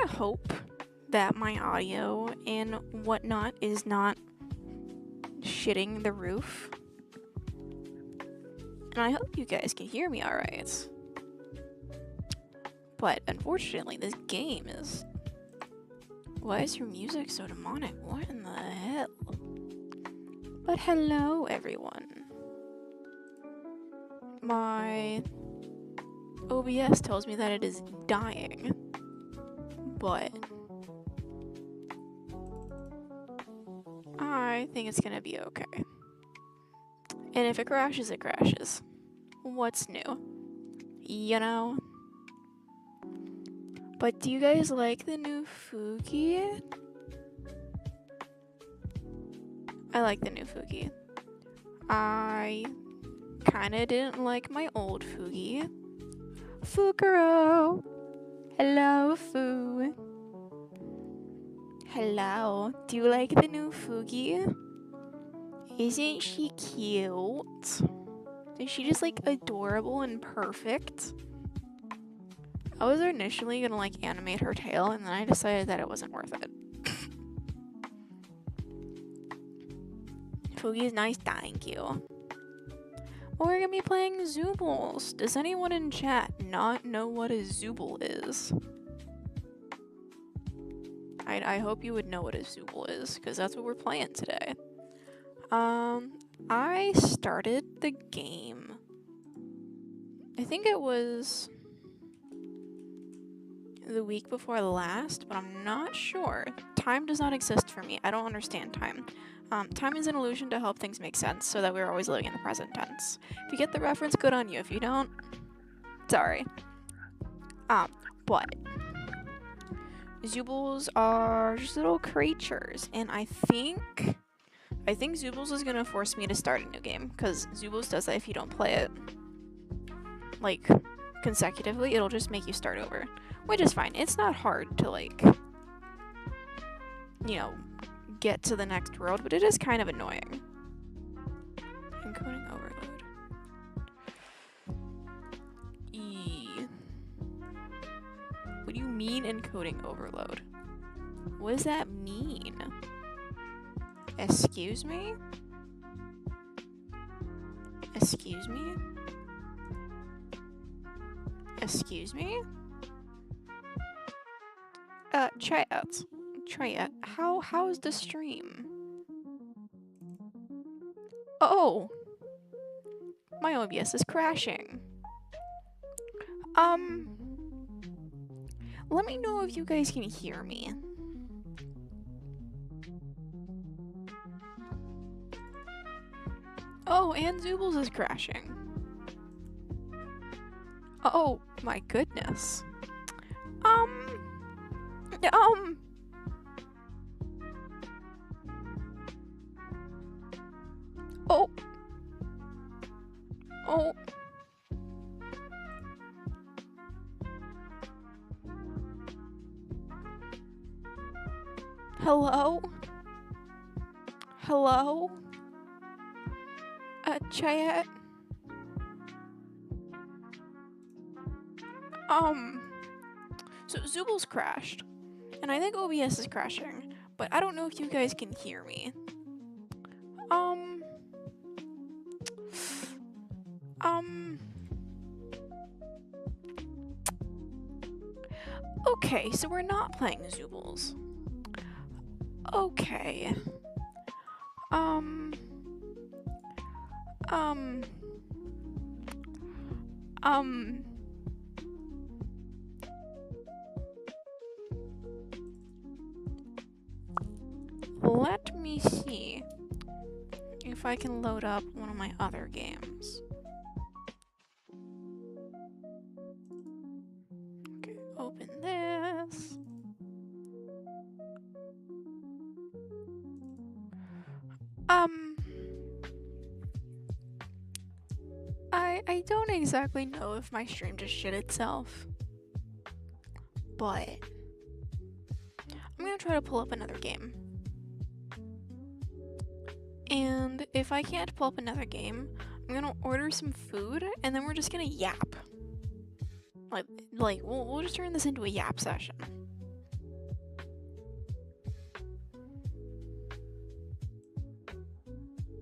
gonna hope that my audio and whatnot is not shitting the roof. And I hope you guys can hear me alright. But unfortunately, this game is... Why is your music so demonic? What in the hell? But hello, everyone. My OBS tells me that it is dying. But I think it's gonna be okay. And if it crashes, it crashes. What's new? You know? But do you guys like the new Fugi? I like the new Fugi. I kinda didn't like my old Fugi. Fukuro! Hello, Fu. Hello. Do you like the new Fugi? Isn't she cute? Is she just like adorable and perfect? I was initially gonna like animate her tail and then I decided that it wasn't worth it. Fugi's nice, thank you. Well, we're gonna be playing Zoobles. Does anyone in chat not know what a Zooble is? I hope you would know what a Zooble is, because that's what we're playing today. I started the game. I think it was the week before last, but I'm not sure. Time does not exist for me. I don't understand time. Time is an illusion to help things make sense, so that we're always living in the present tense. If you get the reference, good on you. If you don't, sorry. But Zoobles are just little creatures, and I think Zoobles is gonna force me to start a new game, because Zoobles does that if you don't play it, like, consecutively. It'll just make you start over, which is fine. It's not hard to, like, you know, get to the next world, but it is kind of annoying. Encoding overload. What do you mean encoding overload? What does that mean? Excuse me? Excuse me? Excuse me? Chat. How is the stream? Oh! My OBS is crashing. Let me know if you guys can hear me. Oh, and Zoobles is crashing. Oh, my goodness. Oh. Oh. Hello? Hello? Chat? So Zoobles crashed, and I think OBS is crashing, but I don't know if you guys can hear me. Okay, so we're not playing Zoobles. Okay. Let me see if I can load up one of my other games. Okay, open this. I don't exactly know if my stream just shit itself, but I'm gonna try to pull up another game. And if I can't pull up another game, I'm gonna order some food and then we're just gonna yap. Like we'll just turn this into a yap session.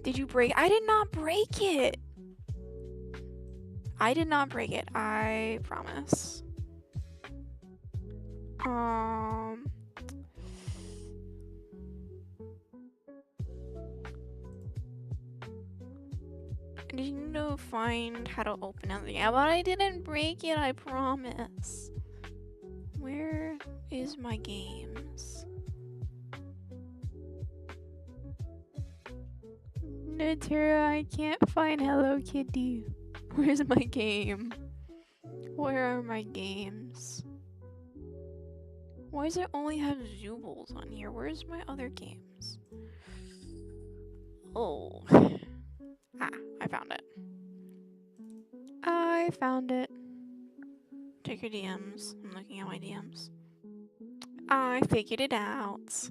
Did you break? I did not break it. I did not break it. I promise. I need to find how to open it. Yeah, but I didn't break it, I promise. Where is my games? Natera, I can't find Hello Kitty. Where's my game? Where are my games? Why does it only have Zoobles on here? Where's my other games? Oh. Ah, I found it. I found it. Check your DMs. I'm looking at my DMs. I figured it out.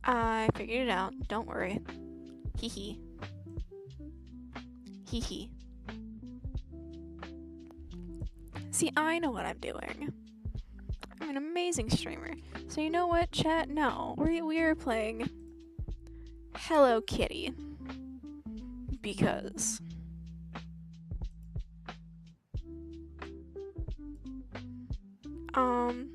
I figured it out. Don't worry. Hee hee. Hee hee. See, I know what I'm doing. I'm an amazing streamer. So you know what, chat? No, we are playing Hello Kitty. Because I'm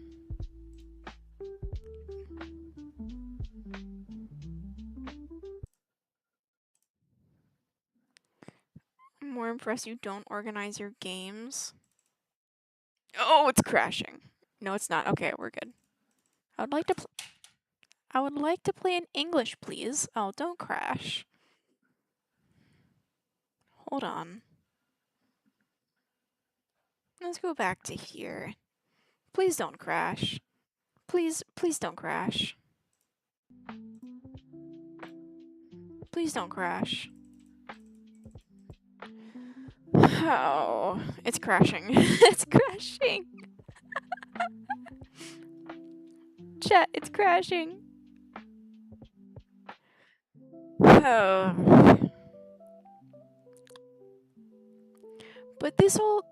more impressed you don't organize your games. Oh, it's crashing. No, it's not. Okay, we're good. I would like to play in English, please. Oh, don't crash. Hold on. Let's go back to here. Please don't crash. Please don't crash. Please don't crash. Oh, it's crashing. It's crashing. Chat, it's crashing. Oh. But these will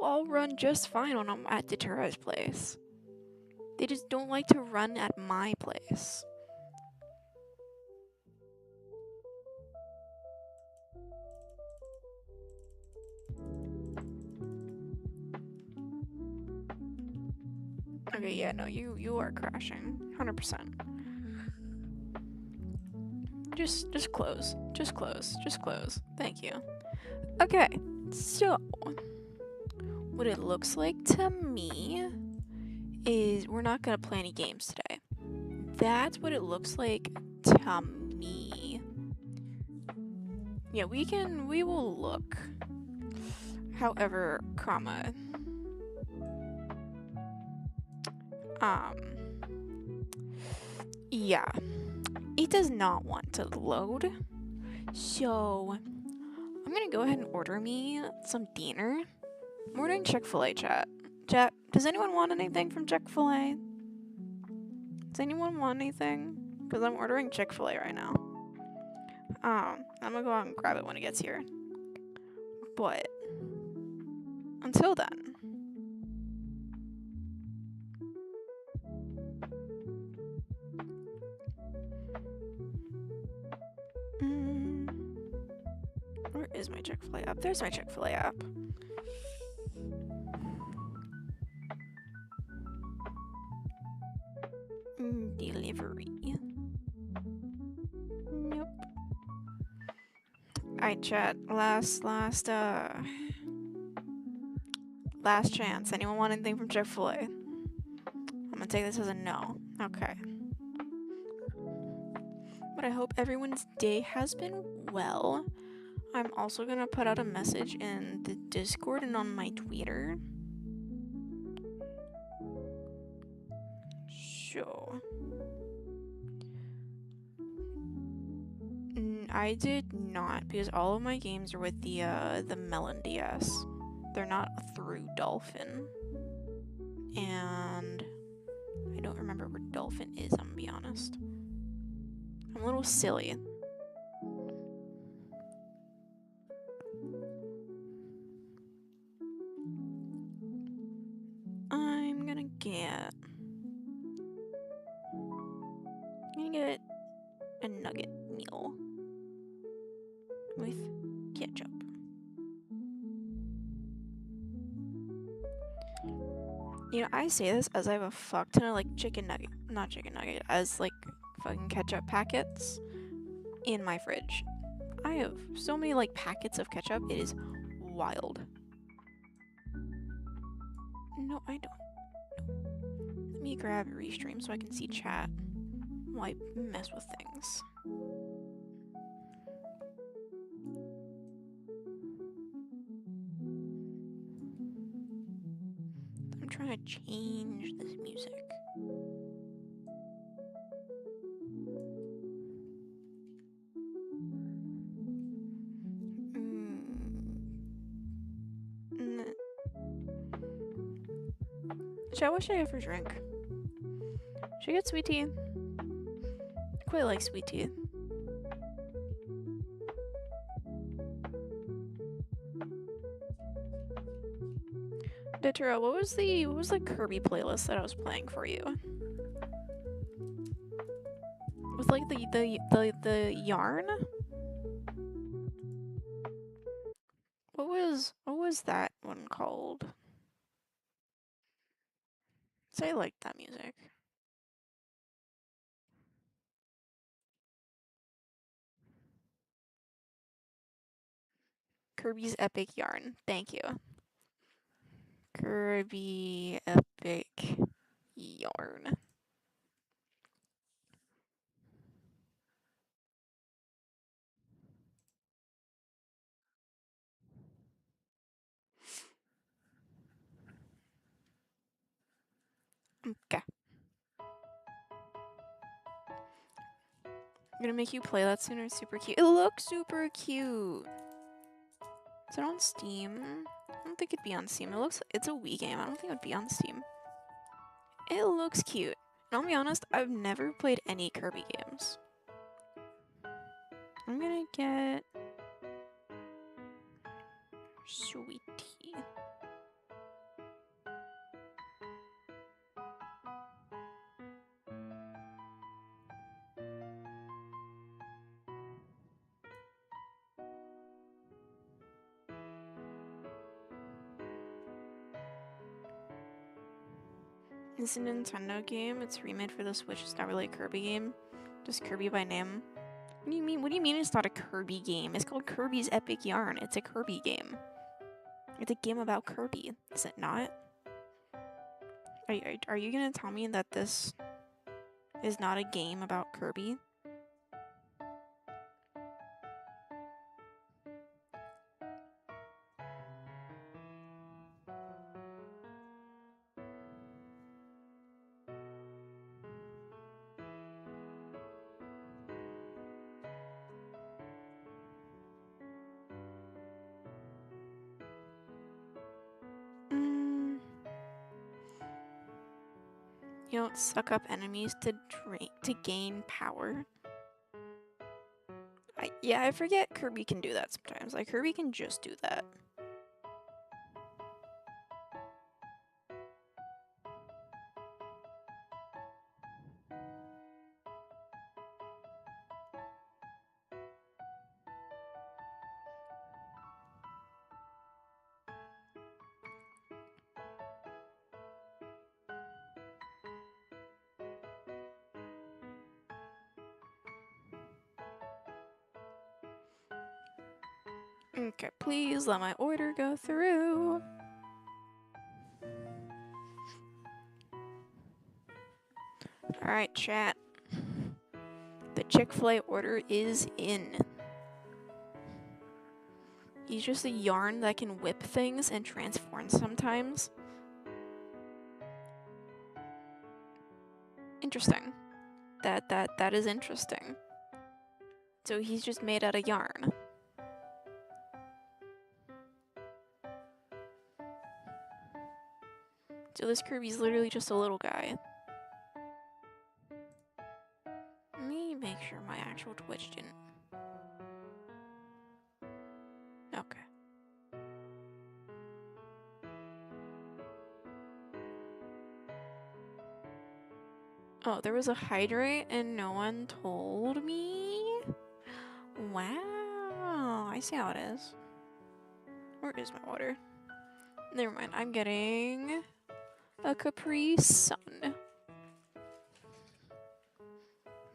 all run just fine when I'm at Datura's place. They just don't like to run at my place. Okay, yeah, no, you are crashing. 100%. Just close. Just close. Just close. Thank you. Okay, so what it looks like to me is we're not gonna play any games today. That's what it looks like to me. Yeah, we will look. However, yeah, it does not want to load. So I'm gonna go ahead and order me some dinner. I'm ordering Chick-fil-A, chat. Chat, does anyone want anything from Chick-fil-A? Does anyone want anything? Because I'm ordering Chick-fil-A right now. I'm gonna go out and grab it when it gets here. But until then, where is my Chick-fil-A app? There's my Chick-fil-A app. Delivery. Nope. Alright, chat. Last chance. Anyone want anything from Chick-fil-A? I'm gonna take this as a no. Okay. But I hope everyone's day has been well. I'm also gonna put out a message in the Discord and on my Twitter. So I did not, because all of my games are with the Melon DS. They're not through Dolphin. And I don't remember where Dolphin is, I'm gonna be honest. I'm a little silly. a nugget meal with ketchup. You know, I say this as I have a fuck ton of like not chicken nugget, as like fucking ketchup packets in my fridge. I have so many like packets of ketchup, it is wild. No, I don't. Let me grab Restream so I can see chat while I mess with things. I'm trying to change this music. Chat, what should I get for drink? Should I get sweet tea? I quite like sweet tea. Ditero, what was the Kirby playlist that I was playing for you? With like the yarn? What was that one called? So I liked that music. Kirby's Epic Yarn. Thank you. Kirby Epic Yarn. Okay. I'm gonna make you play that sooner. It's super cute. It looks super cute. Is it on Steam? I don't think it'd be on Steam. It's a Wii game. I don't think it'd be on Steam. It looks cute. And I'll be honest, I've never played any Kirby games. I'm gonna get sweet tea. It's a Nintendo game. It's remade for the Switch. It's not really a Kirby game. Just Kirby by name. What do you mean? What do you mean it's not a Kirby game? It's called Kirby's Epic Yarn. It's a Kirby game. It's a game about Kirby. Is it not? Are you gonna tell me that this is not a game about Kirby? You don't suck up enemies to gain power. Yeah, I forget Kirby can do that sometimes. Like, Kirby can just do that. Okay, please let my order go through. Alright, chat. The Chick-fil-A order is in. He's just a yarn that can whip things and transform sometimes. Interesting. That is interesting. So he's just made out of yarn. So this Kirby's literally just a little guy. Let me make sure my actual Twitch didn't. Okay. Oh, there was a hydrate and no one told me? Wow, I see how it is. Where is my water? Never mind, I'm getting a Capri Sun.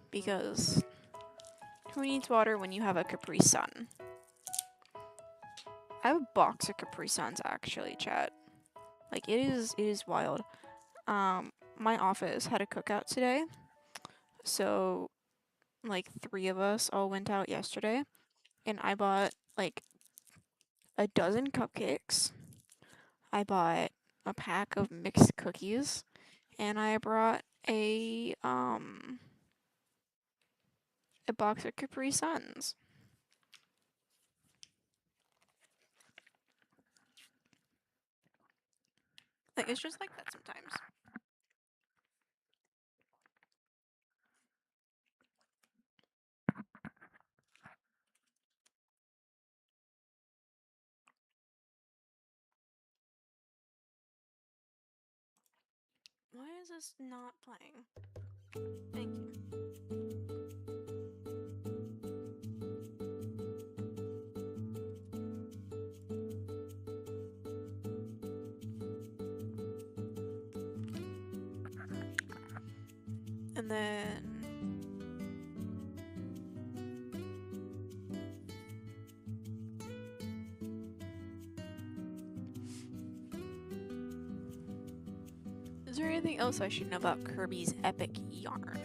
Because who needs water when you have a Capri Sun? I have a box of Capri Suns actually, chat. Like it is wild. My office had a cookout today. So like 3 of us all went out yesterday and I bought like a dozen cupcakes. I bought a pack of mixed cookies and I brought a box of Capri Suns. Like it's just like that sometimes. Why is this not playing? Thank you. And then is there anything else I should know about Kirby's epic yarn?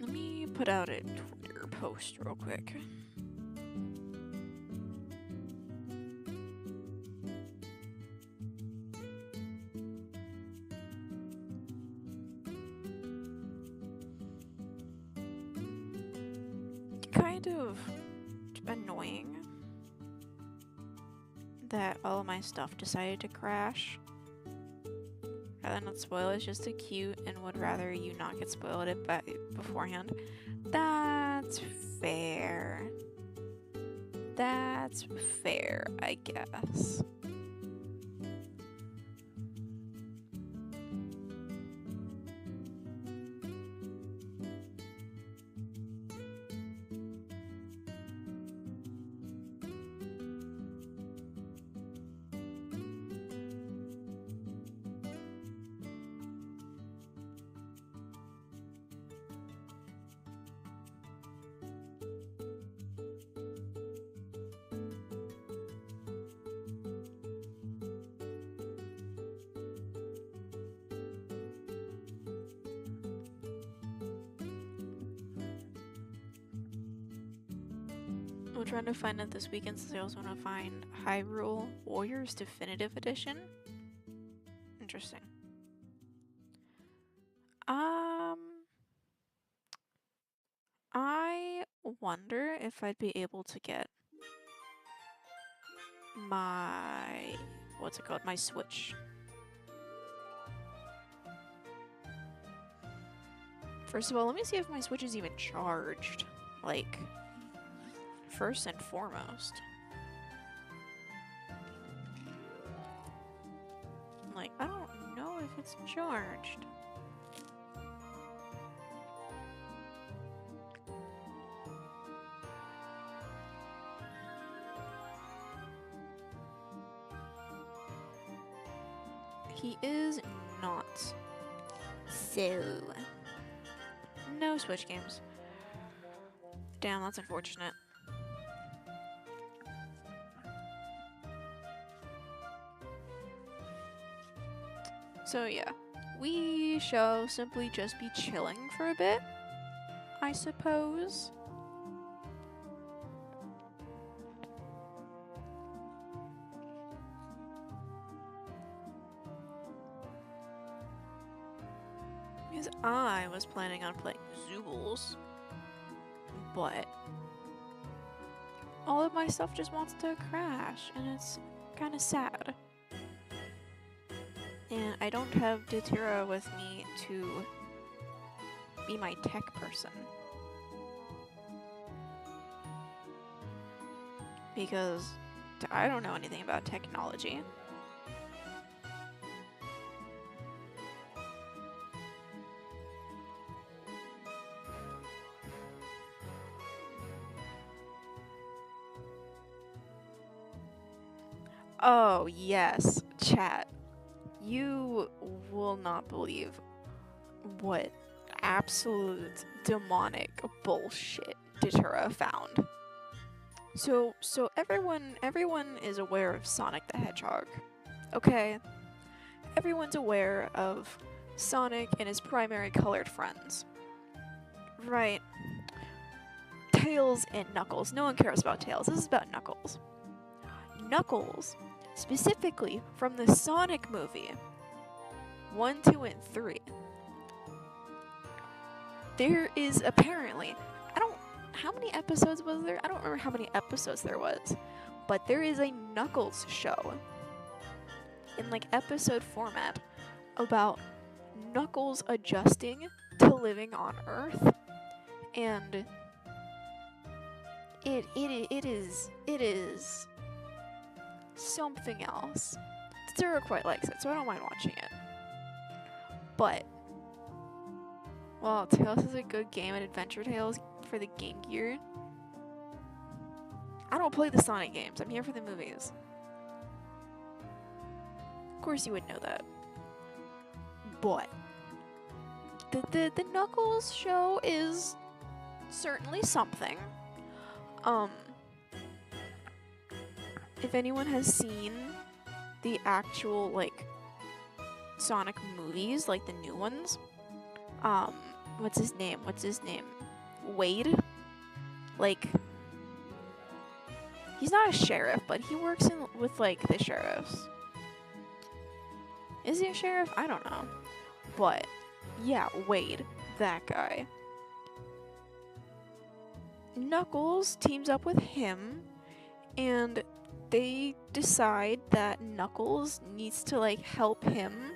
Let me put out a Twitter post real quick. Kind of annoying that all of my stuff decided to crash. Rather not spoil it's just a cute and would rather you not get spoiled it beforehand. That's fair. That's fair, I guess. I'm trying to find it this weekend since I also want to find Hyrule Warriors Definitive Edition. Interesting. I wonder if I'd be able to get my, what's it called? My Switch. First of all, let me see if my Switch is even charged. Like, first and foremost. Like, I don't know if it's charged. He is not. So, no Switch games. Damn, that's unfortunate. So yeah, we shall simply just be chilling for a bit, I suppose. Because I was planning on playing Zoobles, but all of my stuff just wants to crash, and it's kind of sad. And I don't have Datira with me to be my tech person. Because I don't know anything about technology. Oh, yes, chat. You will not believe what absolute demonic bullshit Datura found. So everyone is aware of Sonic the Hedgehog. Okay? Everyone's aware of Sonic and his primary colored friends. Right. Tails and Knuckles. No one cares about Tails. This is about Knuckles. Knuckles, specifically from the Sonic movie 1, 2, and 3. There is apparently, how many episodes was there? I don't remember how many episodes there was, but there is a Knuckles show in like episode format about Knuckles adjusting to living on Earth, and it is something else. Zero quite likes it, so I don't mind watching it. But, well, Tails is a good game at Adventure Tales for the Game Gear. I don't play the Sonic games. I'm here for the movies. Of course you would know that. But the Knuckles show is certainly something. If anyone has seen the actual, like, Sonic movies, like the new ones, what's his name? Wade? Like, he's not a sheriff, but he works with, like, the sheriffs. Is he a sheriff? I don't know. But, yeah, Wade. That guy. Knuckles teams up with him, and they decide that Knuckles needs to, like, help him.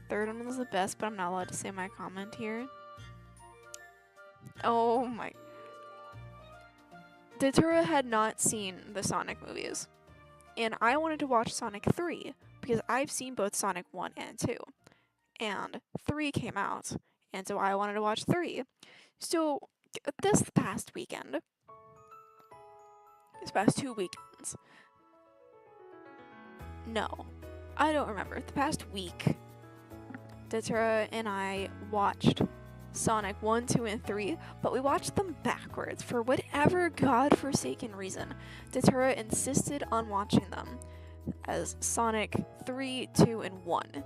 Third one was the best, but I'm not allowed to say my comment here. Oh my. Datura had not seen the Sonic movies, and I wanted to watch Sonic 3, because I've seen both Sonic 1 and 2, and 3 came out, and so I wanted to watch 3. So, this past 2 weekends, no, I don't remember, the past week, Datura and I watched Sonic 1, 2, and 3, but we watched them backwards. For whatever godforsaken reason, Datura insisted on watching them as Sonic 3, 2, and 1.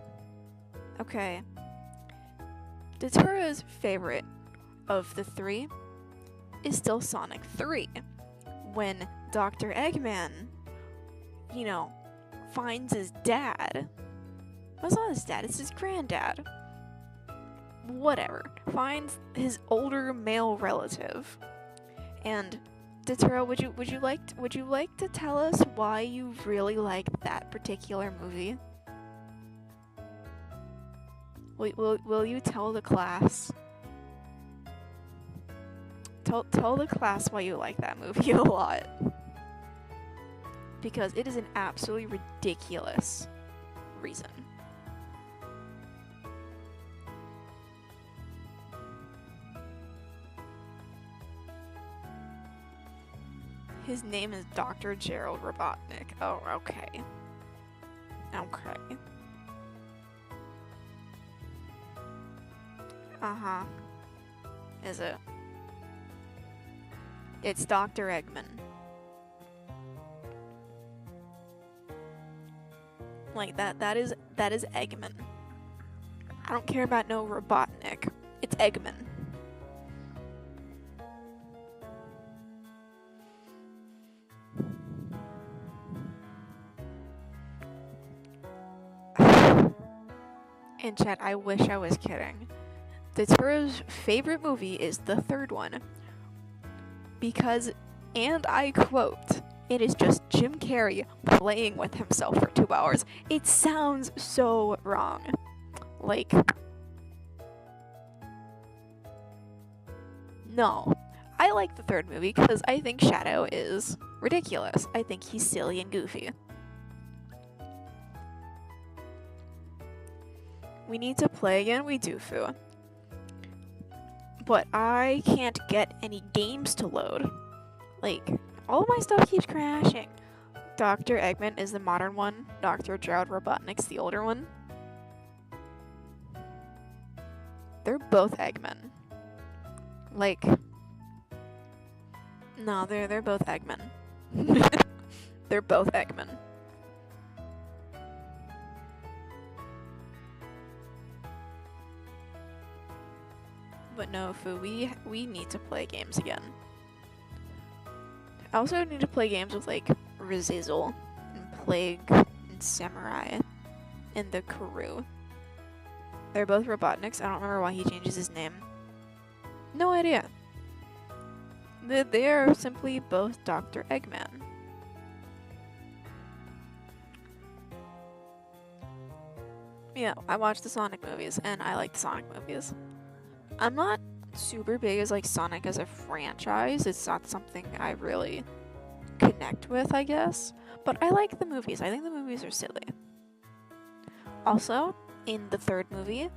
Okay. Datura's favorite of the 3 is still Sonic 3. When Dr. Eggman, you know, finds his dad. Well, it's not his dad, it's his granddad. Whatever. Finds his older male relative. And Datura, would you like to tell us why you really like that particular movie? Will you tell the class? Tell the class why you like that movie a lot. Because it is an absolutely ridiculous reason. His name is Dr. Gerald Robotnik. Oh, okay. Okay. Uh-huh. Is it? It's Dr. Eggman. Like, that is Eggman. I don't care about no Robotnik. It's Eggman. And chat, I wish I was kidding. Datura's favorite movie is the third one. Because, and I quote, it is just Jim Carrey playing with himself for 2 hours. It sounds so wrong. Like, no. I like the third movie because I think Shadow is ridiculous. I think he's silly and goofy. We need to play again, we do, Fu. But I can't get any games to load. Like, all of my stuff keeps crashing. Dr. Eggman is the modern one. Dr. Gerald Robotnik's the older one. They're both Eggman. Like, no, they're both Eggman. They're both Eggman. But no, Fu, we need to play games again. I also need to play games with like Rizazel and Plague and Samurai and the crew. They're both Robotniks. I don't remember why he changes his name. No idea. They are simply both Dr. Eggman. Yeah, I watch the Sonic movies, and I like the Sonic movies. I'm not super big as like Sonic as a franchise. It's not something I really connect with, I guess. But I like the movies. I think the movies are silly. Also, in the third movie,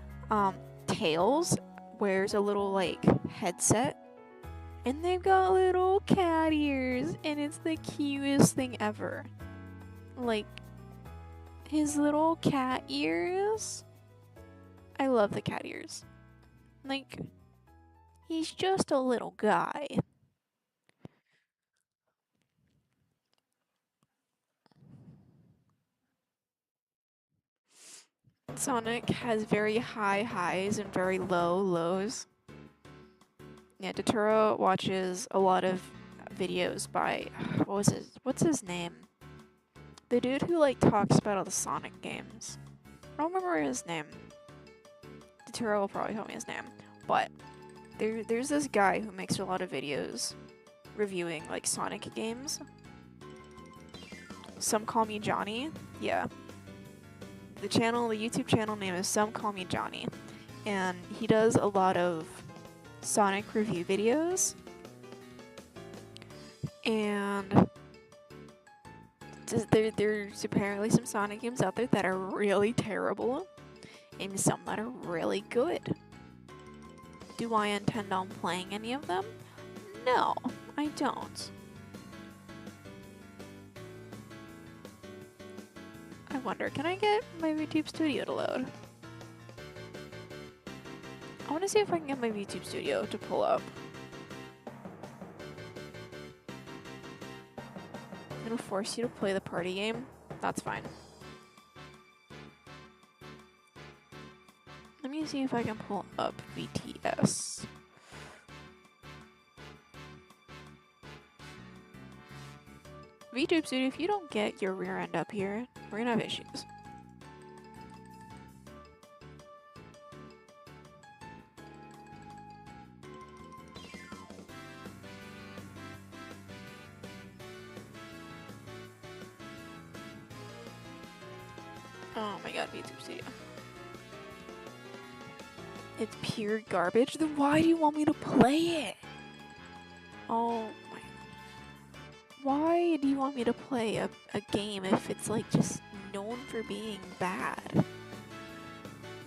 Tails wears a little like headset, and they've got little cat ears, and it's the cutest thing ever. Like, his little cat ears. I love the cat ears. Like, he's just a little guy. Sonic has very high highs and very low lows. Yeah, Totoro watches a lot of videos by, what's his name? The dude who like talks about all the Sonic games. I don't remember his name. Totoro will probably tell me his name. But there's this guy who makes a lot of videos reviewing like Sonic games. Some Call Me Johnny. Yeah. The YouTube channel name is Some Call Me Johnny. And he does a lot of Sonic review videos. And there's apparently some Sonic games out there that are really terrible. And some that are really good. Do I intend on playing any of them? No, I don't. I wonder, can I get my YouTube Studio to load? I want to see if I can get my YouTube Studio to pull up. I'm gonna force you to play the party game. That's fine. Let me see if I can pull up VTS. VTube Studio, if you don't get your rear end up here, we're gonna have issues. Oh my god, VTube Studio. It's pure garbage? Then why do you want me to play it? Oh my... Why do you want me to play a game if it's like just known for being bad?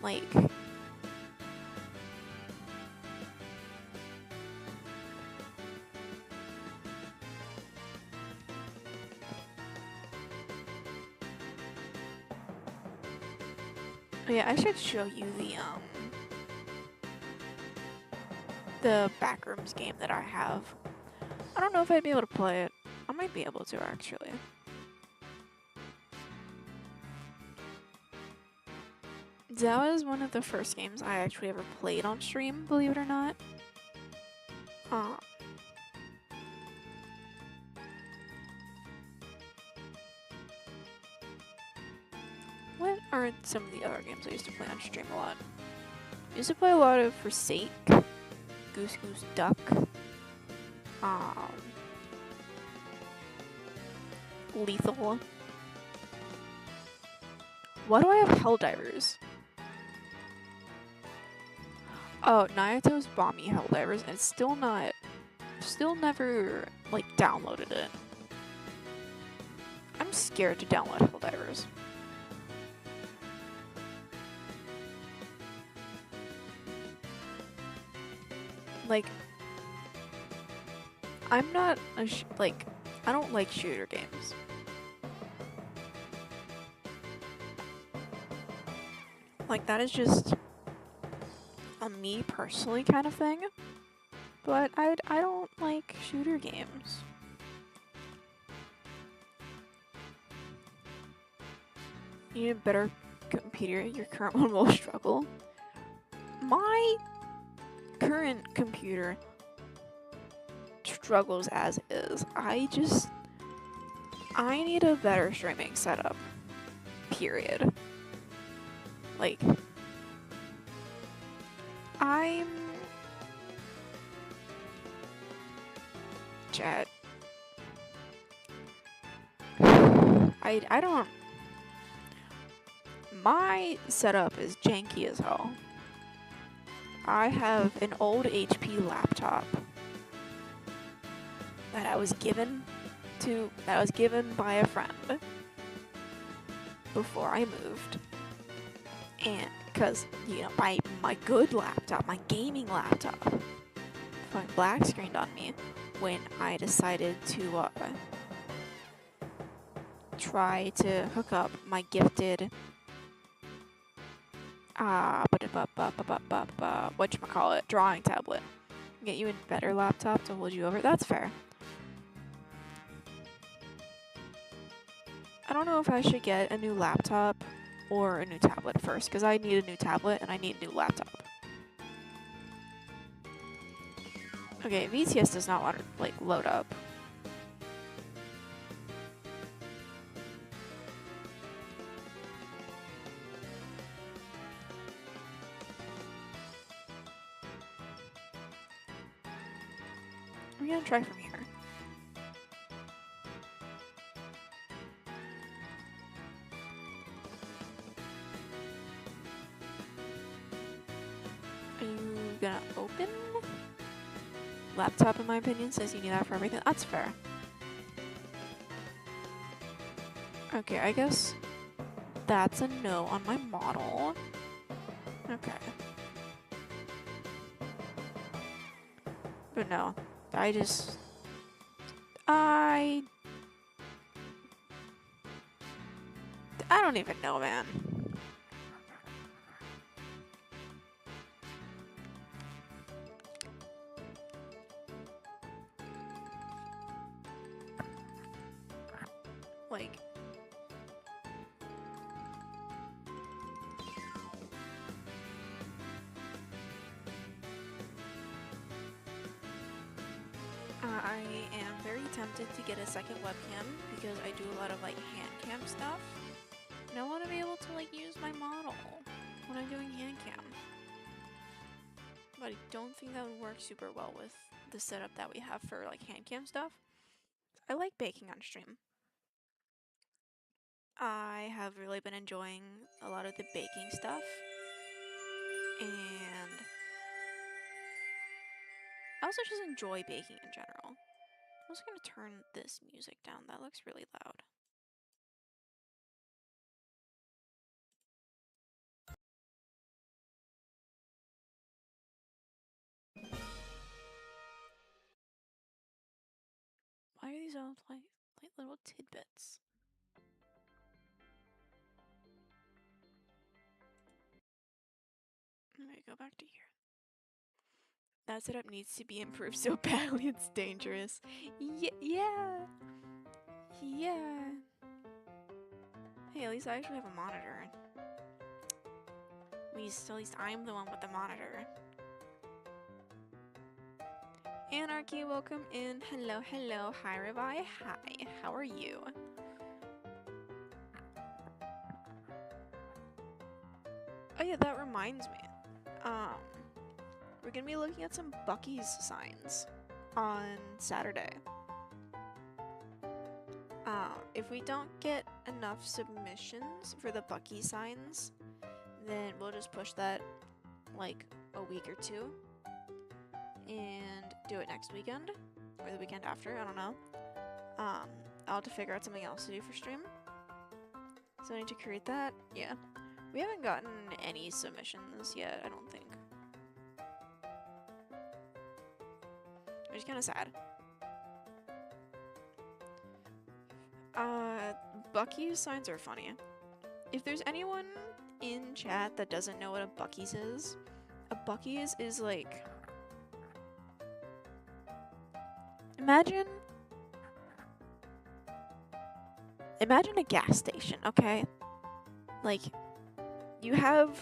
Like... Oh yeah, I should show you the Backrooms game that I have. I don't know if I'd be able to play it. I might be able to, actually. That was one of the first games I actually ever played on stream, believe it or not. What are some of the other games I used to play on stream a lot? I used to play a lot of Forsake, Goose Goose Duck, Lethal. Why do I have Helldivers? Oh, Nayato's Bomby Helldivers, and it's still not still never, like, downloaded it. I'm scared to download Helldivers. Like, I'm not like, I don't like shooter games. Like, that is just a me personally kind of thing. But I don't like shooter games. You need a better computer. Your current one will struggle. My current computer struggles as is. I need a better streaming setup. Period. Like, Chat. I don't... My setup is janky as hell. I have an old HP laptop that was given by a friend before I moved. And because, you know, my good laptop, my gaming laptop, fucking black screened on me when I decided to try to hook up my gifted whatchamacallit, drawing tablet. Get you a better laptop to hold you over. That's fair. I don't know if I should get a new laptop or a new tablet first, because I need a new tablet and I need a new laptop. Okay, VTS does not want to, like, load up. I'm gonna try from here. Are you gonna open? Laptop, in my opinion, says you need that for everything. That's fair. Okay, I guess that's a no on my model. Okay. But no, I don't even know, man. Like, I am very tempted to get a second webcam because I do a lot of, like, hand cam stuff. And I want to be able to, like, use my model when I'm doing hand cam. But I don't think that would work super well with the setup that we have for, like, hand cam stuff. I like baking on stream. I have really been enjoying a lot of the baking stuff. And I also just enjoy baking in general. I'm also going to turn this music down. That looks really loud. Why are these all like little tidbits? Let me go back to here. That setup needs to be improved so badly it's dangerous. Yeah. Hey, at least I actually have a monitor. At least I'm the one with the monitor. Anarchy, welcome in. Hello. Hi, Revi. Hi. How are you? Oh yeah, that reminds me. We're gonna be looking at some Buc-ee's signs on Saturday. If we don't get enough submissions for the Buc-ee signs, then we'll just push that like a week or two and do it next weekend. or the weekend after. I don't know. I'll have to figure out something else to do for stream. So I need to create that. Yeah. We haven't gotten any submissions yet, I don't think. Which is kind of sad. Bucky's signs are funny. If there's anyone in chat that doesn't know what a Bucky's is, a Bucky's is like... Imagine a gas station, okay? Like, you have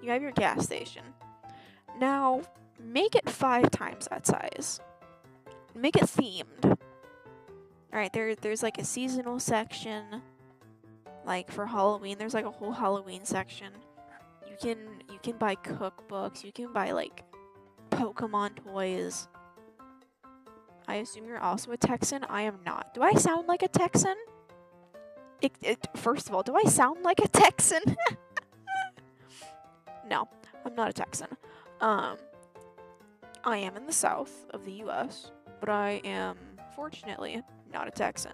your gas station. Now, make it 5 times that size. Make it themed. Alright, there's like a seasonal section. Like for Halloween, there's like a whole Halloween section. You can buy cookbooks, you can buy like Pokemon toys. I assume you're also a Texan. I am not. Do I sound like a Texan? First of all, do I sound like a Texan? No, I'm not a Texan. I am in the south of the US, but I am, fortunately, not a Texan.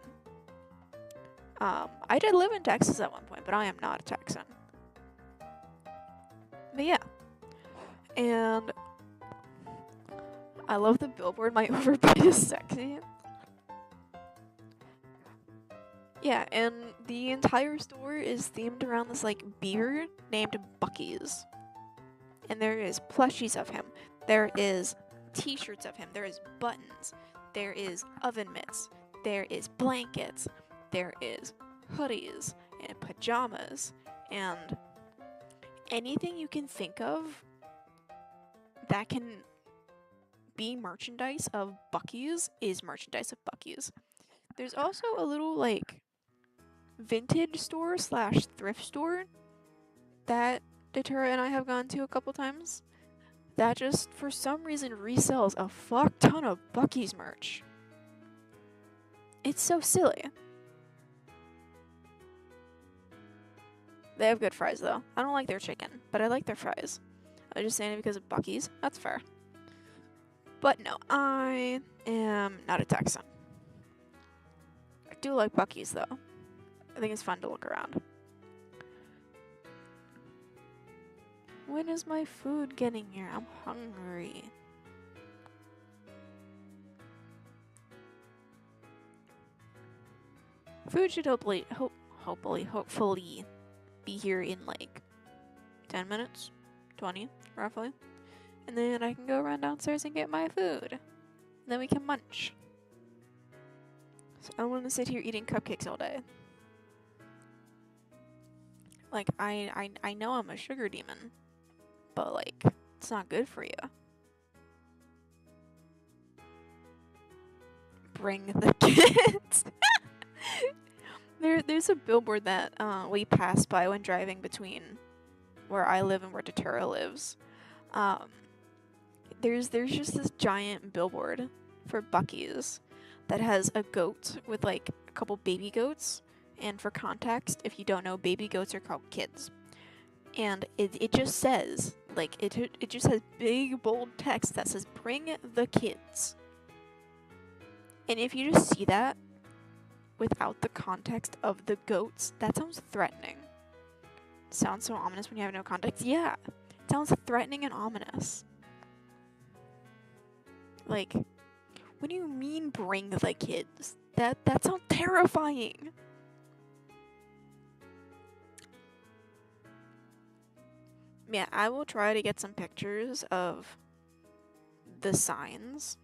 I did live in Texas at one point, but I am not a Texan. But yeah. And I love the billboard, my overbite is sexy. Yeah, and the entire store is themed around this, like, beer named Bucky's. And there is plushies of him. There is t-shirts of him. There is buttons. There is oven mitts. There is blankets. There is hoodies and pajamas and anything you can think of that can be merchandise of Bucky's is merchandise of Bucky's. There's also a little, like, vintage store slash thrift store that Deterra and I have gone to a couple times that just, for some reason, resells a fuck ton of Bucky's merch. It's so silly. They have good fries, though. I don't like their chicken, but I like their fries. I was just saying it because of Bucky's. That's fair. But no, I am not a Texan. I do like Bucky's, though. I think it's fun to look around. When is my food getting here? I'm hungry. Food should hopefully be here in like 10 minutes, 20 roughly. And then I can go run downstairs and get my food. Then we can munch. So I don't want to sit here eating cupcakes all day. Like, I know I'm a sugar demon, but like, it's not good for you. Bring the kids. There's a billboard that we passed by when driving between where I live and where Deterra lives. There's just this giant billboard for Bucky's that has a goat with like a couple baby goats. And for context, if you don't know, baby goats are called kids. And it just says, like, it just has big bold text that says, "Bring the kids." And if you just see that without the context of the goats, that sounds threatening. Sounds so ominous when you have no context. Yeah, it sounds threatening and ominous. Like, what do you mean, bring the kids? That sounds terrifying. Yeah, I will try to get some pictures of the signs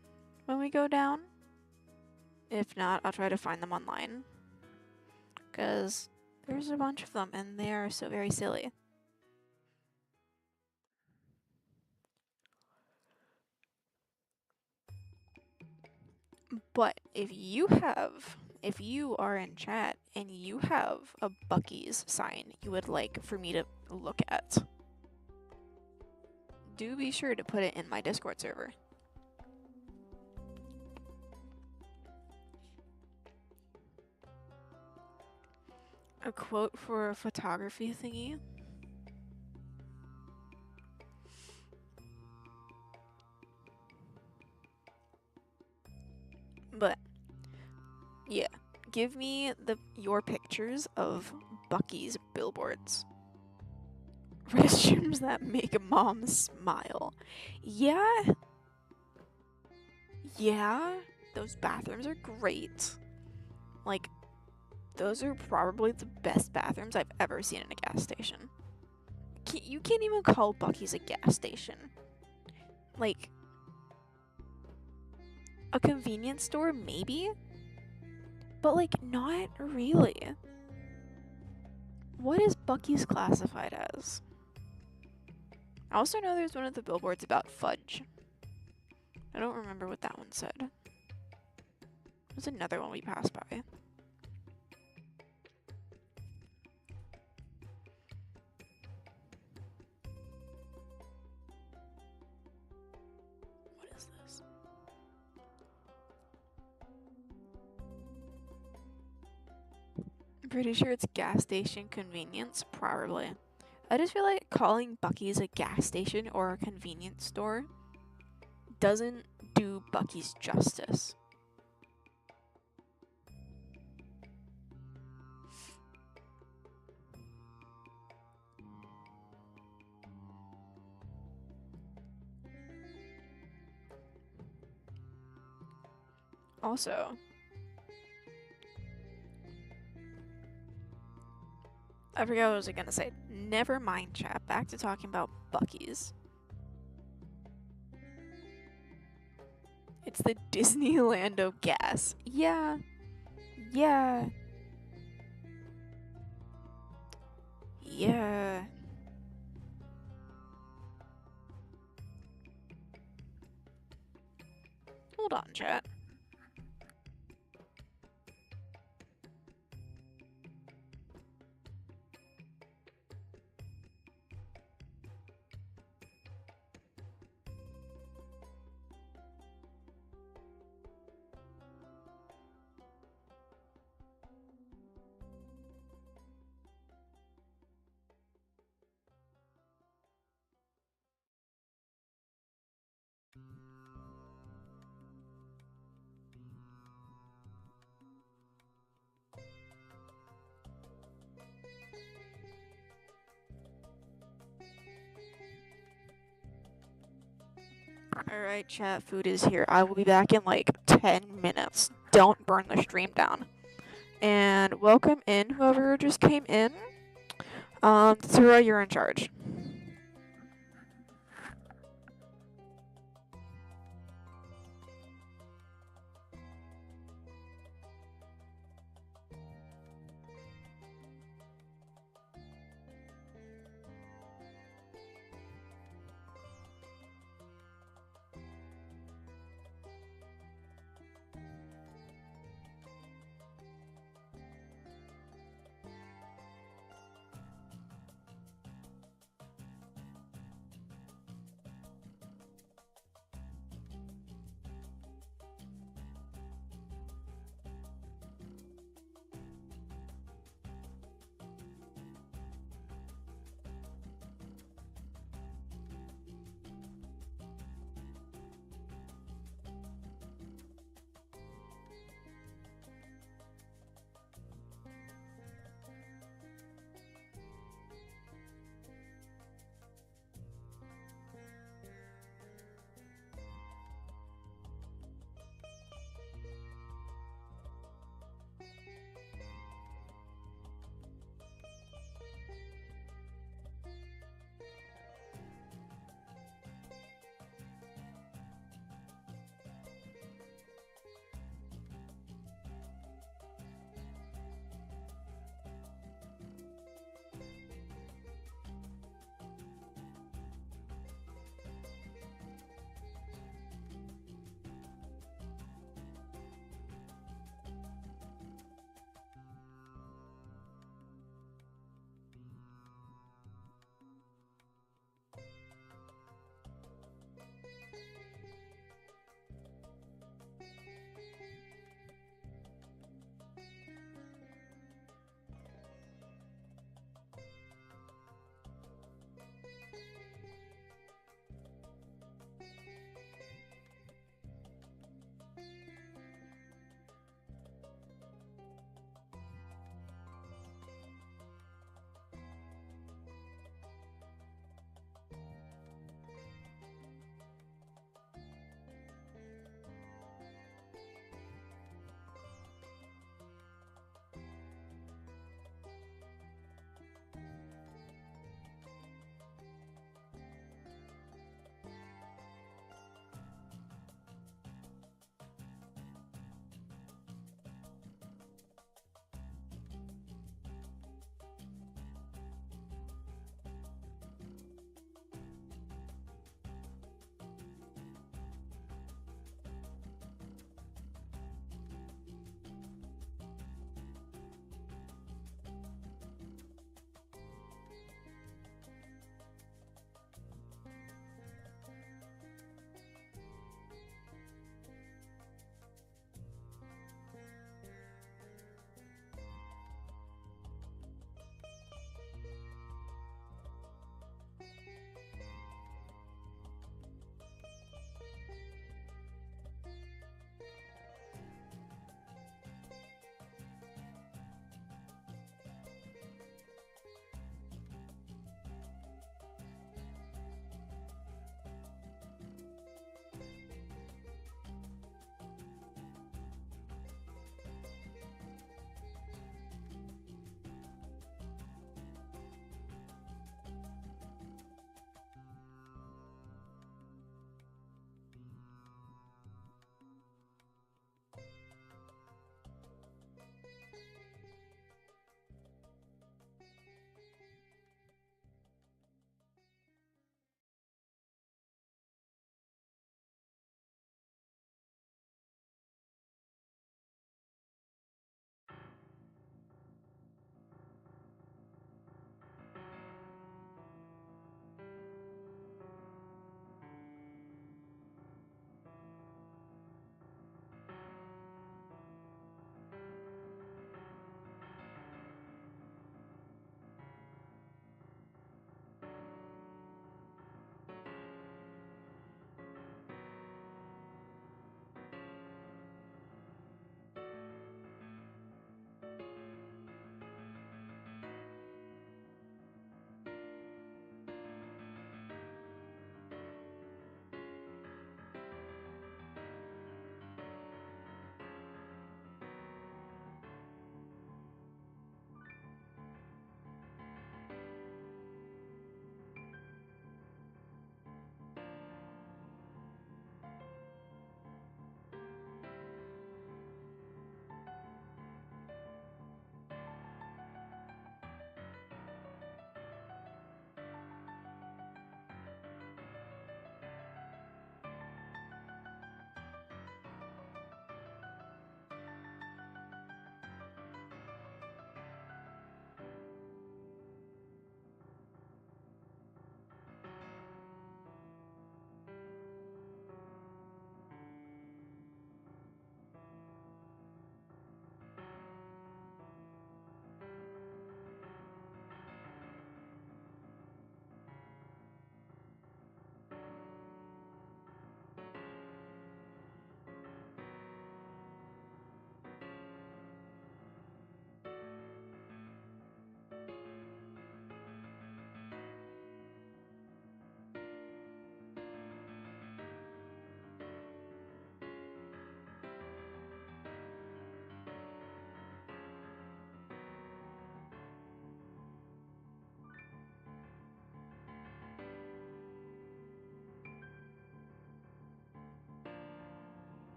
when we go down. If not, I'll try to find them online. Because there's a bunch of them, and they are so very silly. But if you are in chat and you have a Bucky's sign you would like for me to look at, do be sure to put it in my Discord server. A quote for a photography thingy? Yeah. Give me your pictures of Bucky's billboards. Restrooms that make mom smile. Yeah. Yeah. Those bathrooms are great. Like, those are probably the best bathrooms I've ever seen in a gas station. You can't even call Bucky's a gas station. Like, a convenience store, maybe? But, like, not really. What is Bucky's classified as? I also know there's one of the billboards about fudge. I don't remember what that one said. There's another one we passed by. What is this? I'm pretty sure it's gas station convenience, probably. I just feel like calling Bucky's a gas station or a convenience store doesn't do Bucky's justice. Also, I forgot what I was gonna say. Never mind, chat. Back to talking about Bucky's. It's the Disneylando gas. Yeah. Yeah. Yeah. Hold on, chat. Alright, chat, food is here. I will be back in like 10 minutes. Don't burn the stream down. And welcome in whoever just came in. Tsura, you're in charge.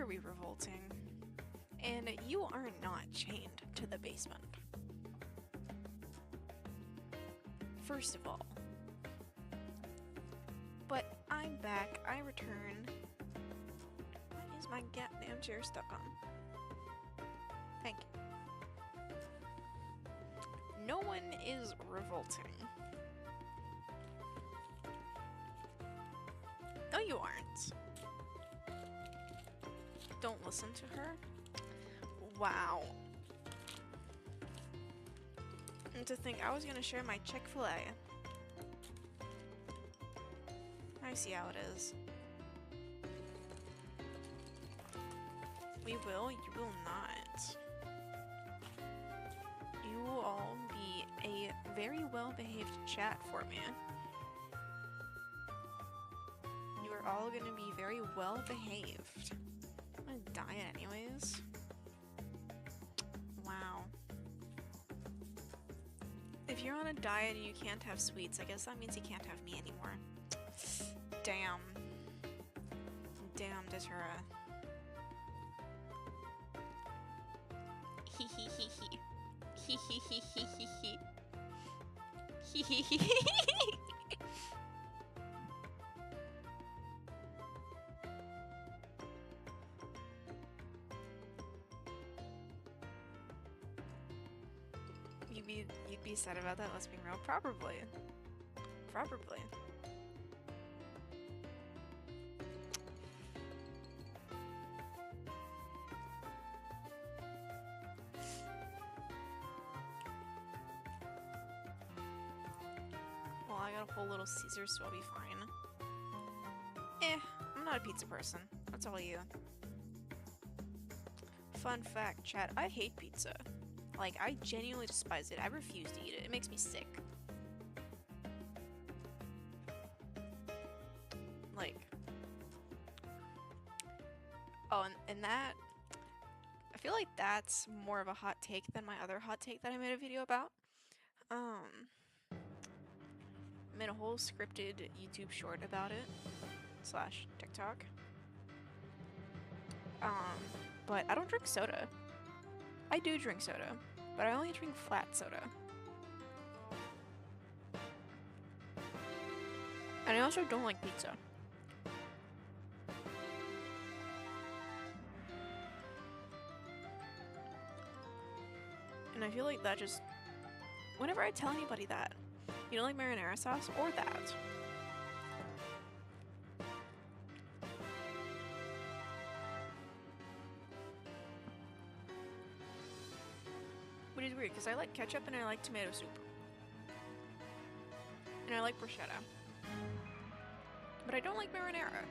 very revolting. And you are not chained to the basement. First of all. But I'm back, I return. What is my goddamn chair stuck on? Thank you. No one is revolting. No, you aren't. Don't listen to her. Wow. And to think I was gonna share my Chick-fil-A. I see how it is. We will, you will not. You will all be a very well-behaved chat for me. You are all gonna be very well-behaved. I'm gonna die anyways. Wow. If you're on a diet and you can't have sweets, I guess that means you can't have me anymore. Damn. Damn, Datura. Hee hee hee hee. Hee hee hee hee hee hee. Hee hee hee hee hee. You'd be sad about that, let's be real. Probably. Probably. Well, I got a whole little Caesar, so I'll be fine. I'm not a pizza person. That's all you. Fun fact, chat, I hate pizza. Like, I genuinely despise it. I refuse to eat it. It makes me sick. Like... Oh, and that... I feel like that's more of a hot take than my other hot take that I made a video about. I made a whole scripted YouTube short about it. / TikTok. But I don't drink soda. I do drink soda, but I only drink flat soda. And I also don't like pizza. And I feel like that just... Whenever I tell anybody that, you don't like marinara sauce or that. Which is weird, because I like ketchup and I like tomato soup. And I like bruschetta. But I don't like marinara.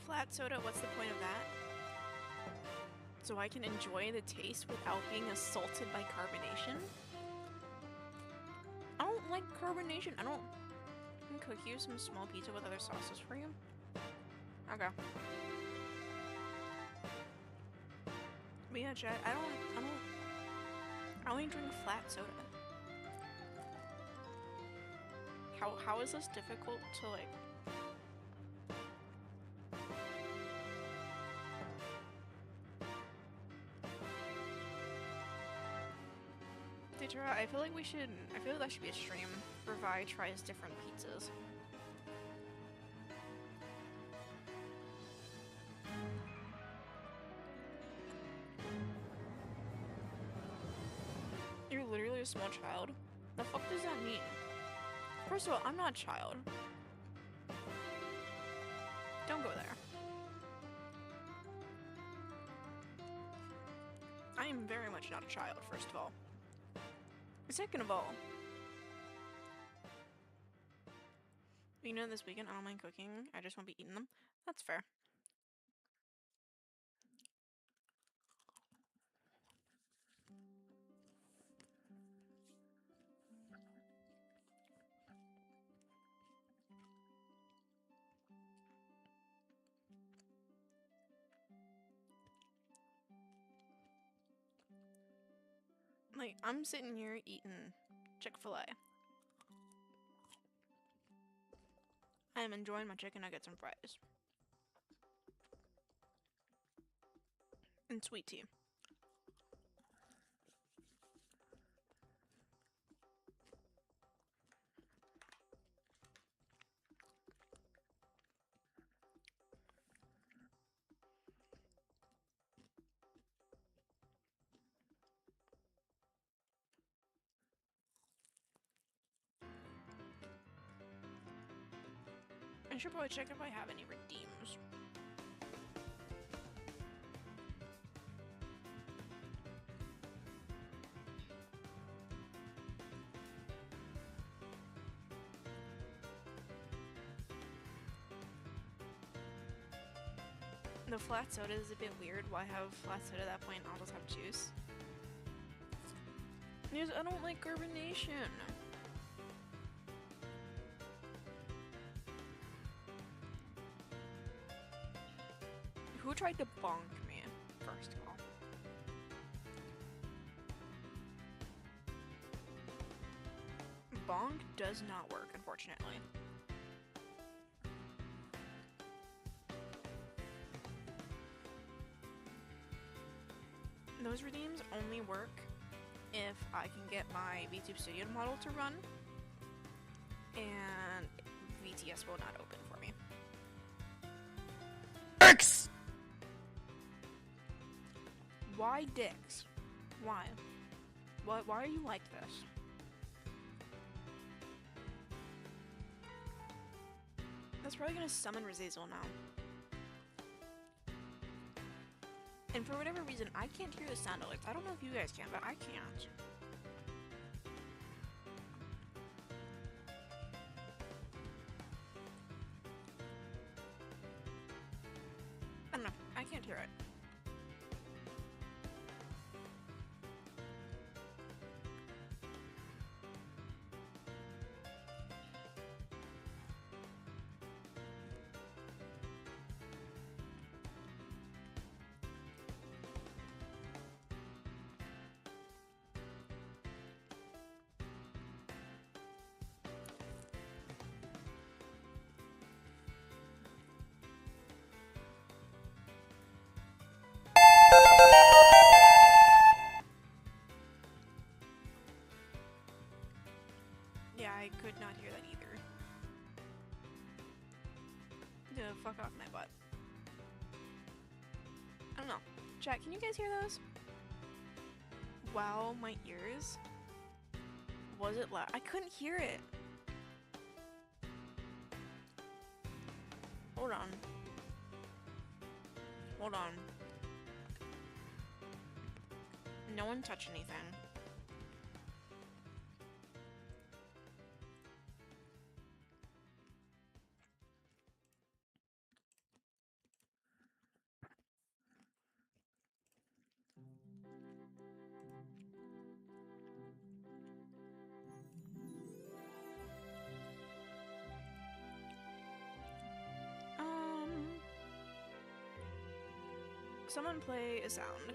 Flat soda, what's the point of that? So I can enjoy the taste without being assaulted by carbonation? I don't like carbonation. I can cook you some small pizza with other sauces for you. Okay. But yeah, chat, I only drink flat soda. How is this difficult to, like... Datura, I feel like that should be a stream where Vi tries different pizzas. You're literally a small child? The fuck does that mean? First of all, I'm not a child. Don't go there. I am very much not a child, first of all. Second of all, you know, this weekend I don't mind cooking, I just won't be eating them. That's fair. Like, I'm sitting here eating Chick-fil-A. I am enjoying my chicken nuggets and fries. And sweet tea. I should probably check if I have any redeems. The flat soda is a bit weird. Why have flat soda at that point? I'll just have juice. Because I don't like carbonation. Who tried to bonk me, first of all? Bonk does not work, unfortunately. Those redeems only work if I can get my VTube Studio model to run, and VTS will not open for me. X! Why dicks? Why? Why are you like this? That's probably gonna summon Razazel now. And for whatever reason, I can't hear the sound alerts. I don't know if you guys can, but I can't. I don't know. I can't hear it. Yeah, I could not hear that either. Fuck off my butt. I don't know. Chat, can you guys hear those? Wow, my ears. Was it loud? I couldn't hear it. Hold on. Hold on. No one touch anything. Someone play a sound.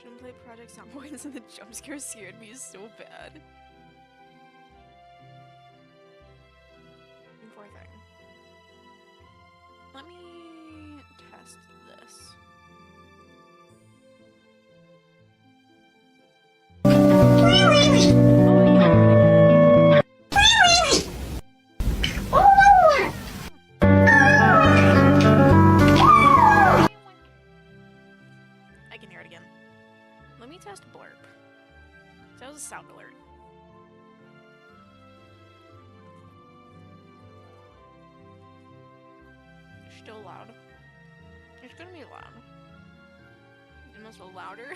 Someone play Project Sound Points and the jump scare scared me so bad. Poor thing. Let me test this. I can hear it again. Let me test blurp. So that was a sound alert. Still loud. It's gonna be loud. Almost louder.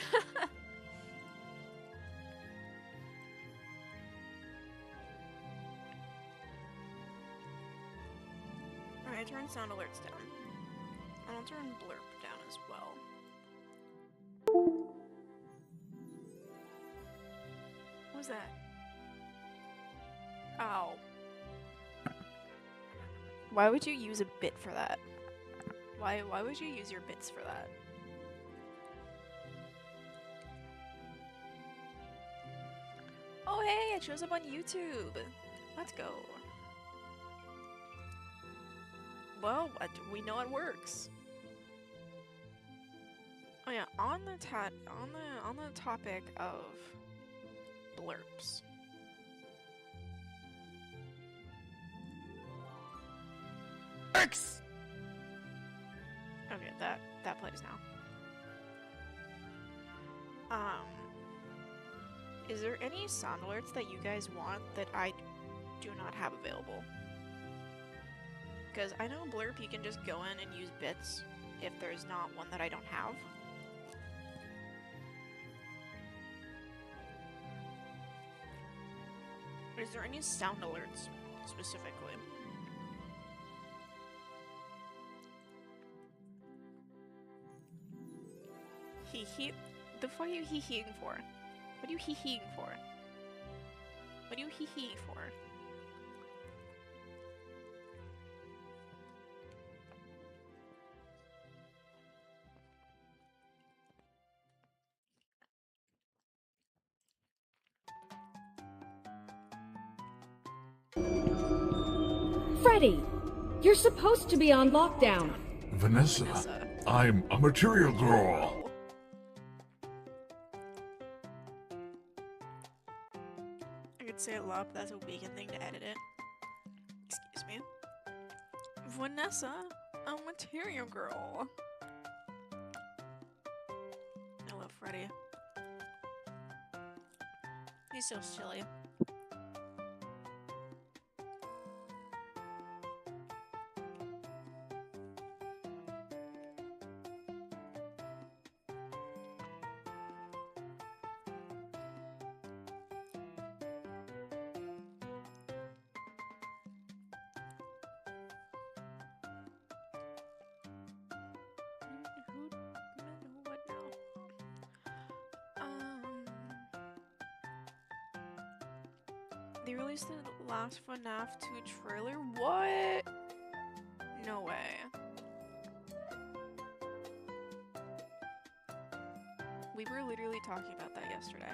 Alright, I turned sound alerts down. And I'll turn blurp down as well. What was that? Ow. Why would you use a bit for that? Why would you use your bits for that? Oh hey, it shows up on YouTube! Let's go. Well, we know it works. Oh yeah, on the topic of blurps. X. Okay, that plays now. Is there any sound alerts that you guys want that I do not have available? Because I know Blurp, you can just go in and use bits if there's not one that I don't have. Is there any sound alerts specifically? Hee. The fuck are you hee-heeing for? What are you hee-heeing for? What are you hee-heeing for? Freddy! You're supposed to be on lockdown! Vanessa, I'm a material girl. I could say it loud, but that's a weekend thing to edit it. Excuse me. Vanessa, a material girl. I love Freddy. He's so silly. What now? They released the last FNAF 2 trailer? What? No way. We were literally talking about that yesterday.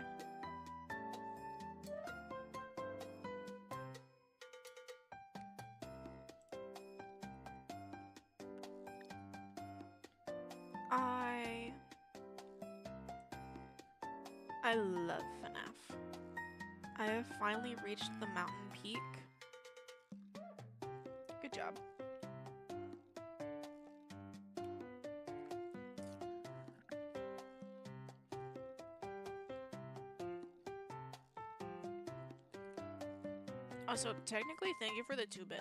I love FNAF. I have finally reached the mountain peak. Good job. Also, technically, thank you for the 2 bits.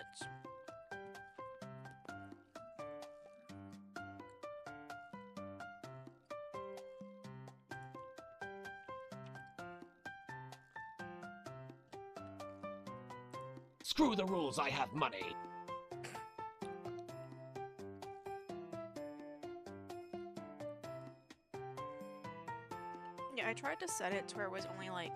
Screw the rules, I have money. Yeah, I tried to set it to where it was only like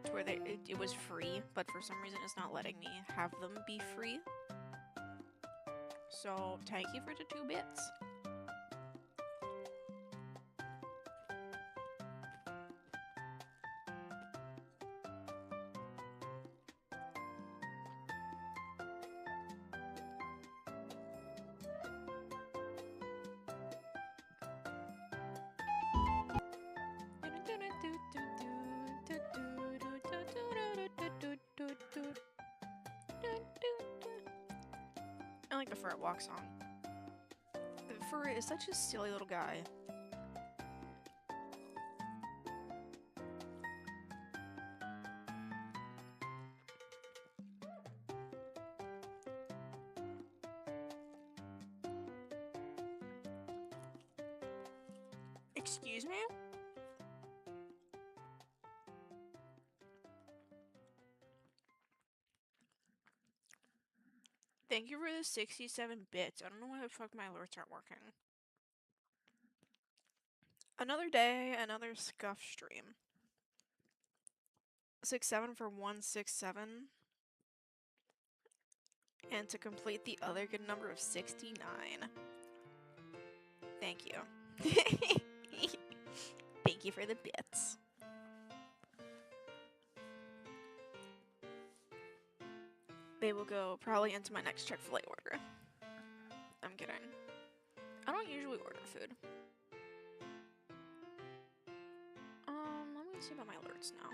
to where it was free, but for some reason it's not letting me have them be free. So thank you for the 2 bits. I like the Fur It Walk song. Fur It is such a silly little guy. Excuse me? Thank you for the 67 bits. I don't know why the fuck my alerts aren't working. Another day, another scuff stream. 67 for 167. And to complete the other good number of 69. Thank you. Thank you for the bits. they will go probably into my next Chick-fil-A order. I'm kidding. I don't usually order food. Let me see about my alerts now.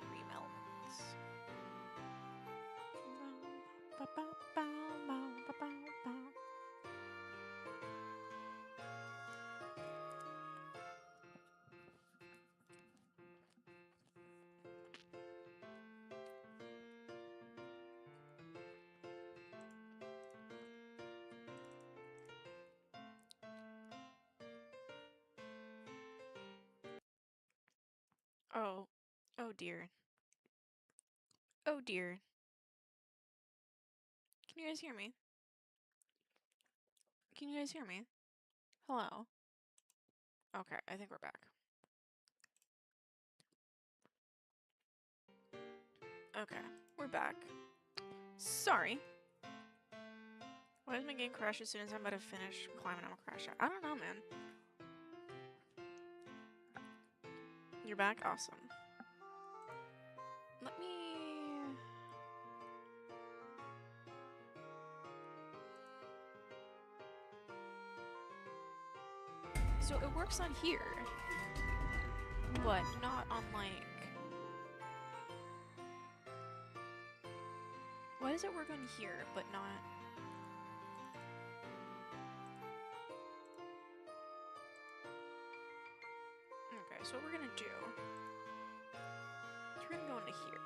Stream elements. Oh. Oh dear. Oh dear. Can you guys hear me? Can you guys hear me? Hello? Okay, I think we're back. Okay, we're back. Sorry. Why does my game crash as soon as I'm about to finish climbing? I'm gonna crash out. I don't know, man. You're back? Awesome. Let me... So it works on here, but not on, like... Why does it work on here, but not... Okay, so what we're gonna do... We're gonna go into here.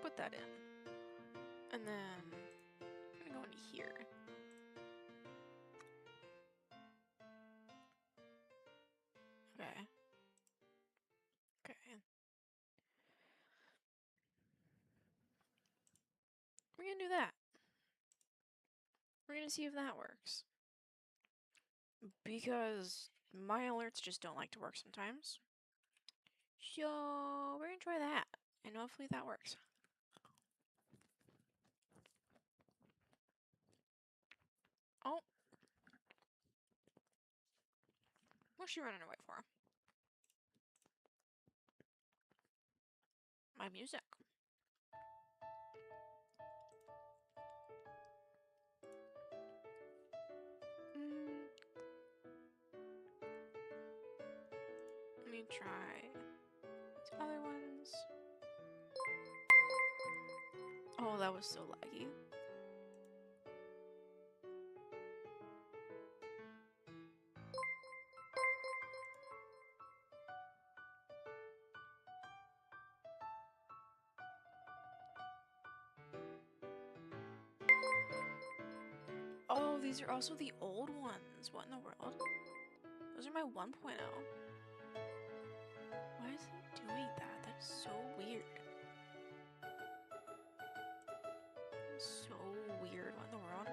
Put that in. And then... I'm gonna go into here. Okay. Okay. We're gonna do that. We're gonna see if that works. Because my alerts just don't like to work sometimes. So we're gonna try that. And hopefully that works. Oh. What's she running away for? My music. Let me try these other ones. Oh, that was so laggy. Oh, these are also the old ones. What in the world? Those are my 1.0. Why is it doing that? That is so weird. So weird. What in the world?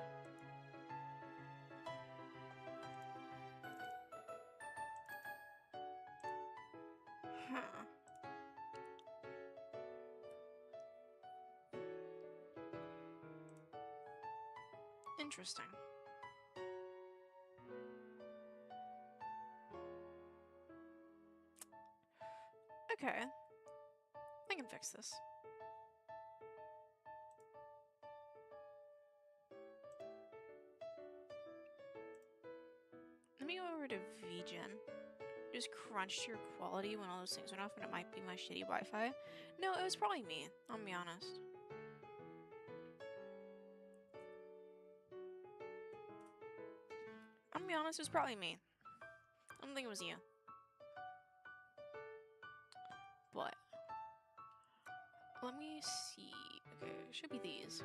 Huh. Interesting. Okay. I can fix this. Let me go over to VGen. Just crunched your quality when all those things went off, and it might be my shitty Wi-Fi. No, it was probably me. I'll be honest. I'm gonna be honest, it was probably me. I don't think it was you. But let me see. Okay, it should be these.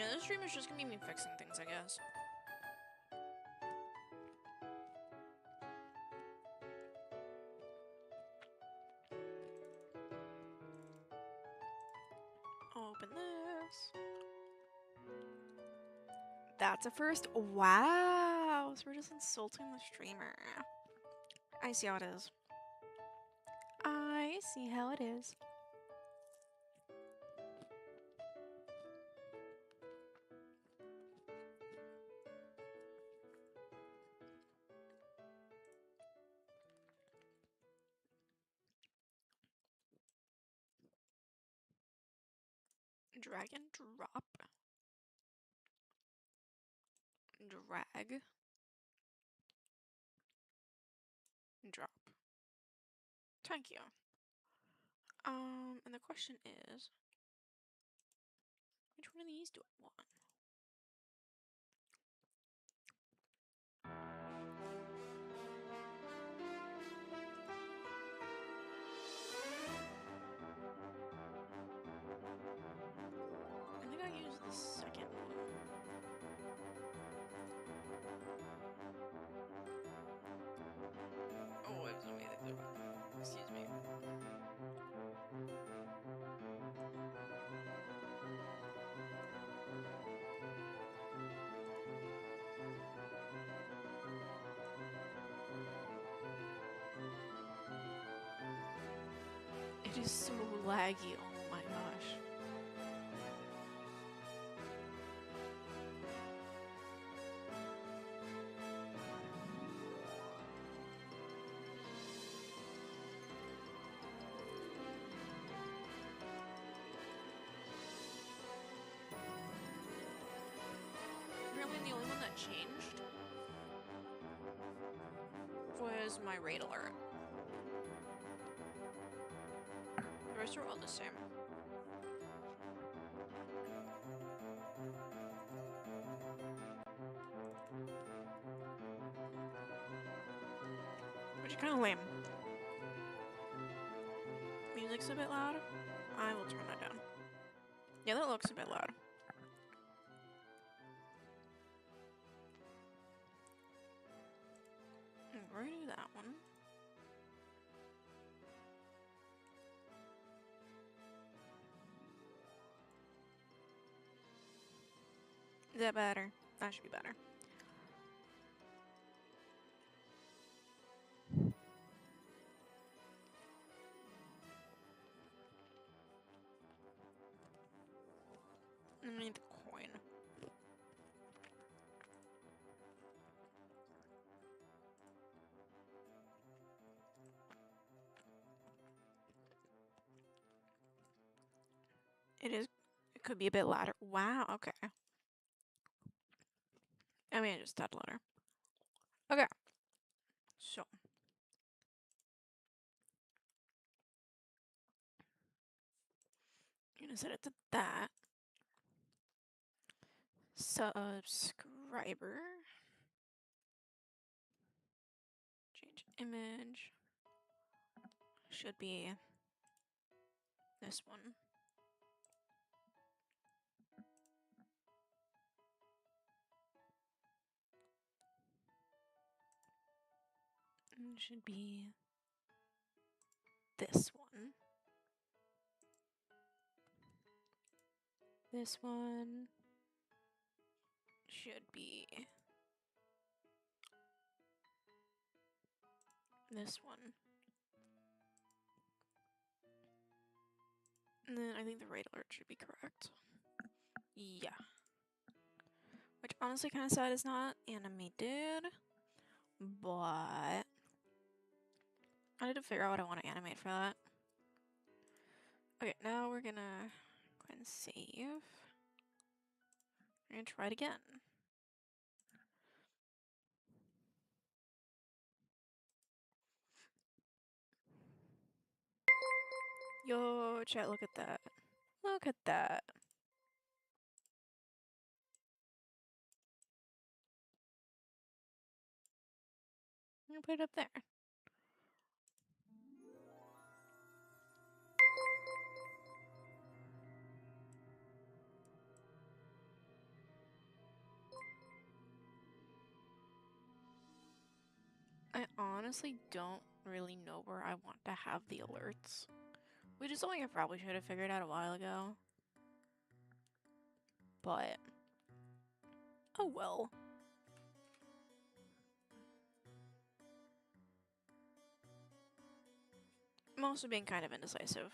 No, this stream is just gonna be me fixing things, I guess. Open this. That's a first. Wow. So we're just insulting the streamer. I see how it is. I see how it is. Drag and drop. Drag. Drop. Thank you. And the question is, which one of these do I want? I think I use the second one. Oh, it was amazing. Excuse me. It is so laggy, oh my gosh. Really, the only one that changed was my raid alert. The rest are all the same. Which is kind of lame. Music's a bit loud. I will turn that down. Yeah, that looks a bit loud. We're gonna do that one. Is that better? That should be better. I need the coin. It could be a bit louder. Wow, okay. I mean, just tad louder. Okay. So. I'm gonna set it to that. Subscriber. Change image. Should be this one. And should be this one. This one should be this one. And then I think the raid alert should be correct. Yeah. Which honestly kind of sad is not animated, but I need to figure out what I want to animate for that. Okay, now we're gonna go ahead and save. We're gonna try it again. Yo, chat, look at that. Look at that. I'm gonna put it up there. I honestly don't really know where I want to have the alerts, which is something I probably should have figured out a while ago. But, oh well. I'm also being kind of indecisive.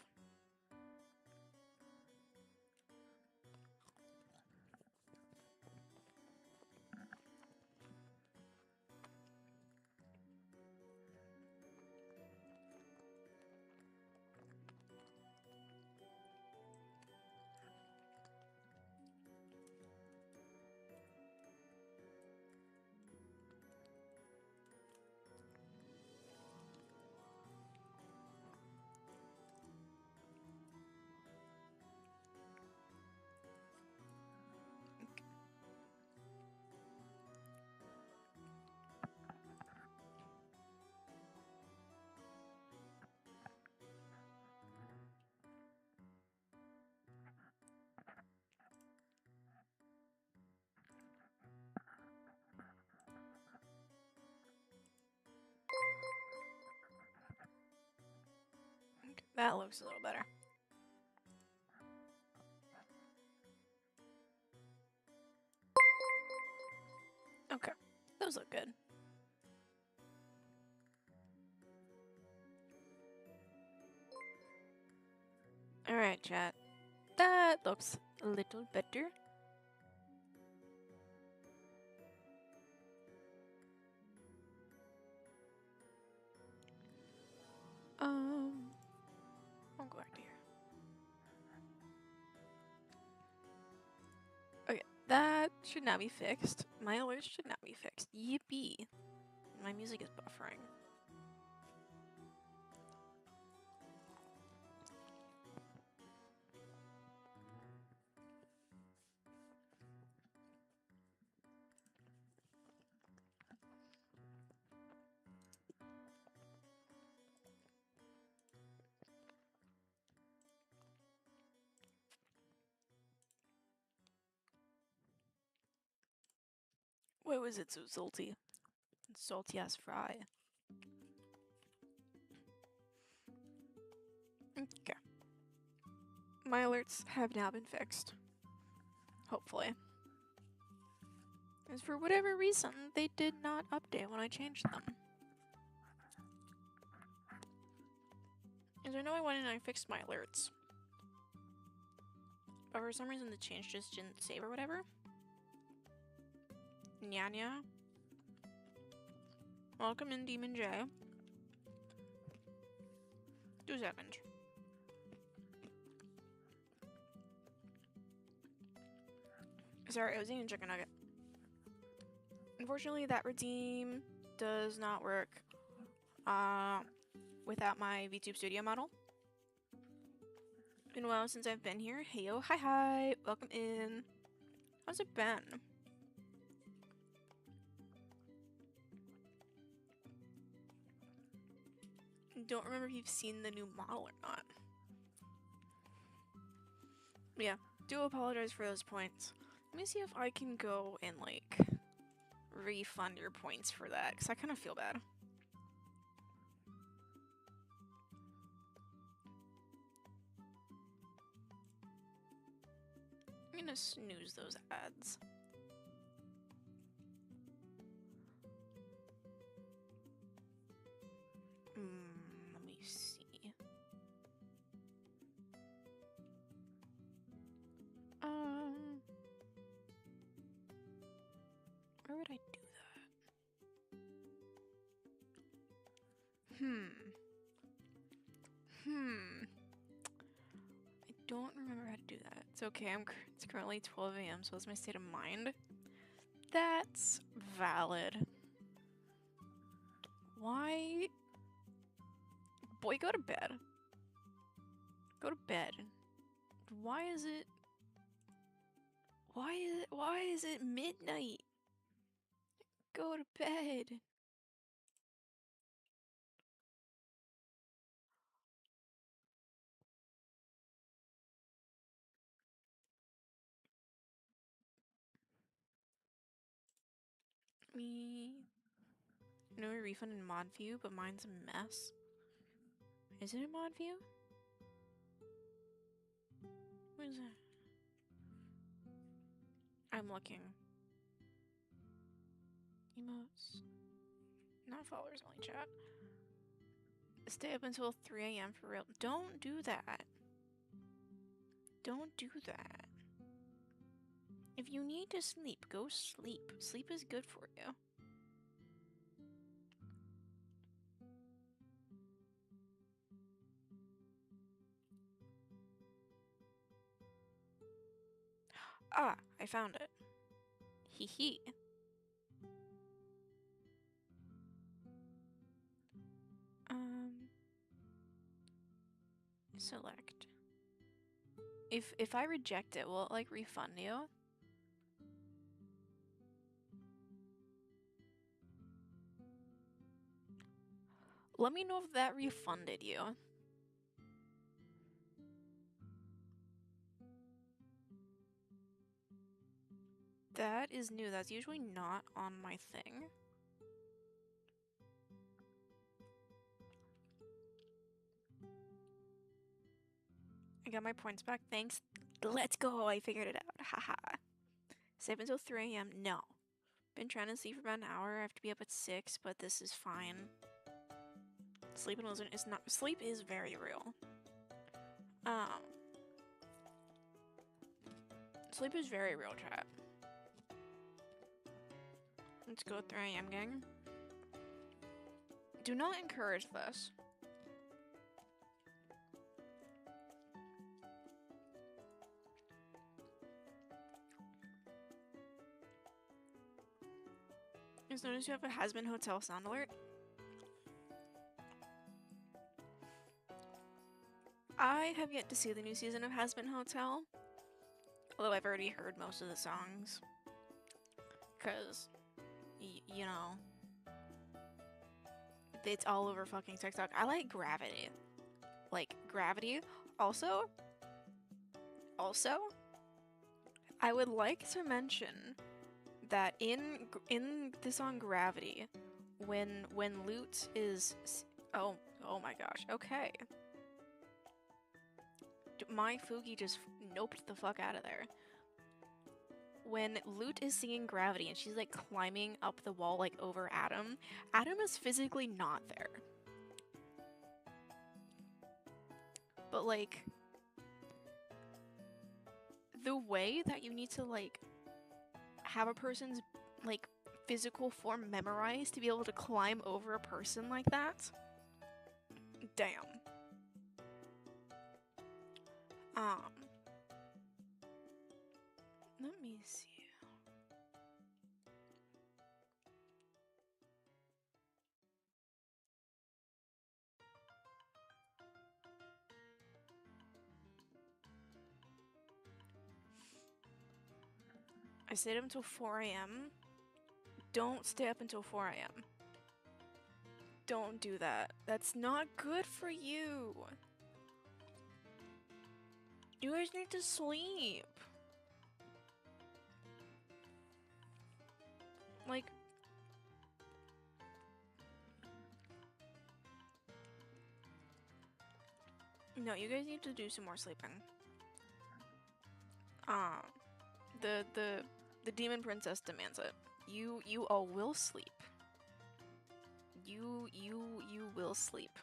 That looks a little better. Okay, those look good. Alright, chat. That looks a little better. I'll go back to here. Okay, that should now be fixed. My alerts should now be fixed. Yippee. My music is buffering. Why was it so salty? Salty ass fry. Okay. My alerts have now been fixed. Hopefully. As for whatever reason, they did not update when I changed them. As I know I went in and I fixed my alerts. But for some reason the change just didn't save or whatever. Nya. Welcome in, Demon J. 2 seconds. Sorry, I was eating a chicken nugget. Unfortunately, that redeem does not work without my VTube Studio model. Been a while since I've been here. Heyo, hi, welcome in. How's it been? Don't remember if you've seen the new model or not. Yeah, do apologize for those points. Let me see if I can go and, like, refund your points for that, because I kind of feel bad. I'm gonna snooze those ads. Let me see. Where would I do that? I don't remember how to do that. It's okay, it's currently 12 AM, so that's my state of mind. That's valid. Why? Boy, go to bed. Go to bed. Why is it midnight? Go to bed. Me. No refund in mod view, but mine's a mess. Is it in mod view? What is it? I'm looking. Emotes. Not followers, only chat. Stay up until 3 a.m. for real. Don't do that. Don't do that. If you need to sleep, go sleep. Sleep is good for you. Ah, I found it. Hee hee. Select. If I reject it, will it like refund you? Let me know if that refunded you. That is new. That's usually not on my thing. I got my points back. Thanks. Let's go. I figured it out. Haha. Stay up until 3 a.m. No. Been trying to sleep for about an hour. I have to be up at 6, but this is fine. Sleep is not. Sleep is very real. Sleep is very real, chat. Let's go 3 a.m. gang. Do not encourage this. Just notice you have a has-been hotel sound alert. I have yet to see the new season of Has-Been Hotel, although I've already heard most of the songs. Cause, you know, it's all over fucking TikTok. I like Gravity. Like, Gravity. Also, I would like to mention that in the song Gravity, when Lute is... Oh my gosh, okay. My Fugi just noped the fuck out of there. When Lute is singing Gravity and she's like climbing up the wall like over Adam, Adam is physically not there. But like, the way that you need to like have a person's like physical form memorized to be able to climb over a person like that, damn. Let me see. I stayed up until 4 a.m. Don't stay up until 4 a.m. Don't do that. That's not good for you. You guys need to sleep. Like, no, you guys need to do some more sleeping. The demon princess demands it. You all will sleep. You will sleep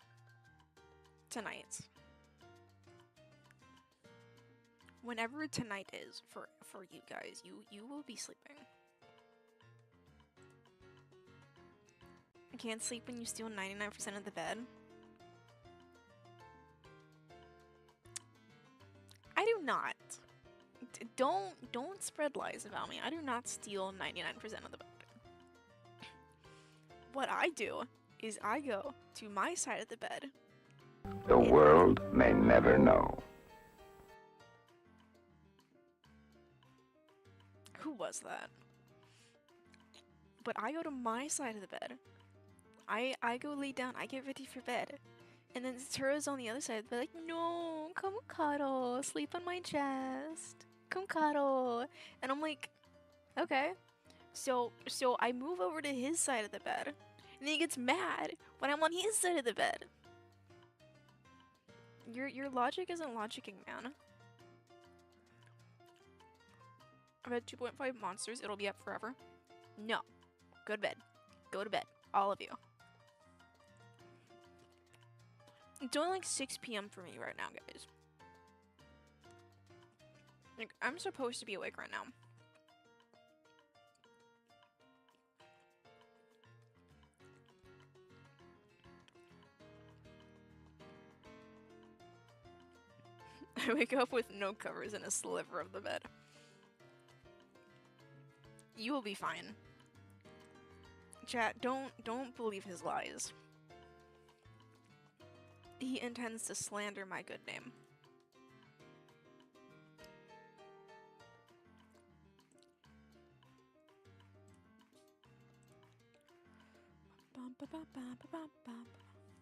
tonight. Whenever tonight is for you guys, you will be sleeping. You can't sleep when you steal 99% of the bed. I do not. Don't spread lies about me. I do not steal 99% of the bed. What I do is I go to my side of the bed. The world may never know. Who was that? But I go to my side of the bed. I go lay down. I get ready for bed. And then Tura's on the other side. They're like, no, come cuddle. Sleep on my chest. Come cuddle. And I'm like, okay. So I move over to his side of the bed. And And he gets mad when I'm on his side of the bed. Your logic isn't logicking, man. I've had 2.5 monsters. It'll be up forever. No. Go to bed. Go to bed. All of you. It's only like 6 p.m. for me right now, guys. Like, I'm supposed to be awake right now. I wake up with no covers and a sliver of the bed. You will be fine. Chat, don't believe his lies. He intends to slander my good name.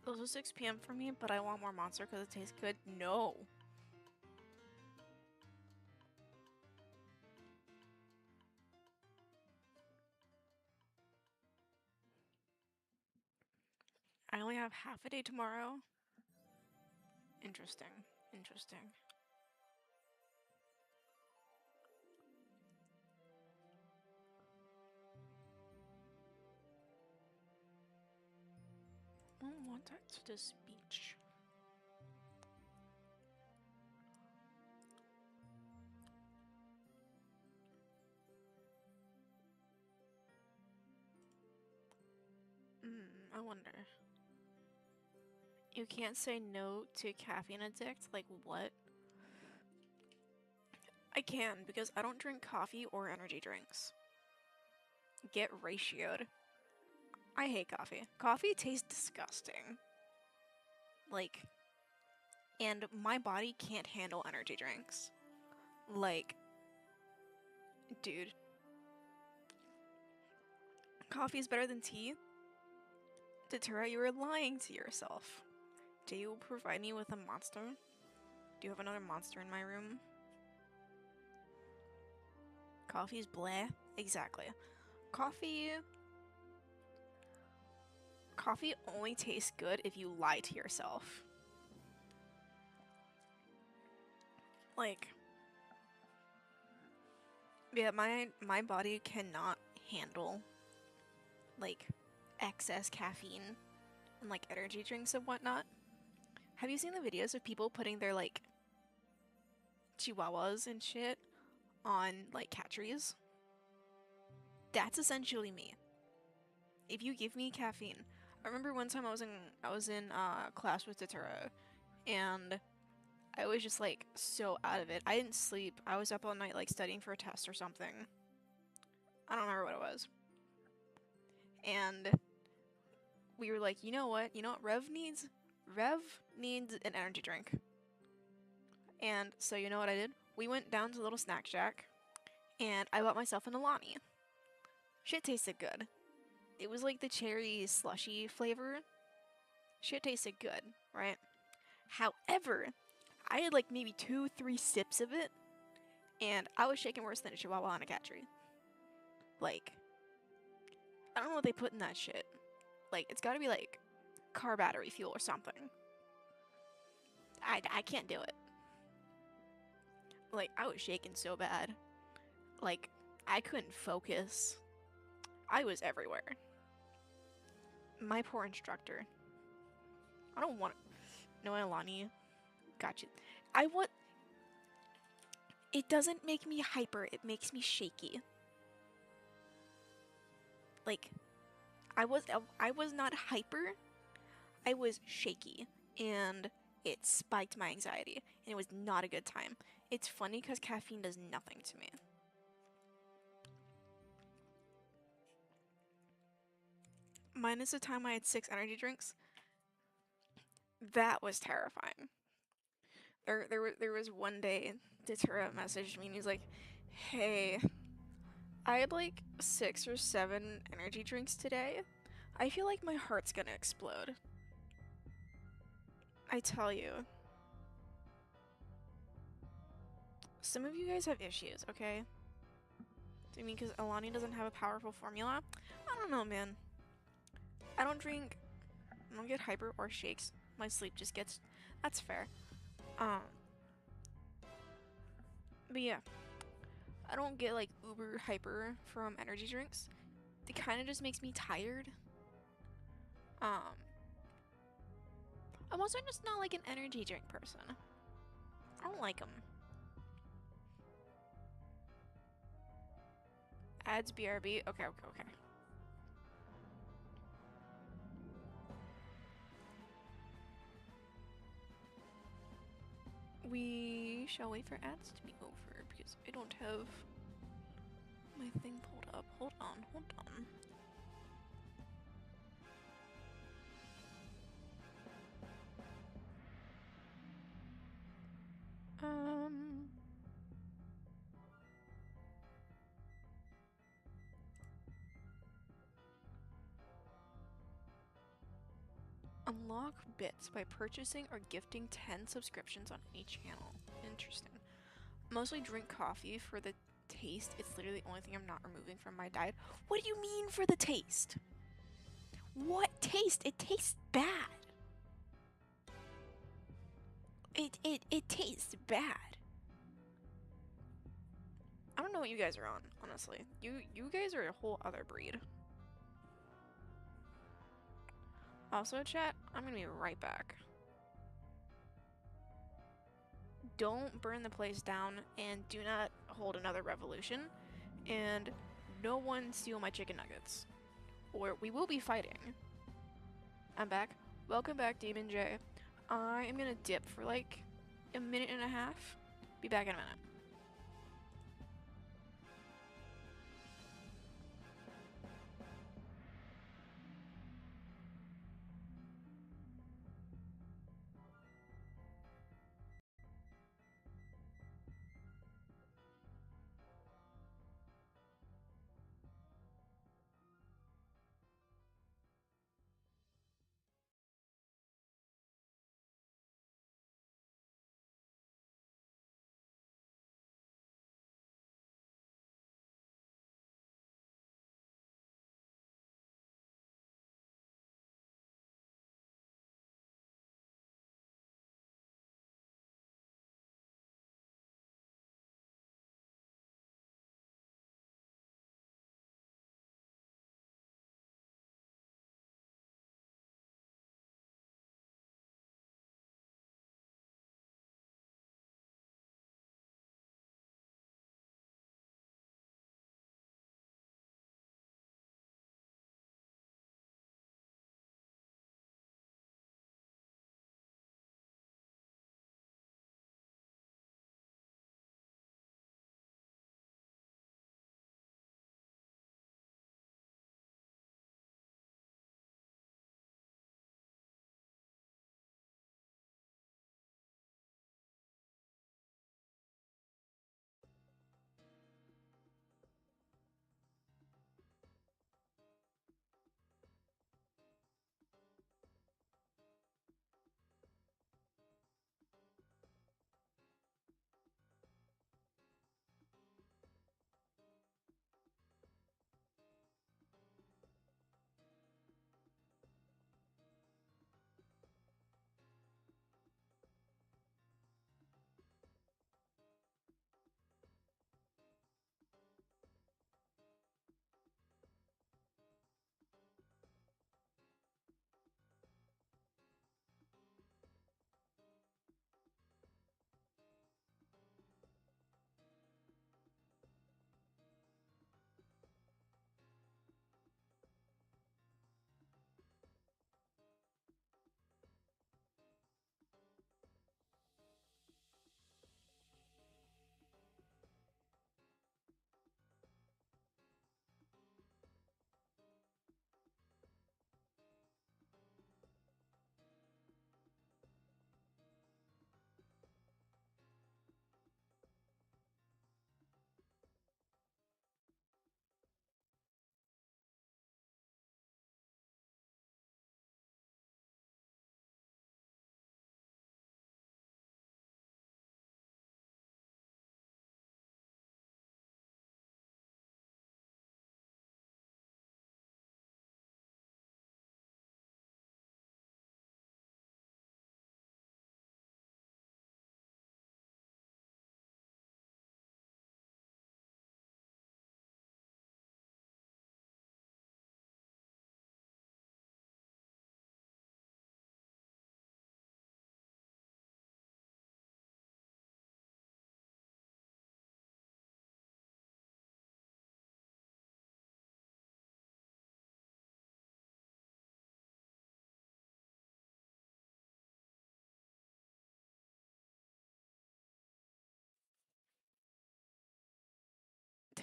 It was 6 p.m. for me, but I want more monster because it tastes good. No. I only have half a day tomorrow. Interesting. Interesting. I don't want that to speech. I wonder. You can't say no to caffeine addict? Like what? I can, because I don't drink coffee or energy drinks. Get ratioed. I hate coffee. Coffee tastes disgusting. Like, and my body can't handle energy drinks. Like, dude. Coffee is better than tea? Datura, you were lying to yourself. Do you provide me with a monster? Do you have another monster in my room? Coffee's bleh? Exactly. Coffee only tastes good if you lie to yourself. Like, yeah, my body cannot handle, like, excess caffeine and, like, energy drinks and whatnot. Have you seen the videos of people putting their, like, chihuahuas and shit on, like, cat trees? That's essentially me. If you give me caffeine. I remember one time I was in class with Datura, and I was just like so out of it. I didn't sleep. I was up all night like studying for a test or something. I don't remember what it was. And we were like, you know what? Rev needs an energy drink. And so you know what I did? We went down to the little snack shack, and I bought myself an Alani. Shit tasted good. It was like the cherry slushy flavor. Shit tasted good, right? However, I had like maybe 2-3 sips of it, and I was shaking worse than a chihuahua on a cat tree. Like, I don't know what they put in that shit. Like, it's gotta be like car battery fuel or something. I can't do it. Like, I was shaking so bad. Like, I couldn't focus. I was everywhere. My poor instructor. I don't want... No, Alani. Gotcha. It doesn't make me hyper, it makes me shaky. Like, I was not hyper, I was shaky, and it spiked my anxiety, and it was not a good time. It's funny because caffeine does nothing to me. Minus the time I had 6 energy drinks, that was terrifying. There was one day, Datura messaged me and he's like, hey, I had like 6 or 7 energy drinks today. I feel like my heart's gonna explode. I tell you. Some of you guys have issues, okay? I mean, because Alani doesn't have a powerful formula? I don't know, man. I don't get hyper or shakes. My sleep just gets, that's fair. But yeah, I don't get like uber hyper from energy drinks. It kind of just makes me tired. I'm also just not like an energy drink person. I don't like them. Adds BRB. Okay. We shall wait for ads to be over because I don't have my thing pulled up. Hold on. Unlock bits by purchasing or gifting 10 subscriptions on any channel. Interesting. Mostly drink coffee for the taste. It's literally the only thing I'm not removing from my diet. What do you mean for the taste? What taste? It tastes bad. It tastes bad. I don't know what you guys are on, honestly. You guys are a whole other breed. Also, chat, I'm gonna be right back. Don't burn the place down, and do not hold another revolution, and no one steal my chicken nuggets, or we will be fighting. I'm back. Welcome back, Demon J. I am gonna dip for like a minute and a half. Be back in a minute.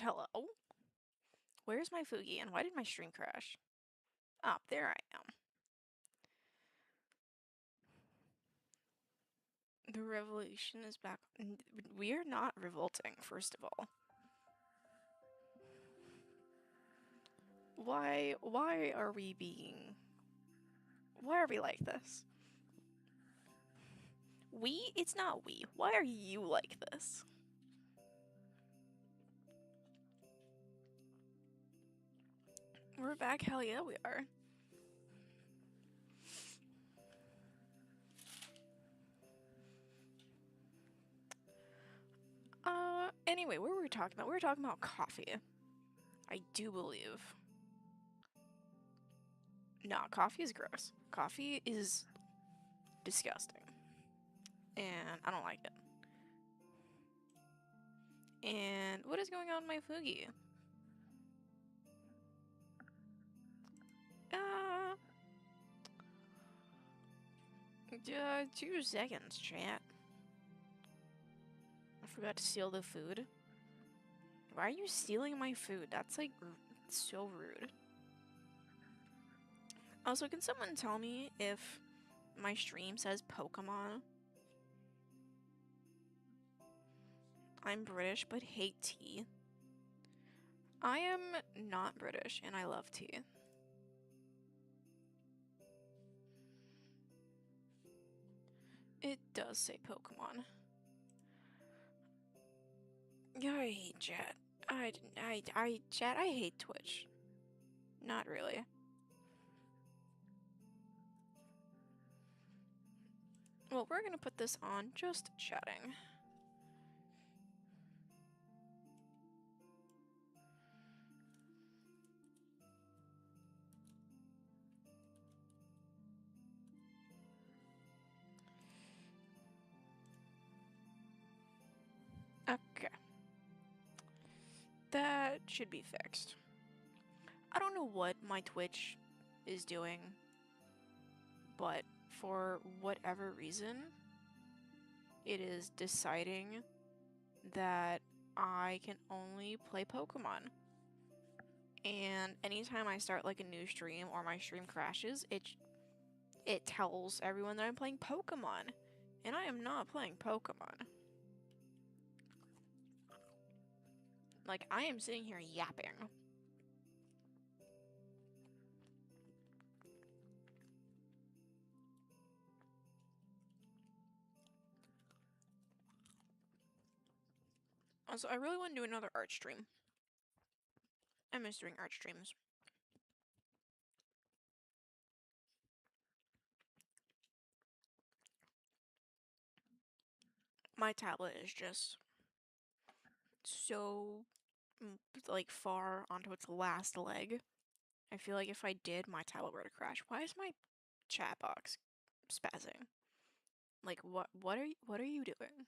Hello? Where's my Fugi, and why did my stream crash? Oh, there I am. The revolution is back. We are not revolting, first of all. Why are we being... Why are we like this? We? It's not we. Why are you like this? We're back, hell yeah we are. Anyway, what were we talking about? We were talking about coffee. I do believe. Nah, coffee is gross. Coffee is disgusting. And I don't like it. And what is going on in my Fugi? 2 seconds, chat. I forgot to seal the food. Why are you stealing my food? That's like so rude. Also, can someone tell me if my stream says Pokemon? I'm British but hate tea. I am not British and I love tea. It does say Pokemon. Yeah, I hate chat. Chat, I hate Twitch. Not really. Well, we're gonna put this on just chatting. Okay. That should be fixed. I don't know what my Twitch is doing, but for whatever reason, it is deciding that I can only play Pokemon. And anytime I start like a new stream or my stream crashes, it tells everyone that I'm playing Pokemon. And I am not playing Pokemon. Like, I am sitting here yapping. Also, I really want to do another art stream. I miss doing art streams. My tablet is just so, like, far onto its last leg. I feel like if I did, my tablet were to crash. Why is my chat box spazzing? Like, what are you doing?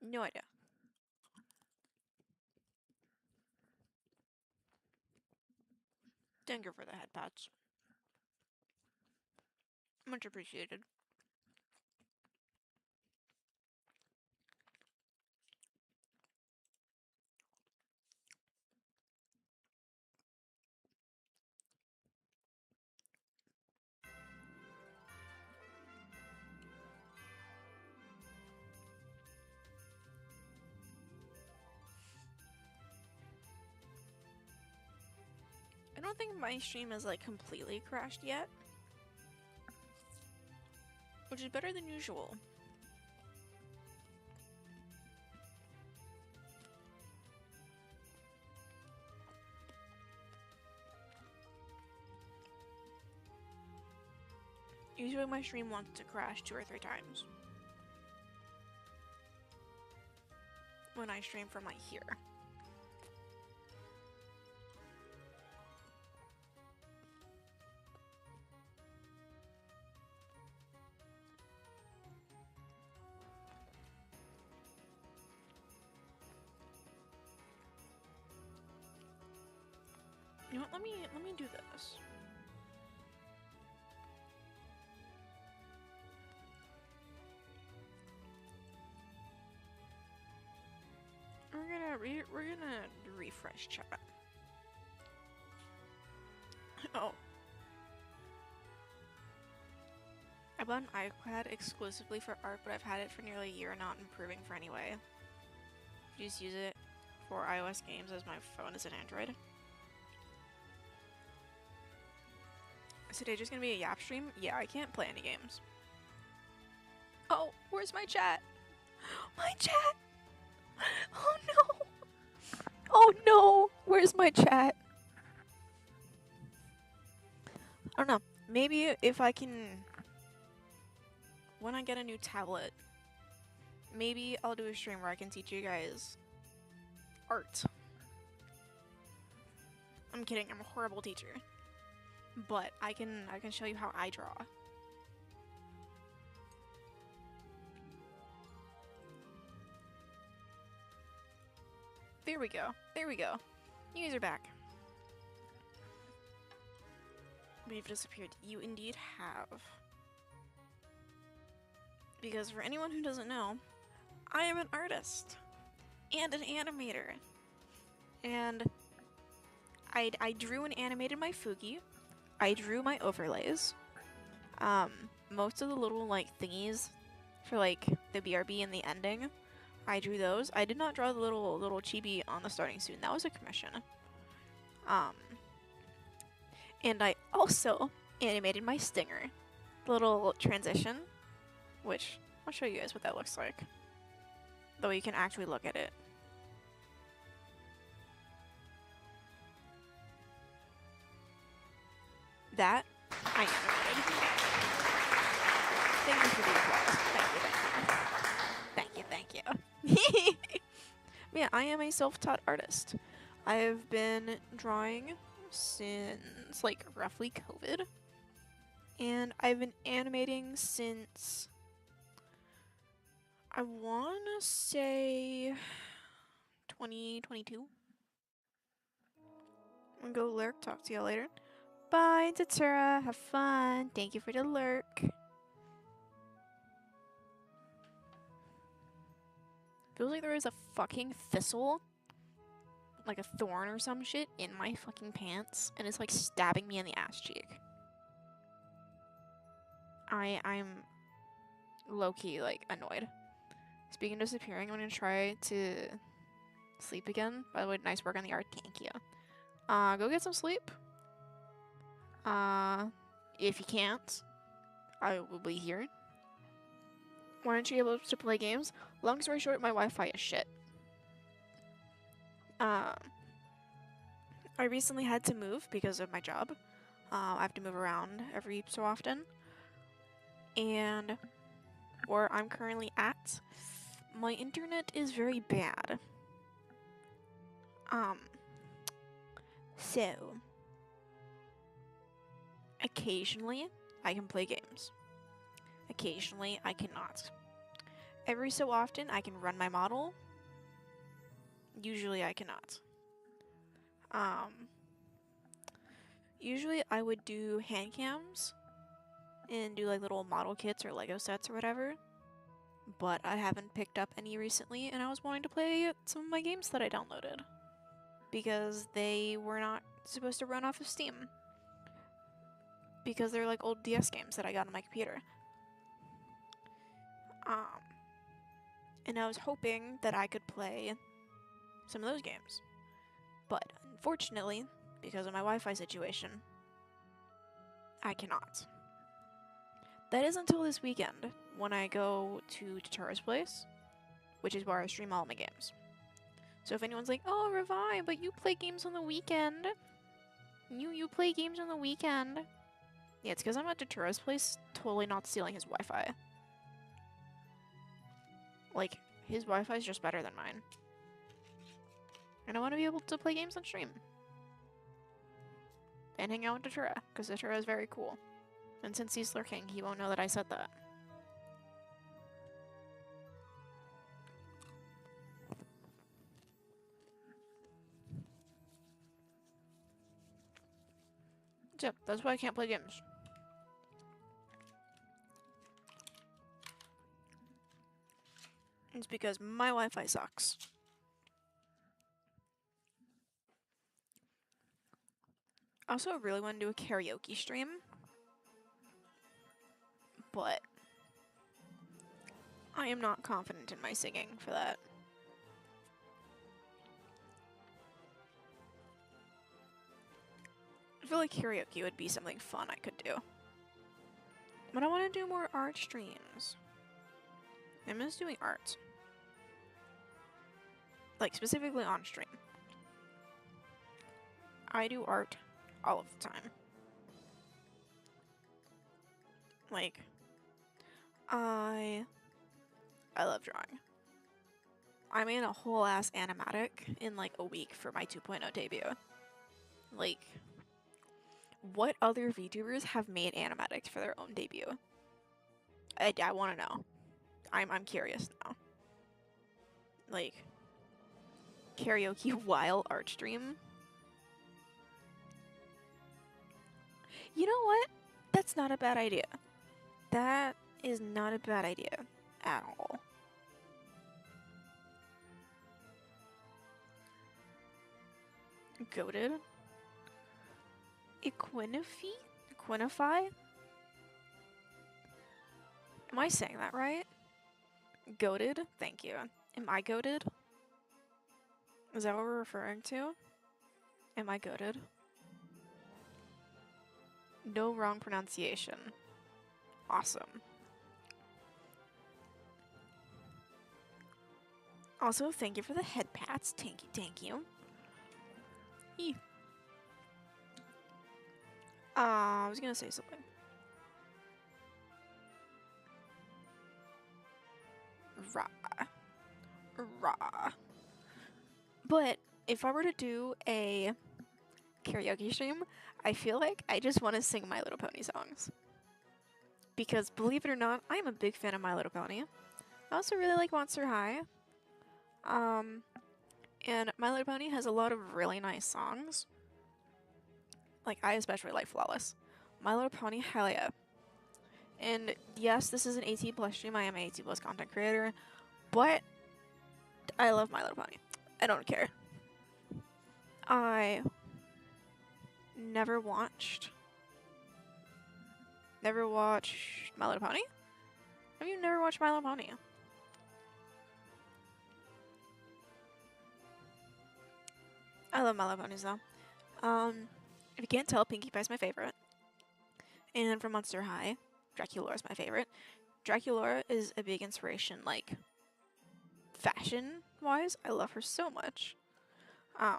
No idea. Thank you for the head pats. Much appreciated. I don't think my stream has like completely crashed yet, which is better than usual. Usually my stream wants to crash 2 or 3 times when I stream from like here. You know what, let me do this. Yeah, we're gonna refresh chat. Oh. I bought an iPad exclusively for art, but I've had it for nearly a year, not improving for any way. You just use it for iOS games as my phone is an Android. Is today just gonna be a Yap stream? Yeah, I can't play any games. Oh, where's my chat? My chat! Oh no! Oh no! Where's my chat? I don't know. Maybe if I can... When I get a new tablet, maybe I'll do a stream where I can teach you guys art. I'm kidding, I'm a horrible teacher. But I can show you how I draw. There we go. There we go. You guys are back. We've disappeared. You indeed have. Because for anyone who doesn't know, I am an artist and an animator. And I drew and animated my Fugi. I drew my overlays. Most of the little like thingies for like the BRB and the ending, I drew those. I did not draw the little chibi on the starting soon. That was a commission. And I also animated my stinger, the little transition, which I'll show you guys what that looks like. Though you can actually look at it. That I animated. Thank you for the applause. Thank you. Yeah, I am a self-taught artist. I've been drawing since like roughly COVID. And I've been animating since I wanna say 2022. I'm gonna go lurk, talk to y'all later. Bye, Tatura. Have fun. Thank you for the lurk. Feels like there is a fucking thistle, like a thorn or some shit, in my fucking pants, and it's like stabbing me in the ass cheek. I'm low-key, like, annoyed. Speaking of disappearing, I'm gonna try to sleep again. By the way, nice work on the art. Thank you. Go get some sleep. If you can't, I will be here. Why aren't you able to play games? Long story short, my Wi-Fi is shit. I recently had to move because of my job. I have to move around every so often. And where I'm currently at, my internet is very bad. So occasionally I can play games. Occasionally I cannot. Every so often I can run my model. Usually I cannot. Usually I would do hand cams and do like little model kits or Lego sets or whatever. But I haven't picked up any recently, and I was wanting to play some of my games that I downloaded. Because they were not supposed to run off of Steam. Because they're like old DS games that I got on my computer. And I was hoping that I could play some of those games. But unfortunately, because of my Wi-Fi situation, I cannot. That is until this weekend, when I go to Tatura's place, which is where I stream all my games. So if anyone's like, oh, Revive, but you play games on the weekend. You play games on the weekend. Yeah, it's because I'm at Tatura's place, totally not stealing his Wi-Fi. Like, his Wi-Fi is just better than mine. And I want to be able to play games on stream. And hang out with Tatura, because Tatura is very cool. And since he's lurking, he won't know that I said that. So, that's why I can't play games. It's because my Wi-Fi sucks. I also really want to do a karaoke stream, but I am not confident in my singing for that. I feel like karaoke would be something fun I could do. But I want to do more art streams. I miss doing art. Like, specifically on stream. I do art all of the time. Like, I love drawing. I made a whole ass animatic in like a week for my 2.0 debut. Like, what other VTubers have made animatics for their own debut? I want to know. I'm curious now. Like, karaoke while art stream? You know what? That's not a bad idea. That is not a bad idea at all. Goated? Equinify? Am I saying that right? Goated? Thank you. Am I goated? Is that what we're referring to? Am I goated? No wrong pronunciation. Awesome. Also, thank you for the head pats. Thank you. Eee. I was gonna say something. Rah. But if I were to do a karaoke stream, I feel like I just want to sing My Little Pony songs. Because believe it or not, I am a big fan of My Little Pony. I also really like Monster High. And My Little Pony has a lot of really nice songs. Like, I especially like Flawless. My Little Pony, hell yeah. And yes, this is an 18 plus stream. I am an 18 plus content creator. But I love My Little Pony. I don't care. I never watched My Little Pony? Have you never watched My Little Pony? I love My Little Ponies though. If you can't tell, Pinkie Pie's my favorite. And from Monster High, Draculaura's my favorite. Draculaura is a big inspiration, like, fashion-wise. I love her so much. I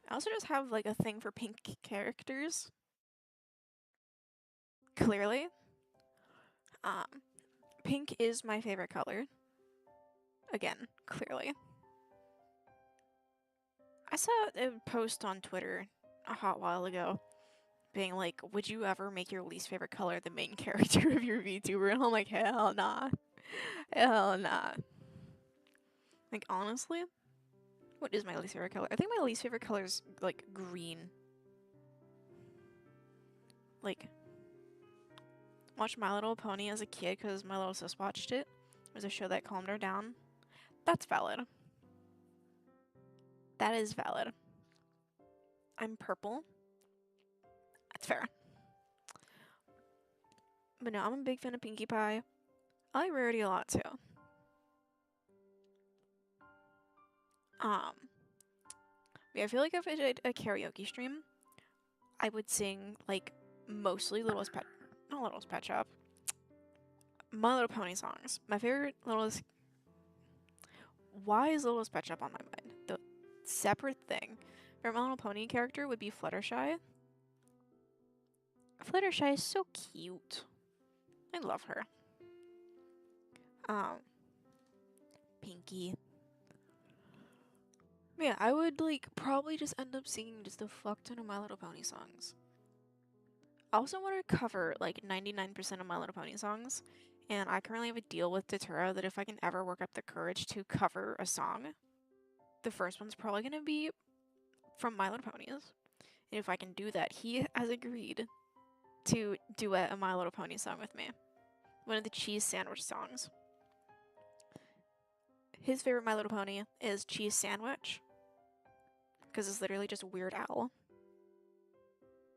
also just have, like, a thing for pink characters. Clearly. Pink is my favorite color. Again, clearly. I saw a post on Twitter a hot while ago being like, would you ever make your least favorite color the main character of your VTuber? And I'm like, hell nah. Hell nah. Like, honestly, what is my least favorite color? I think my least favorite color is, like, green. Like, watched My Little Pony as a kid because my little sis watched it. It was a show that calmed her down. That's valid. That is valid. I'm purple. That's fair. But no, I'm a big fan of Pinkie Pie. I like Rarity a lot too. Yeah, I feel like if I did a karaoke stream, I would sing like mostly not Littlest Pet Shop. My Little Pony songs. My favorite Why is Littlest Pet Shop on my mind? The separate thing. For My Little Pony character would be Fluttershy. Fluttershy is so cute. I love her. Pinkie. Yeah, I would like probably just end up singing just a fuck ton of My Little Pony songs. I also want to cover like 99% of My Little Pony songs, and I currently have a deal with Datura that if I can ever work up the courage to cover a song, the first one's probably going to be from My Little Ponies. And if I can do that, he has agreed to duet a My Little Pony song with me. One of the cheese sandwich songs. His favorite My Little Pony is Cheese Sandwich. Because it's literally just Weird Owl.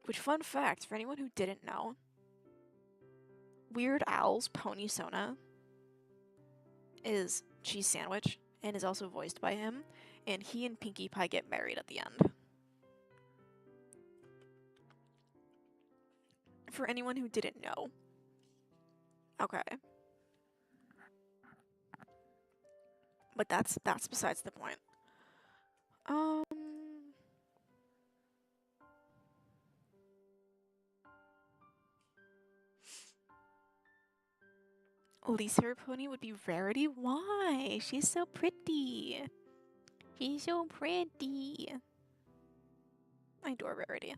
Which, fun fact, for anyone who didn't know, Weird Al's Pony Sona is Cheese Sandwich and is also voiced by him, and he and Pinkie Pie get married at the end. For anyone who didn't know. Okay. But that's besides the point. Lisa, her pony would be Rarity? Why? She's so pretty. She's so pretty. I adore Rarity.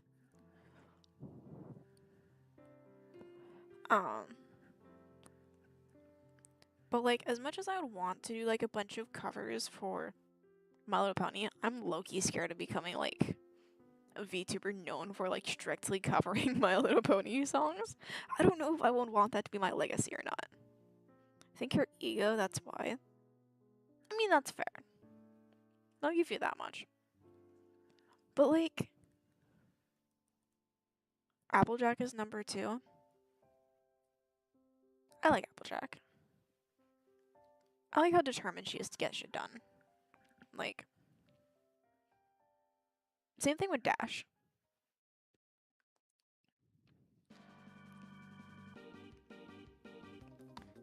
But like, as much as I would want to do like a bunch of covers for My Little Pony, I'm low-key scared of becoming like a VTuber known for like strictly covering My Little Pony songs. I don't know if I would want that to be my legacy or not. I think her ego, that's why. I mean, that's fair. I'll give you that much. But like, Applejack is number 2. I like Applejack. I like how determined she is to get shit done. Like, same thing with Dash.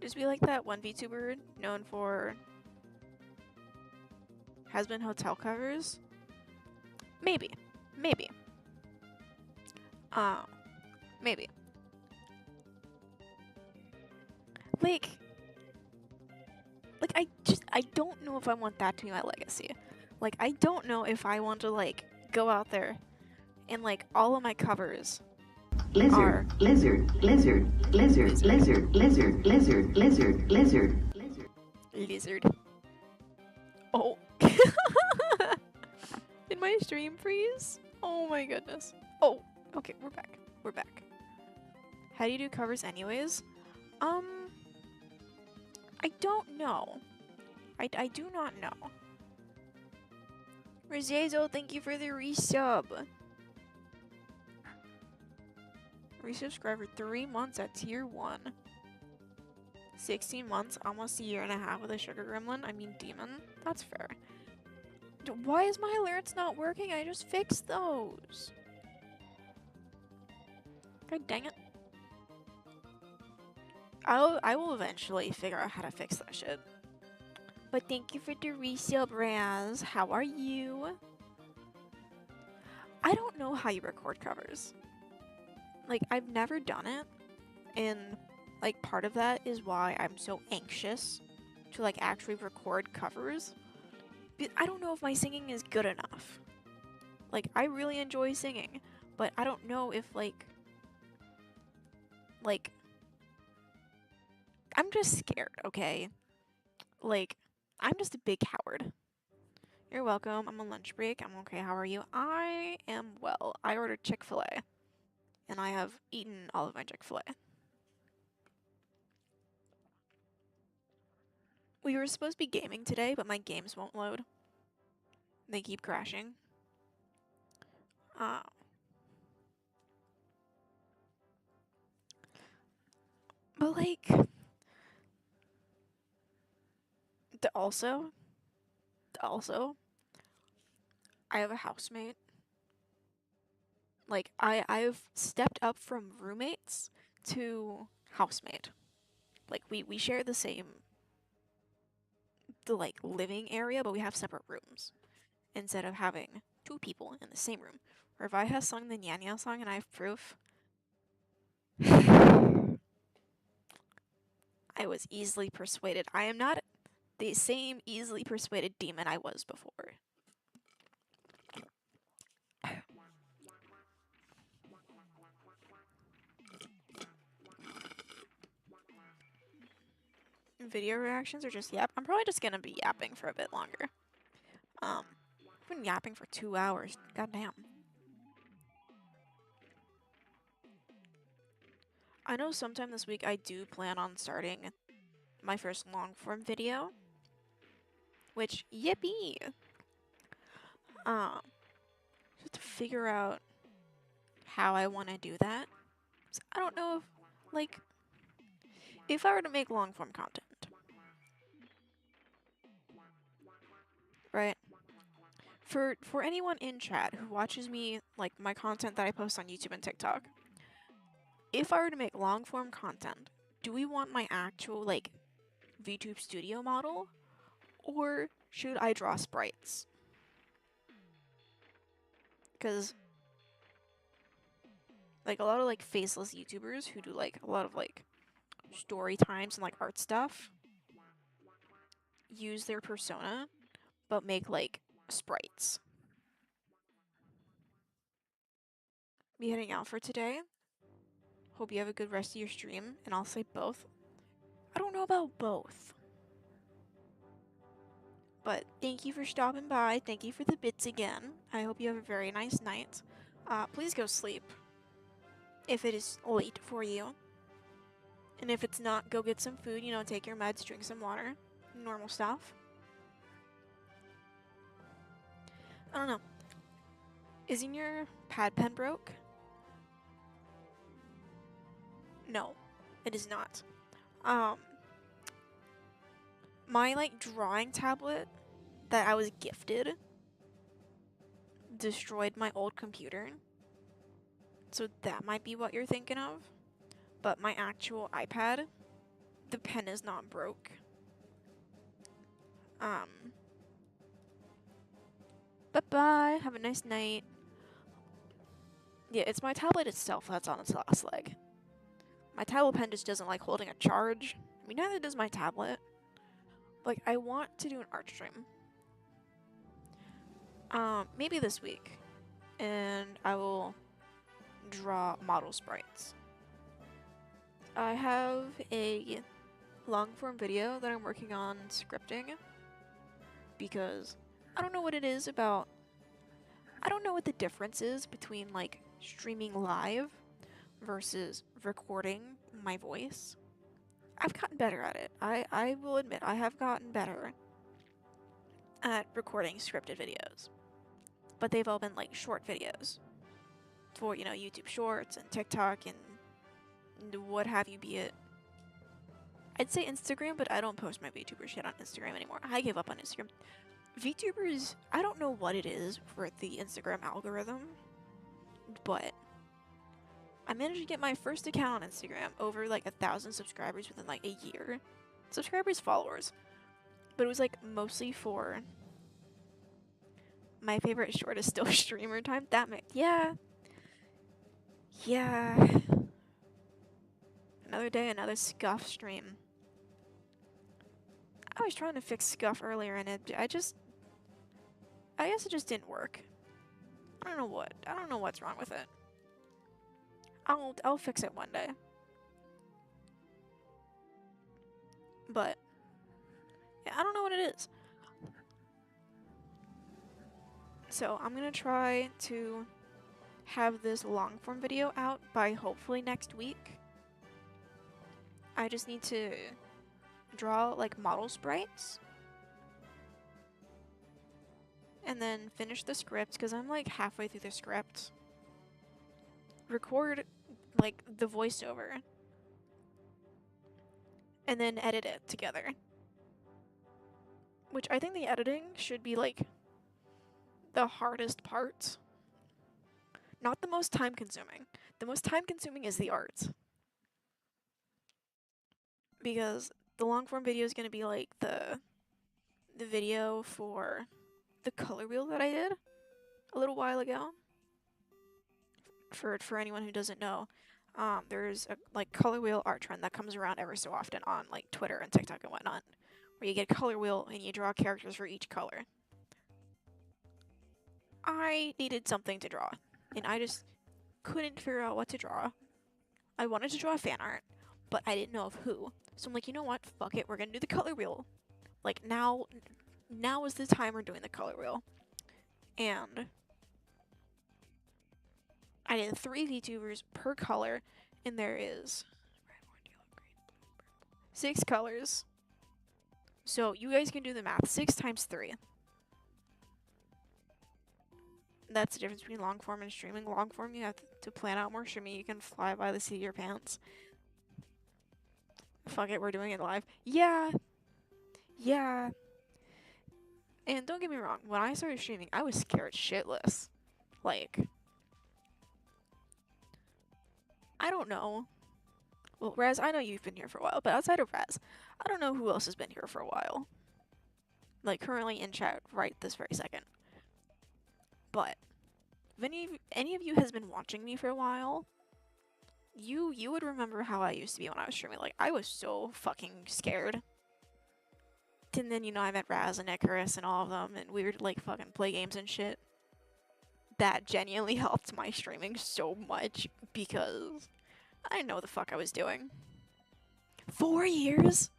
Just be like that one VTuber known for has-been hotel covers. Maybe. Maybe. Maybe. Like, I don't know if I want that to be my legacy. Like, I don't know if I want to, like, go out there and, like, all of my covers are... Lizard. Oh. Did my stream freeze? Oh my goodness. Oh, okay, we're back. We're back. How do you do covers anyways? I don't know. I do not know. Rosezo, thank you for the resub. Resubscribe for 3 months at tier 1. 16 months, almost a year and a half with a sugar gremlin. I mean demon. That's fair. Why is my alerts not working? I just fixed those. God dang it. I will eventually figure out how to fix that shit. But thank you for the resub, Raz. How are you? I don't know how you record covers. Like, I've never done it. And, like, part of that is why I'm so anxious to, like, actually record covers. But I don't know if my singing is good enough. Like, I really enjoy singing. But I don't know if, like, I'm just scared, okay? Like, I'm just a big coward. You're welcome. I'm on lunch break. I'm okay. How are you? I am well. I ordered Chick-fil-A. And I have eaten all of my Chick-fil-A. We were supposed to be gaming today, but my games won't load. They keep crashing. But like... Also, I have a housemate. Like, I've stepped up from roommates to housemate. Like, we share the same, like, living area, but we have separate rooms. Instead of having 2 people in the same room. Or if I have sung the Nyanya song and I have proof, I was easily persuaded. I am not the same easily persuaded demon I was before. Video reactions or just yap? I'm probably just gonna be yapping for a bit longer. I've been yapping for 2 hours. Goddamn. I know sometime this week I do plan on starting my first long form video. Which, yippee! Just to figure out how I want to do that. So I don't know if, like, if I were to make long form content, right? For anyone in chat who watches me, like my content that I post on YouTube and TikTok, if I were to make long form content, do we want my actual like VTube studio model, or should I draw sprites? Because like a lot of like faceless YouTubers who do like a lot of like story times and like art stuff use their persona but make like sprites. Be heading out for today. Hope you have a good rest of your stream, and I'll say both. I don't know about both. But thank you for stopping by. Thank you for the bits again. I hope you have a very nice night. Please go sleep if it is late for you. And if it's not, go get some food, you know, take your meds, drink some water. Normal stuff. I don't know. Isn't your pad pen broke? No, it is not. My like drawing tablet that I was gifted destroyed my old computer. So that might be what you're thinking of. But my actual iPad, the pen is not broke. Bye-bye. Have a nice night. Yeah, it's my tablet itself that's on its last leg. My tablet pen just doesn't like holding a charge. I mean, neither does my tablet. Like, I want to do an art stream. Maybe this week. And I will draw model sprites. I have a long form video that I'm working on scripting. Because I don't know what it is about. I don't know what the difference is between like streaming live versus recording my voice. I've gotten better at it. I will admit I have gotten better at recording scripted videos. But they've all been like short videos for, you know, YouTube Shorts and TikTok and what have you be it. I'd say Instagram, but I don't post my VTuber shit on Instagram anymore. I gave up on Instagram. VTubers, I don't know what it is for the Instagram algorithm, but I managed to get my first account on Instagram over like 1,000 subscribers within like a year. Subscribers, followers. But it was like mostly for my favorite short is still streamer time. Yeah. Another day, another scuff stream. I was trying to fix scuff earlier and I guess it just didn't work. I don't know what's wrong with it. I'll fix it one day. But yeah, I don't know what it is. So I'm gonna try to have this long form video out by hopefully next week. I just need to draw like model sprites and then finish the script because I'm like halfway through the script. Record like the voiceover and then edit it together. Which I think the editing should be like the hardest part. Not the most time consuming. The most time consuming is the art. Because the long form video is going to be like the video for the color wheel that I did a little while ago. For anyone who doesn't know, there's a like color wheel art trend that comes around ever so often on like Twitter and TikTok and whatnot, where you get a color wheel and you draw characters for each color. I needed something to draw, and I just couldn't figure out what to draw. I wanted to draw fan art, but I didn't know of who. So I'm like, you know what? Fuck it, we're gonna do the color wheel. Like now is the time we're doing the color wheel. And I did 3 VTubers per color, and there is red, orange, yellow, green, blue, purple, 6 colors. So you guys can do the math. 6 times 3. That's the difference between long form and streaming. Long form, you have to plan out more. Streaming, you can fly by the seat of your pants. Fuck it, we're doing it live. Yeah. Yeah. And don't get me wrong, when I started streaming, I was scared shitless. Like, I don't know. Well, Raz, I know you've been here for a while, but outside of Raz, I don't know who else has been here for a while. Like, currently in chat right this very second. But, if any of you has been watching me for a while, you would remember how I used to be when I was streaming. Like, I was so fucking scared. And then, you know, I met Raz and Icarus and all of them, and we would, like, fucking play games and shit. That genuinely helped my streaming so much, because I didn't know what the fuck I was doing. 4 years?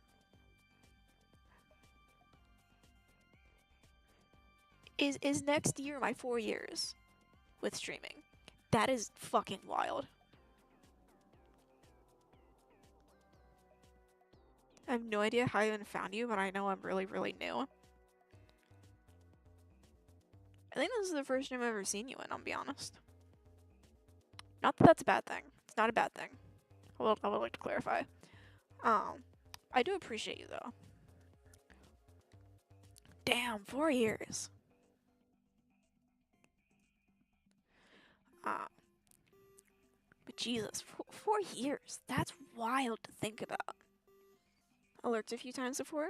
Is next year my 4 years with streaming? That is fucking wild. I have no idea how I even found you, but I know I'm really, really new. I think this is the first time I've ever seen you in, I'll be honest. Not that that's a bad thing. It's not a bad thing. I would like to clarify. I do appreciate you, though. Damn, 4 years. But Jesus, 4 years. That's wild to think about. Alerts a few times before?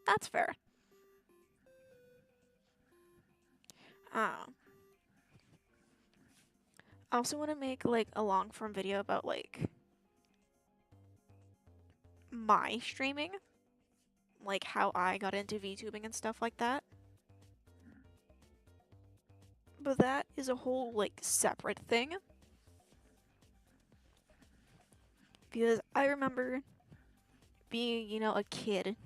That's fair. I also want to make, like, a long-form video about, like, my streaming. Like, how I got into VTubing and stuff like that. But that is a whole, like, separate thing. Because I remember being, you know, a kid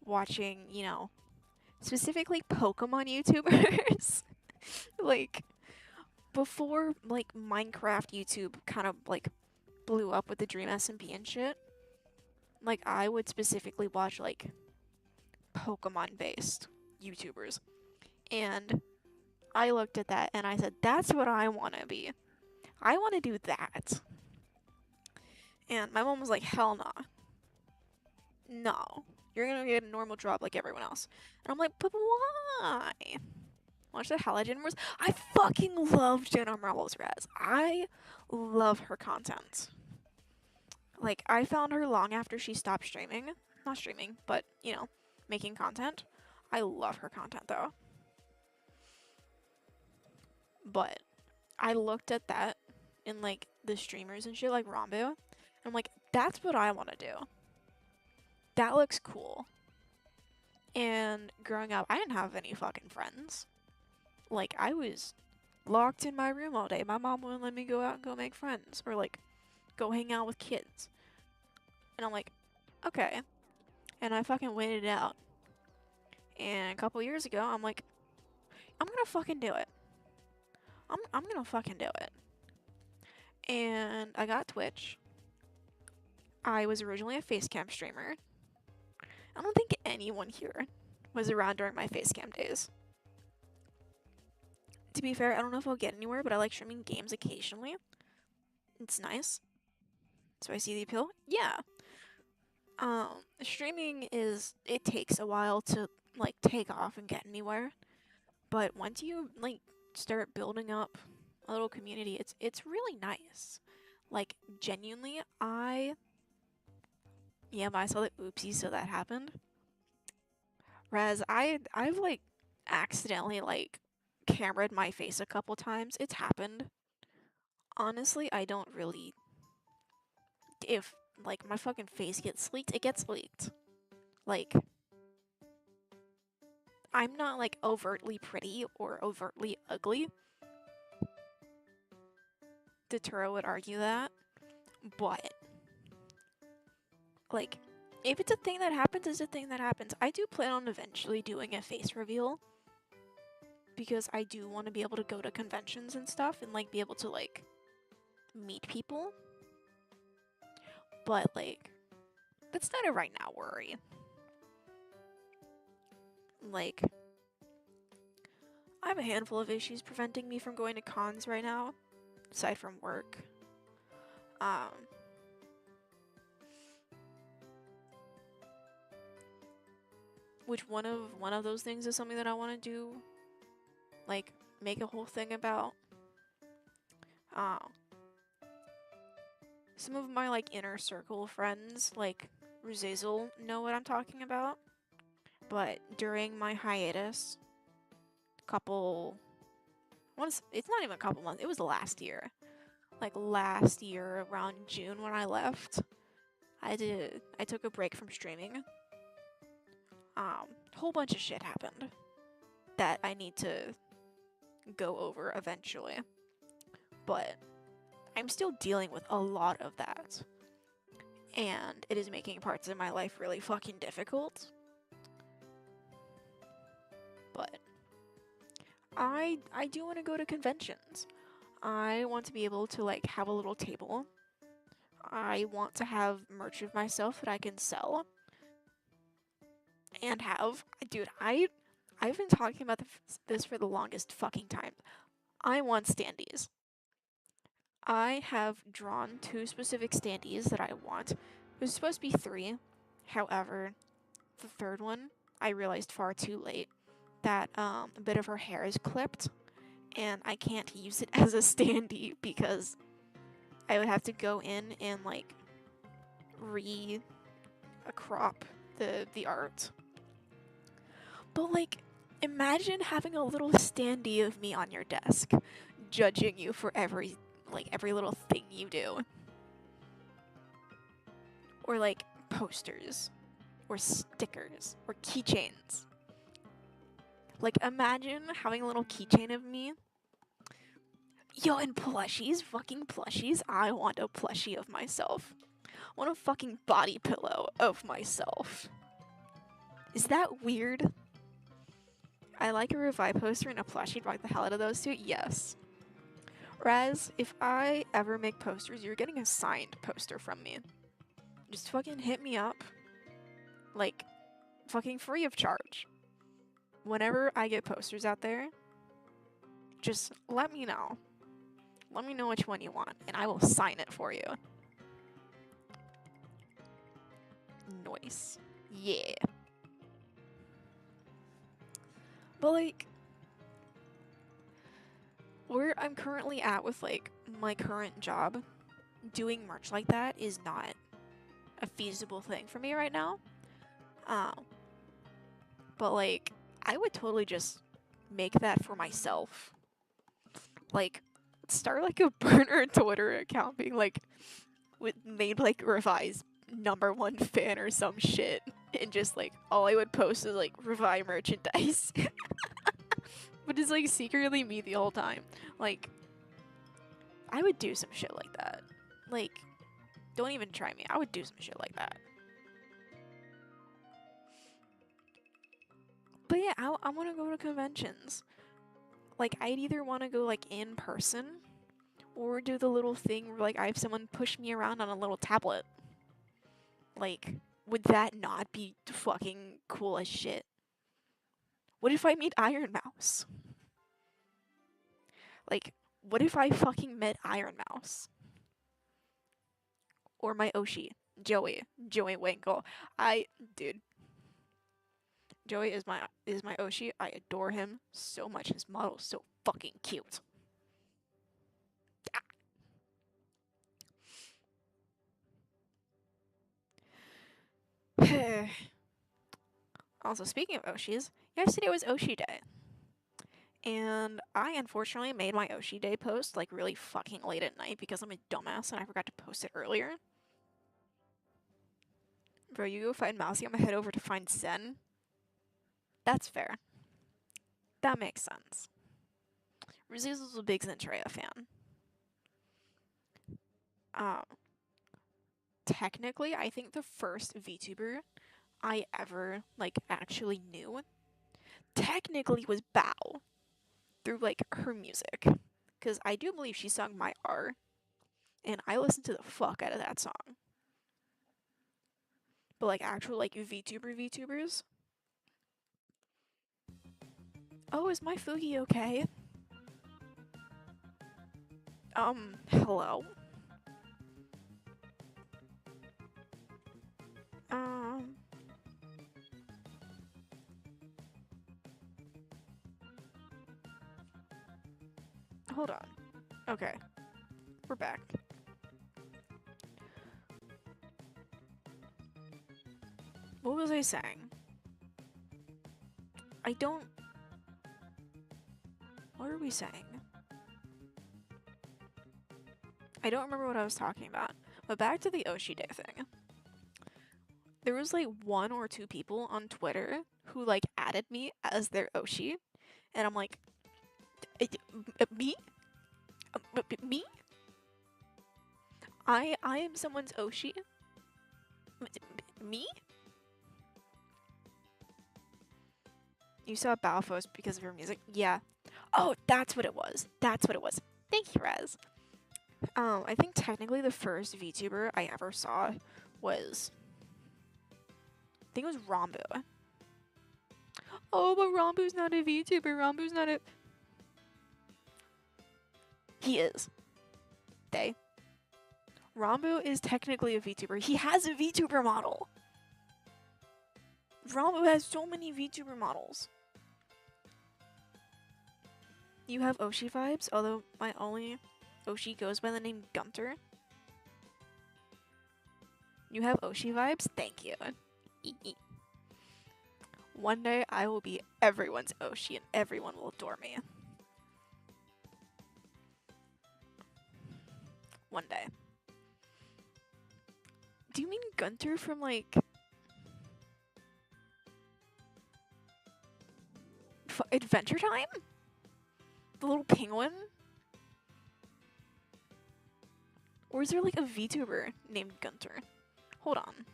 watching, you know, specifically Pokemon YouTubers. Like, before, like, Minecraft YouTube kind of, like, blew up with the Dream SMP and shit, like, I would specifically watch, like, Pokemon-based YouTubers. And I looked at that and I said, that's what I want to be. I want to do that. And my mom was like, hell nah. No. You're gonna get a normal job like everyone else. And I'm like, but why? Watch the Hella Jen Wars. I fucking love Jenna Marbles Raz. I love her content. Like, I found her long after she stopped streaming. Not streaming, but, you know, making content. I love her content, though. But I looked at that in, like, the streamers and shit, like Rambo. And I'm like, that's what I want to do. That looks cool. And growing up, I didn't have any fucking friends. Like, I was locked in my room all day. My mom wouldn't let me go out and go make friends. Or, like, go hang out with kids. And I'm like, okay. And I fucking waited it out. And a couple years ago, I'm like, I'm gonna fucking do it. I'm gonna fucking do it. And I got Twitch. I was originally a facecam streamer. I don't think anyone here was around during my facecam days. To be fair, I don't know if I'll get anywhere, but I like streaming games occasionally. It's nice. So I see the appeal. Yeah. Streaming it takes a while to, like, take off and get anywhere. But once you, like, start building up a little community, it's really nice. Like, genuinely, yeah, but I saw the oopsie, so that happened. Whereas I've, like, accidentally, like, cameraed my face a couple times. It's happened. Honestly, I don't really... If, like, my fucking face gets leaked, it gets leaked. Like, I'm not, like, overtly pretty or overtly ugly. Detura would argue that. But, like, if it's a thing that happens, it's a thing that happens. I do plan on eventually doing a face reveal. Because I do want to be able to go to conventions and stuff and, like, be able to, like, meet people. But, like, that's not a right now worry. Like, I have a handful of issues preventing me from going to cons right now, aside from work. Which one of those things is something that I want to do, like, make a whole thing about. Some of my, like, inner circle friends, like Ruzazel, know what I'm talking about. But during my hiatus, it's not even a couple months, it was last year. Like, last year, around June when I left, I took a break from streaming. A whole bunch of shit happened that I need to go over eventually. But I'm still dealing with a lot of that. And it is making parts of my life really fucking difficult. But I do want to go to conventions. I want to be able to, like, have a little table. I want to have merch of myself that I can sell. And dude, I've been talking about this for the longest fucking time. I want standees. I have drawn 2 specific standees that I want. It was supposed to be 3. However, the 3rd one, I realized far too late that a bit of her hair is clipped, and I can't use it as a standee because I would have to go in and, like, crop the art. But, like, imagine having a little standee of me on your desk, judging you for every little thing you do. Or, like, posters, or stickers, or keychains. Like, imagine having a little keychain of me. Yo, and plushies, fucking plushies. I want a plushie of myself. I want a fucking body pillow of myself. Is that weird? I like a Revive poster and a plushie. Rock the hell out of those 2? Yes. Raz, if I ever make posters, you're getting a signed poster from me. Just fucking hit me up. Like, fucking free of charge. Whenever I get posters out there, just let me know. Let me know which one you want, and I will sign it for you. Nice. Yeah. But, like, where I'm currently at with, like, my current job, doing merch like that is not a feasible thing for me right now. But, like, I would totally just make that for myself. Like, start, like, a burner Twitter account being, like, made, like, Revi's #1 fan or some shit. And just, like, all I would post is, like, Revi merchandise. But it's, like, secretly me the whole time. Like, I would do some shit like that. Like, don't even try me. I would do some shit like that. But yeah, I want to go to conventions. Like, I'd either want to go, like, in person, or do the little thing where, like, I have someone push me around on a little tablet. Like, would that not be fucking cool as shit? What if I meet Iron Mouse? Like, what if I fucking met Iron Mouse? Or my Oshi, Joey Winkle. Dude. Joey is my Oshi. I adore him so much. His model is so fucking cute. Also, speaking of Oshis, yesterday was Oshi Day. And I unfortunately made my Oshi Day post, like, really fucking late at night because I'm a dumbass and I forgot to post it earlier. Bro, you go find Mousy, I'm gonna head over to find Zen. That's fair. That makes sense. Razizel's a big Zentreya fan. Technically, I think the first VTuber I ever, like, actually knew technically was Bao through, like, her music. Because I do believe she sung My R, and I listened to the fuck out of that song. But, like, actual, like, VTubers, Oh, is my Fugi okay? Hello? Um... Hold on. Okay. We're back. What was I saying? I don't... What are we saying? I don't remember what I was talking about. But back to the Oshi Day thing. There was like 1 or 2 people on Twitter who like added me as their Oshi. And I'm like, me? Me? I am someone's Oshi? Me? You saw Balfos because of her music? Yeah. Oh, that's what it was. That's what it was. Thank you, Raz. I think technically the first VTuber I ever saw was... I think it was Rambu. Oh, but Rambu's not a VTuber. Rambu's not a... He is. They. Rambu is technically a VTuber. He has a VTuber model. Rambu has so many VTuber models. You have Oshi vibes, although my only Oshi goes by the name Gunter. You have Oshi vibes? Thank you. One day I will be everyone's Oshi and everyone will adore me. One day. Do you mean Gunter from like... Adventure Time? The little penguin? Or is there like a VTuber named Gunter? Hold on.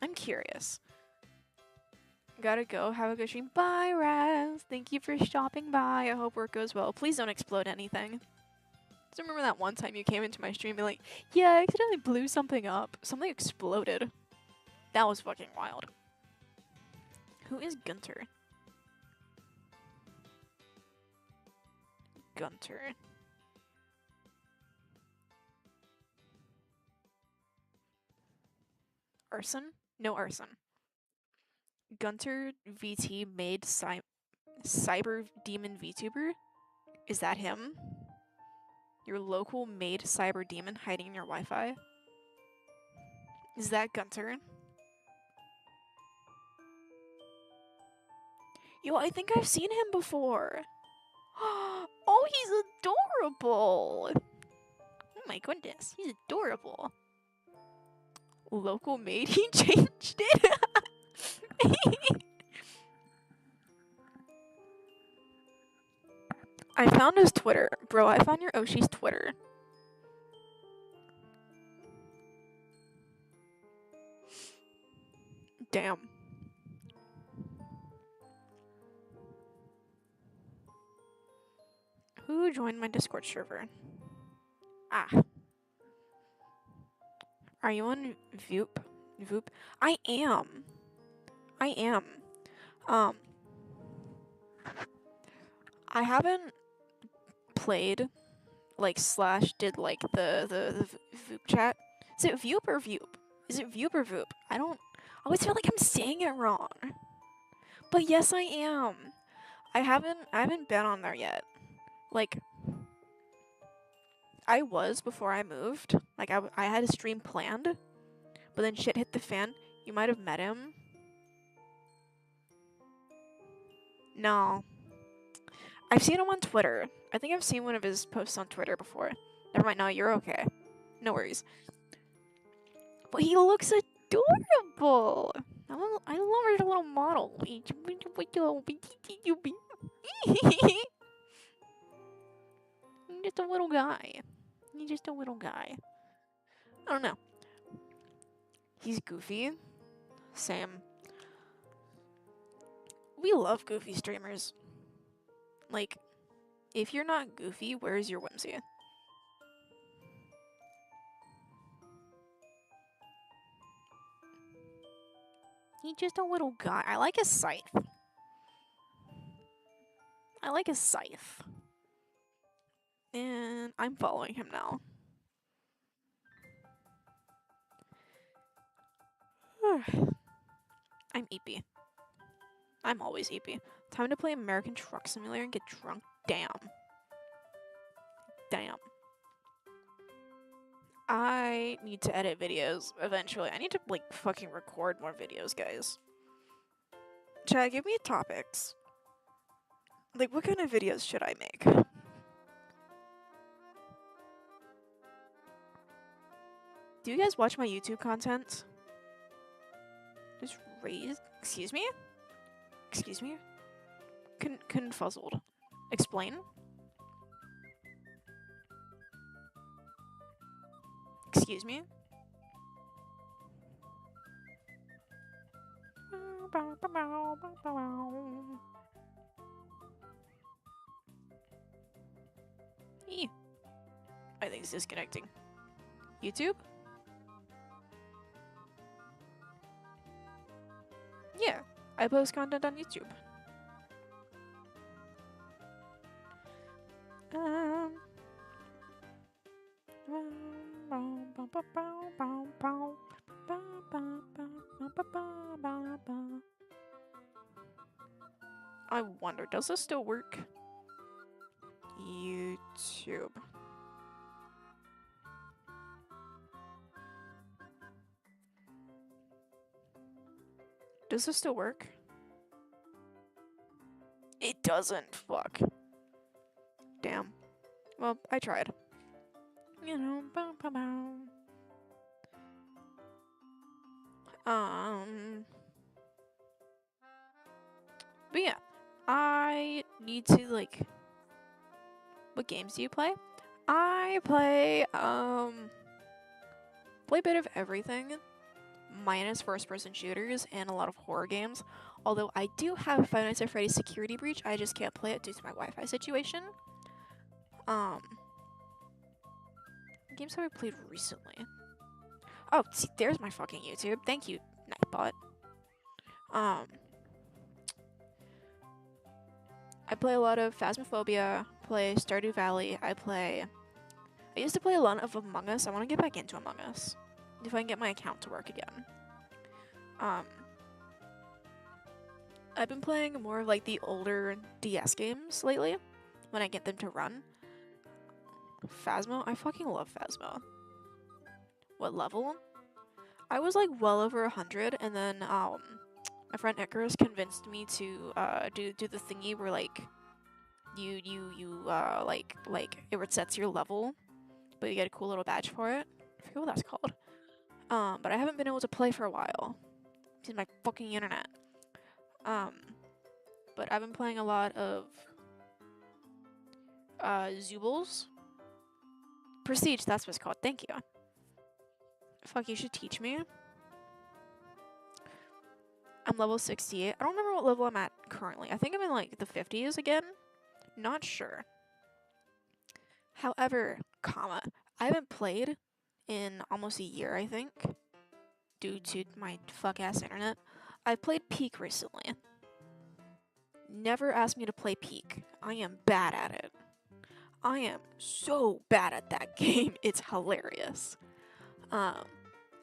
I'm curious. Gotta go. Have a good stream. Bye, Raz. Thank you for stopping by. I hope work goes well. Please don't explode anything. Just remember that one time you came into my stream and be like, yeah, I accidentally blew something up. Something exploded. That was fucking wild. Who is Gunter? Gunter. Arson? No arson. Gunter VT made Cyber Demon VTuber? Is that him? Your local made Cyber Demon hiding in your Wi-Fi? Is that Gunter? Yo, I think I've seen him before. Oh, he's adorable. Oh my goodness, he's adorable. Local made? He changed it? I found his Twitter. Bro, I found your Oshi's Twitter. Damn. Who joined my Discord server? Ah. Are you on Voop? Voop? I am. I am. I haven't played, like, / did, like, the Voop chat. Is it Voop or Voop? Is it Voop or Voop? I always feel like I'm saying it wrong. But yes, I am. I haven't been on there yet. Like, I was before I moved. Like, I had a stream planned, but then shit hit the fan. You might have met him. No. I've seen him on Twitter. I think I've seen one of his posts on Twitter before. Never mind, no, you're okay. No worries. But he looks adorable. I love her little model. He's just a little guy. He's just a little guy. I don't know. He's goofy. Same. We love goofy streamers. Like, if you're not goofy, where's your whimsy? He's just a little guy. I like his scythe. I like his scythe. And I'm following him now. I'm eepy. I'm always eepy. Time to play American Truck Simulator and get drunk. Damn. Damn. I need to edit videos eventually. I need to, like, fucking record more videos, guys. Chat, give me topics. Like, what kind of videos should I make? Do you guys watch my YouTube content? Just raised? Excuse me? Excuse me? Confuzzled. Explain? Excuse me? I think it's disconnecting. YouTube? Yeah, I post content on YouTube. I wonder, does this still work? YouTube. Does this still work? It doesn't. Fuck. Damn. Well, I tried. You know, but yeah, I need to, like, what games do you play? I play a bit of everything, minus first-person shooters and a lot of horror games. Although I do have Five Nights at Freddy's Security Breach, I just can't play it due to my Wi-Fi situation. Games have I played recently? Oh, see, there's my fucking YouTube. Thank you, Nightbot. I play a lot of Phasmophobia, play Stardew Valley, I used to play a lot of Among Us. I want to get back into Among Us. If I can get my account to work again. I've been playing more of, like, the older DS games lately, when I get them to run. Phasmo? I fucking love Phasmo. What level? I was, like, well over 100, and then, my friend Icarus convinced me to, do the thingy where, like, you it resets your level, but you get a cool little badge for it. I forget what that's called. But I haven't been able to play for a while. It's my fucking internet. But I've been playing a lot of, Zoobles. Prestige, that's what it's called. Thank you. Fuck, you should teach me. I'm level 68. I don't remember what level I'm at currently. I think I'm in, like, the 50s again. Not sure. However, I haven't played in almost a year, I think, due to my fuck-ass internet. I played Peak recently. Never asked me to play Peak. I am bad at it. I am so bad at that game. It's hilarious. I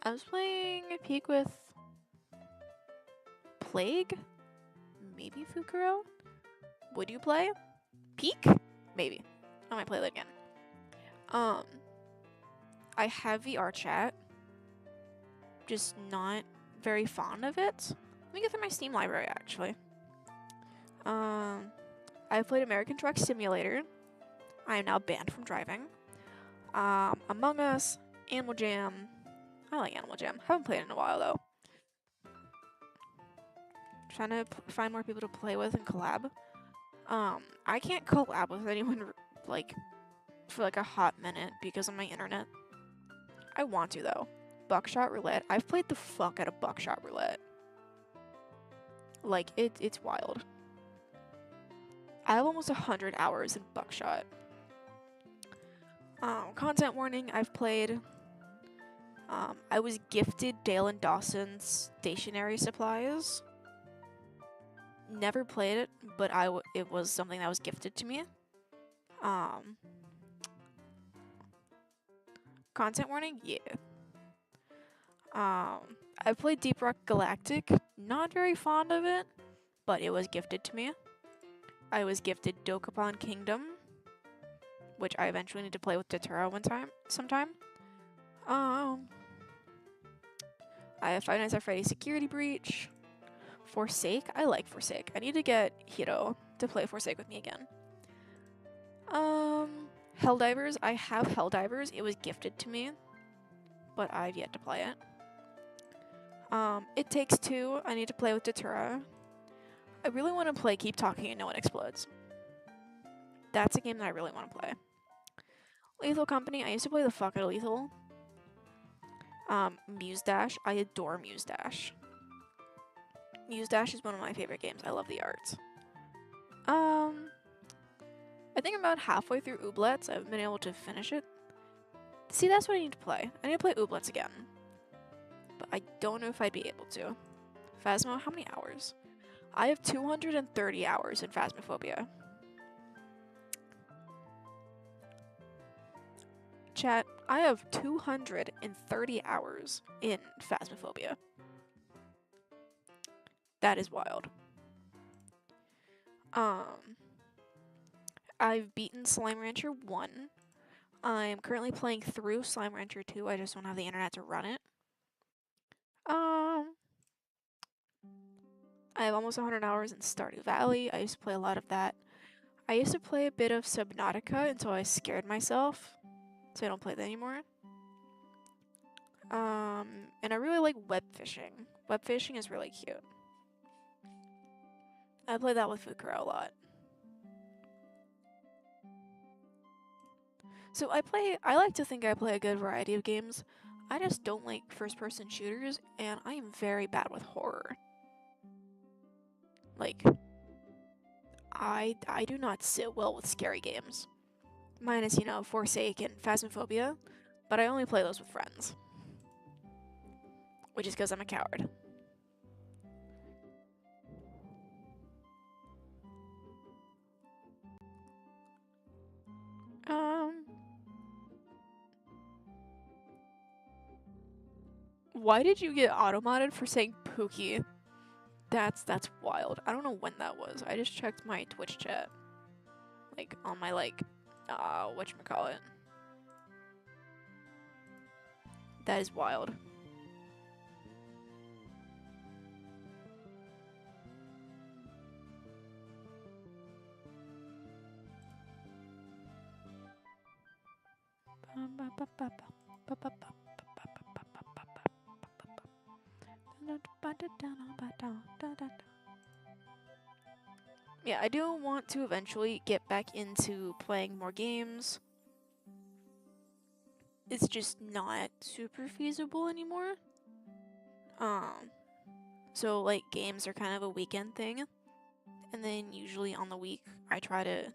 was playing Peak with Plague? Maybe Fukuro? Would you play? Peak? Maybe. I might play that again. I have VR chat. Just not very fond of it. Let me get through my Steam library, actually. I've played American Truck Simulator. I am now banned from driving. Among Us, Animal Jam. I like Animal Jam. Haven't played it in a while, though. Trying to find more people to play with and collab. I can't collab with anyone, like, for, like, a hot minute because of my internet. I want to, though. Buckshot Roulette. I've played the fuck out of Buckshot Roulette. Like, it's wild. I have almost 100 hours in Buckshot. Content warning, I've played. I was gifted Dale and Dawson's stationery supplies. never played it, but it was something that was gifted to me. Content warning? Yeah. I played Deep Rock Galactic. Not very fond of it, but it was gifted to me. I was gifted Dokapon Kingdom, which I eventually need to play with Datura sometime. I have Five Nights at Freddy's Security Breach. Forsake? I like Forsake. I need to get Hiro to play Forsake with me again. Helldivers. I have Helldivers. It was gifted to me, but I've yet to play it. It Takes Two. I need to play with Datura. I really want to play Keep Talking and No One Explodes. That's a game that I really want to play. Lethal Company. I used to play the fuck out of Lethal. Muse Dash. I adore Muse Dash. Muse Dash is one of my favorite games. I love the art. I think I'm about halfway through Ooblets. I haven't been able to finish it. See, that's what I need to play. I need to play Ooblets again. But I don't know if I'd be able to. Phasmo, how many hours? I have 230 hours in Phasmophobia. Chat, I have 230 hours in Phasmophobia. That is wild. I've beaten Slime Rancher 1. I'm currently playing through Slime Rancher 2. I just don't have the internet to run it. I have almost 100 hours in Stardew Valley. I used to play a lot of that. I used to play a bit of Subnautica until I scared myself, so I don't play that anymore. And I really like web fishing. Web fishing is really cute. I play that with Fukuro a lot. So I like to think I play a good variety of games. I just don't like first-person shooters, and I am very bad with horror. Like, I do not sit well with scary games. Minus, you know, Forsake and Phasmophobia, but I only play those with friends. Which is because I'm a coward. Why did you get auto-modded for saying Pookie? That's wild. I don't know when that was. I just checked my Twitch chat. Like, on my, whatchamacallit. That is wild. Yeah, I do want to eventually get back into playing more games. It's just not super feasible anymore. So like games are kind of a weekend thing. And then usually on the week I try to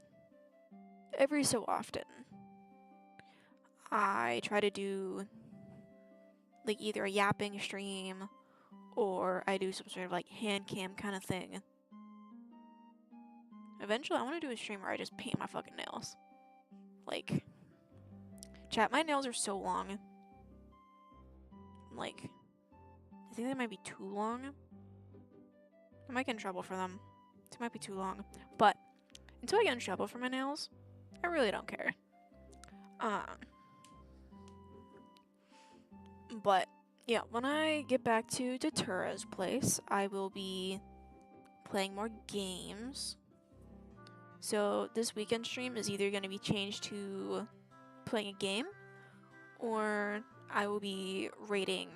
every so often I try to do like either a yapping stream or I do some sort of like hand cam kind of thing. Eventually I want to do a stream where I just paint my fucking nails. Like, chat, my nails are so long. Like, I think they might be too long. I might get in trouble for them. They might be too long. But until I get in trouble for my nails, I really don't care. But yeah, when I get back to Datura's place, I will be playing more games. So this weekend stream is either going to be changed to playing a game, or I will be rating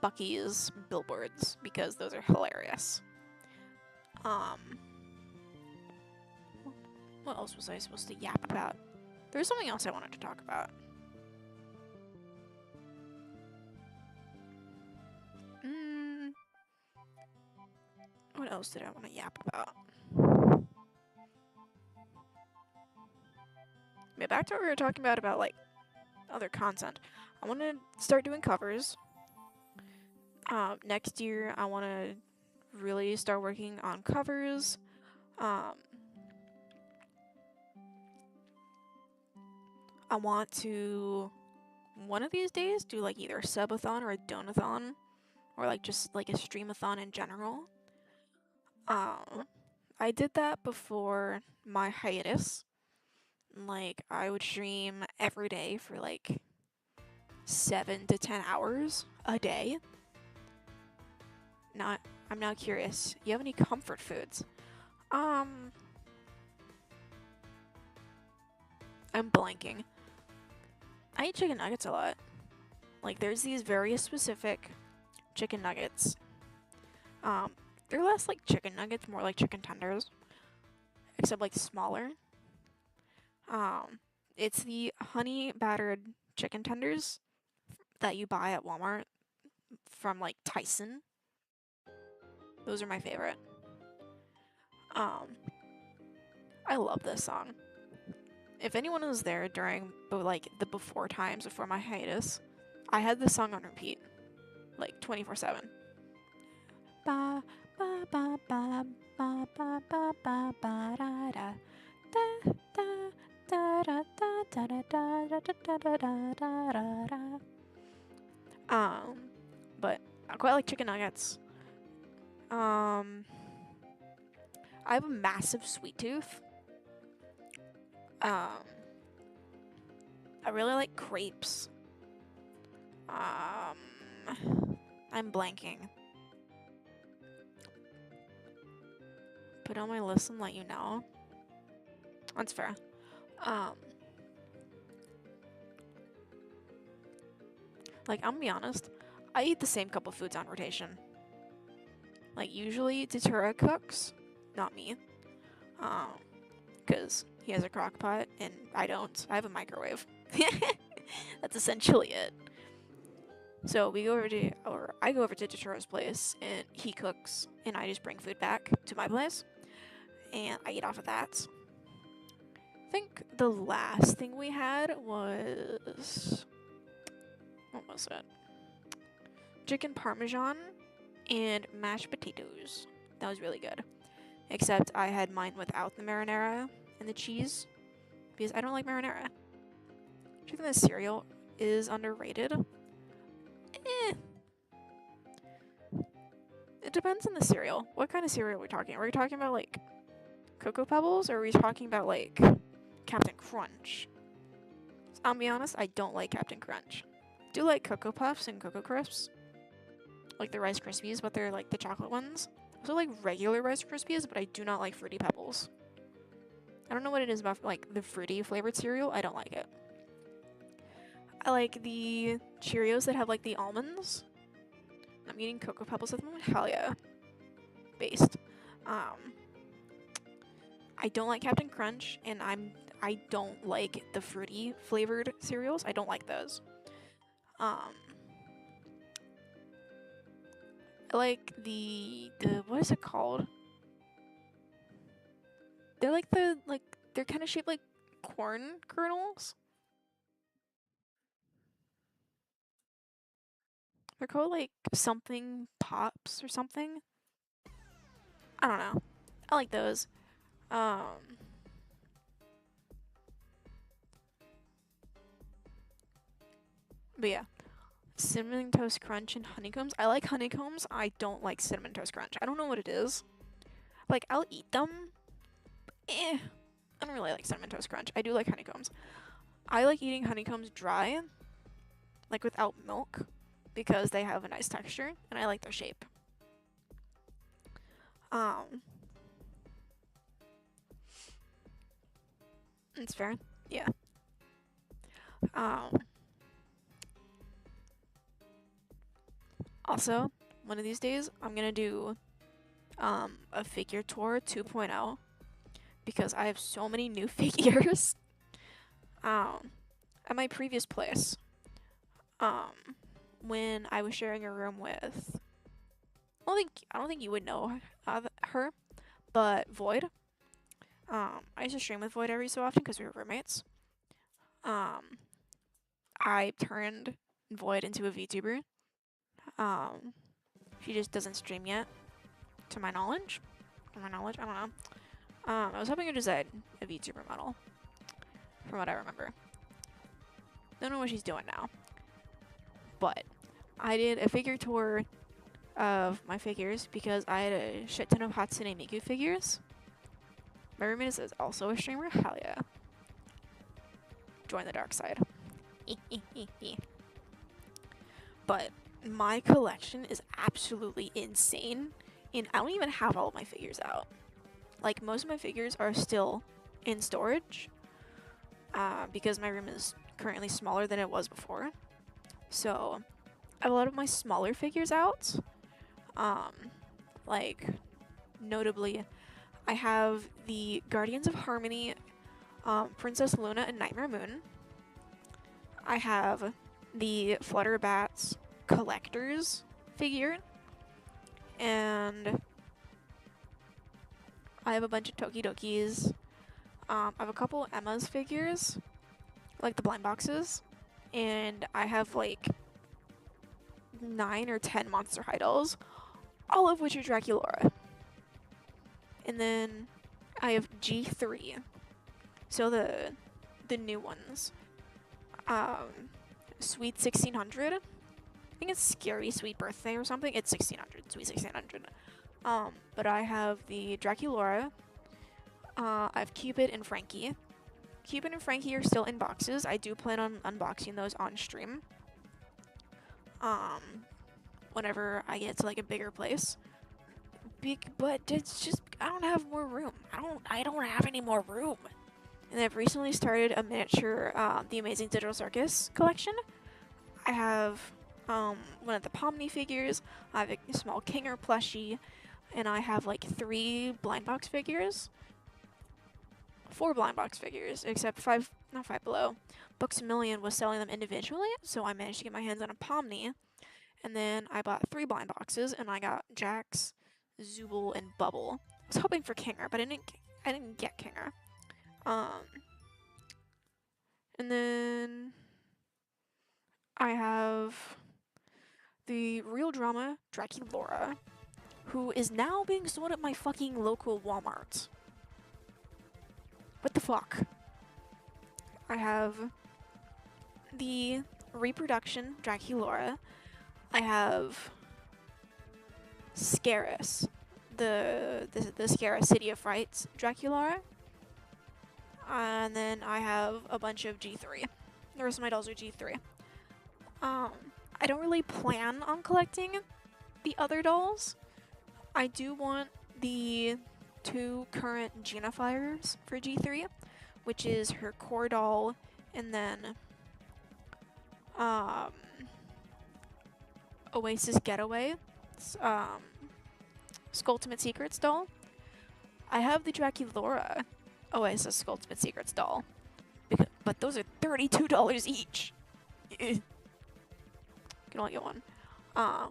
Bucky's billboards because those are hilarious. What else was I supposed to yap about? There's something else I wanted to talk about. What else did I want to yap about? Yeah, back to what we were talking about like other content. I want to start doing covers. Next year I want to really start working on covers. I want to, one of these days, do like either a subathon or a donathon, or like just like a streamathon in general. I did that before my hiatus. Like, I would stream every day for like 7 to 10 hours a day. I'm now curious. You have any comfort foods? I'm blanking. I eat chicken nuggets a lot. Like, there's these very specific chicken nuggets. They're less like chicken nuggets, more like chicken tenders, except like smaller. It's the honey battered chicken tenders that you buy at Walmart from like Tyson. Those are my favorite. I love this song. If anyone was there during like the before times before my hiatus, I had this song on repeat, like 24/7. Ba ba ba ba ba ba ba ba ba da da da da da da da da da da da da da da da. But I quite like chicken nuggets. I have a massive sweet tooth. I really like crepes. I'm blanking. Put on my list and let you know. That's fair. Like, I'm gonna be honest, I eat the same couple foods on rotation. Like, usually Datura cooks, not me. Because he has a crock pot and I don't. I have a microwave. That's essentially it. So we go over to, or I go over to Datura's place and he cooks and I just bring food back to my place and I eat off of that. I think the last thing we had was, what was it? Chicken parmesan and mashed potatoes. That was really good. Except I had mine without the marinara and the cheese because I don't like marinara. Do you think the cereal is underrated? It depends on the cereal. What kind of cereal are we talking? Are we talking about like Cocoa Pebbles or are we talking about like Captain Crunch? I'll be honest, I don't like Captain Crunch. I do like Cocoa Puffs and Cocoa Crisps. Like the Rice Krispies, but they're like the chocolate ones. I also like regular Rice Krispies, but I do not like Fruity Pebbles. I don't know what it is about like the fruity flavored cereal. I don't like it. I like the Cheerios that have like the almonds. I'm eating Cocoa Pebbles at the moment. Hell yeah. Based. I don't like Captain Crunch, and I don't like the fruity flavored cereals. I don't like those. I like the what is it called? They're like they're kind of shaped like corn kernels. They're called like something pops or something. I don't know. I like those. But yeah. Cinnamon Toast Crunch and honeycombs. I like honeycombs. I don't like Cinnamon Toast Crunch. I don't know what it is. Like, I'll eat them. I don't really like Cinnamon Toast Crunch. I do like honeycombs. I like eating honeycombs dry, like without milk, because they have a nice texture, and I like their shape. It's fair. Yeah. Also, one of these days, I'm gonna do a figure tour 2.0 because I have so many new figures. At my previous place, when I was sharing a room with, I don't think you would know her, but Void. I used to stream with Void every so often because we were roommates. I turned Void into a VTuber. She just doesn't stream yet. to my knowledge. I don't know. I was hoping to design a VTuber model, from what I remember. Don't know what she's doing now. But I did a figure tour of my figures because I had a shit ton of Hatsune Miku figures. My roommate is also a streamer. Hell yeah. Join the dark side. But my collection is absolutely insane. And I don't even have all of my figures out. Like, most of my figures are still in storage. Because my room is currently smaller than it was before. So, I have a lot of my smaller figures out. Like, notably, I have the Guardians of Harmony, Princess Luna and Nightmare Moon. I have the Flutterbats Collectors figure. And I have a bunch of Tokidokis. I have a couple Emma's figures, like the blind boxes. And I have like 9 or 10 Monster High dolls, all of which are Draculaura. And then I have G3. So the new ones. Sweet 1600. I think it's Scary Sweet Birthday or something. It's 1600. Sweet 1600. But I have the Draculaura. I have Cupid and Frankie. Cupid and Frankie are still in boxes. I do plan on unboxing those on stream. Whenever I get to like a bigger place. But it's just, I don't have more room. I don't have any more room. And I've recently started a miniature, The Amazing Digital Circus collection. I have one of the Pomni figures. I have a small Kinger plushie, and I have like 3 blind box figures. 4 blind box figures, except Five Below. Books A Million was selling them individually, so I managed to get my hands on a Pomni. And then I bought 3 blind boxes, and I got Jax, Zooble, and Bubble. I was hoping for Kinger, but I didn't get Kinger. And then I have the Real Drama Draculaura, who is now being sold at my fucking local Walmart. What the fuck? I have the Reproduction Draculaura. I have Scarus, the Scarus City of Frights Draculaura. And then I have a bunch of G3. The rest of my dolls are G3. I don't really plan on collecting the other dolls. I do want the 2 current Genifiers for G3, which is her core doll and then Oasis Getaway, Skulltimate Secrets doll. I have the Draculaura Oasis Skulltimate Secrets doll, but those are $32 each. Can only get one. I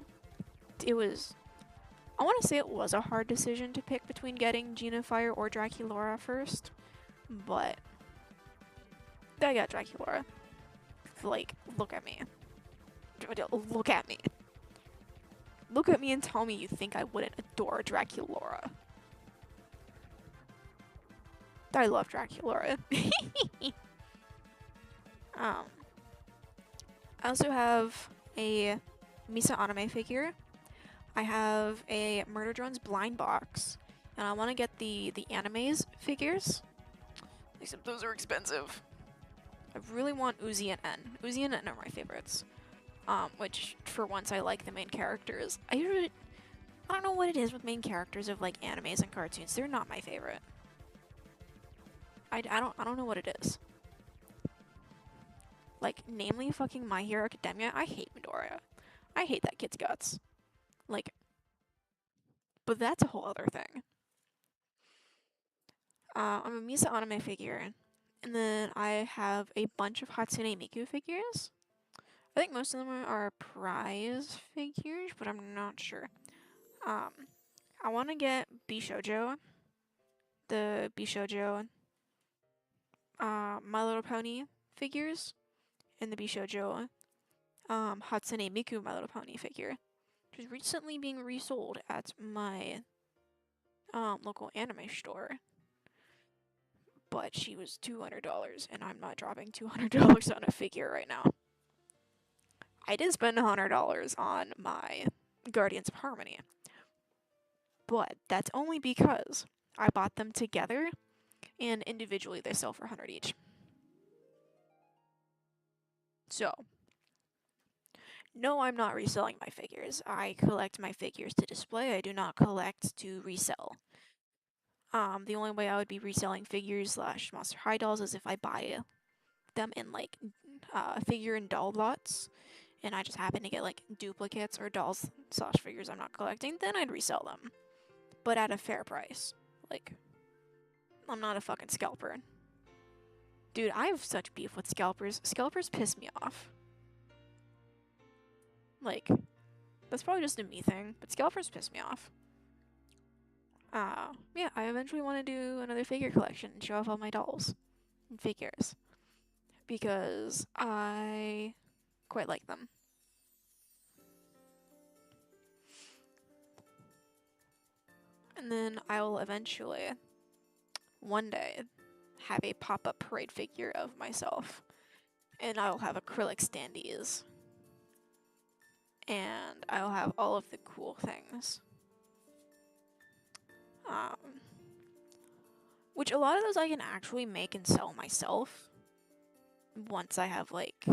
want to say it was a hard decision to pick between getting Genifier or Draculaura first, but I got Draculaura. Like, look at me. Look at me. Look at me and tell me you think I wouldn't adore Draculaura. I love Draculaura. I also have a Misa anime figure. I have a Murder Drones blind box, and I want to get the animes figures. Except those are expensive. I really want Uzi and N. Uzi and N are my favorites. Which, for once, I like the main characters. I don't know what it is with main characters of, like, animes and cartoons. They're not my favorite. I don't know what it is. Like, namely fucking My Hero Academia, I hate Midoriya. I hate that kid's guts. Like, but that's a whole other thing. I'm a Misa anime figure, and then I have a bunch of Hatsune Miku figures. I think most of them are prize figures, but I'm not sure. I want to get Bishoujo, the Bishoujo, My Little Pony figures, and the Bishoujo, Hatsune Miku My Little Pony figure, which is recently being resold at my local anime store. But she was $200, and I'm not dropping $200 on a figure right now. I did spend $100 on my Guardians of Harmony, but that's only because I bought them together, and individually they sell for 100 each. So, no, I'm not reselling my figures. I collect my figures to display. I do not collect to resell. The only way I would be reselling figures / Monster High dolls is if I buy them in like figure and doll lots, and I just happen to get like duplicates or dolls / figures I'm not collecting, then I'd resell them, but at a fair price. Like, I'm not a fucking scalper. Dude, I have such beef with scalpers. Scalpers piss me off. Like, that's probably just a me thing, but scalpers piss me off. Yeah, I eventually want to do another figure collection and show off all my dolls and figures, because I quite like them. And then I will eventually, one day, have a pop-up parade figure of myself, and I'll have acrylic standees, and I'll have all of the cool things. Which a lot of those I can actually make and sell myself once I have like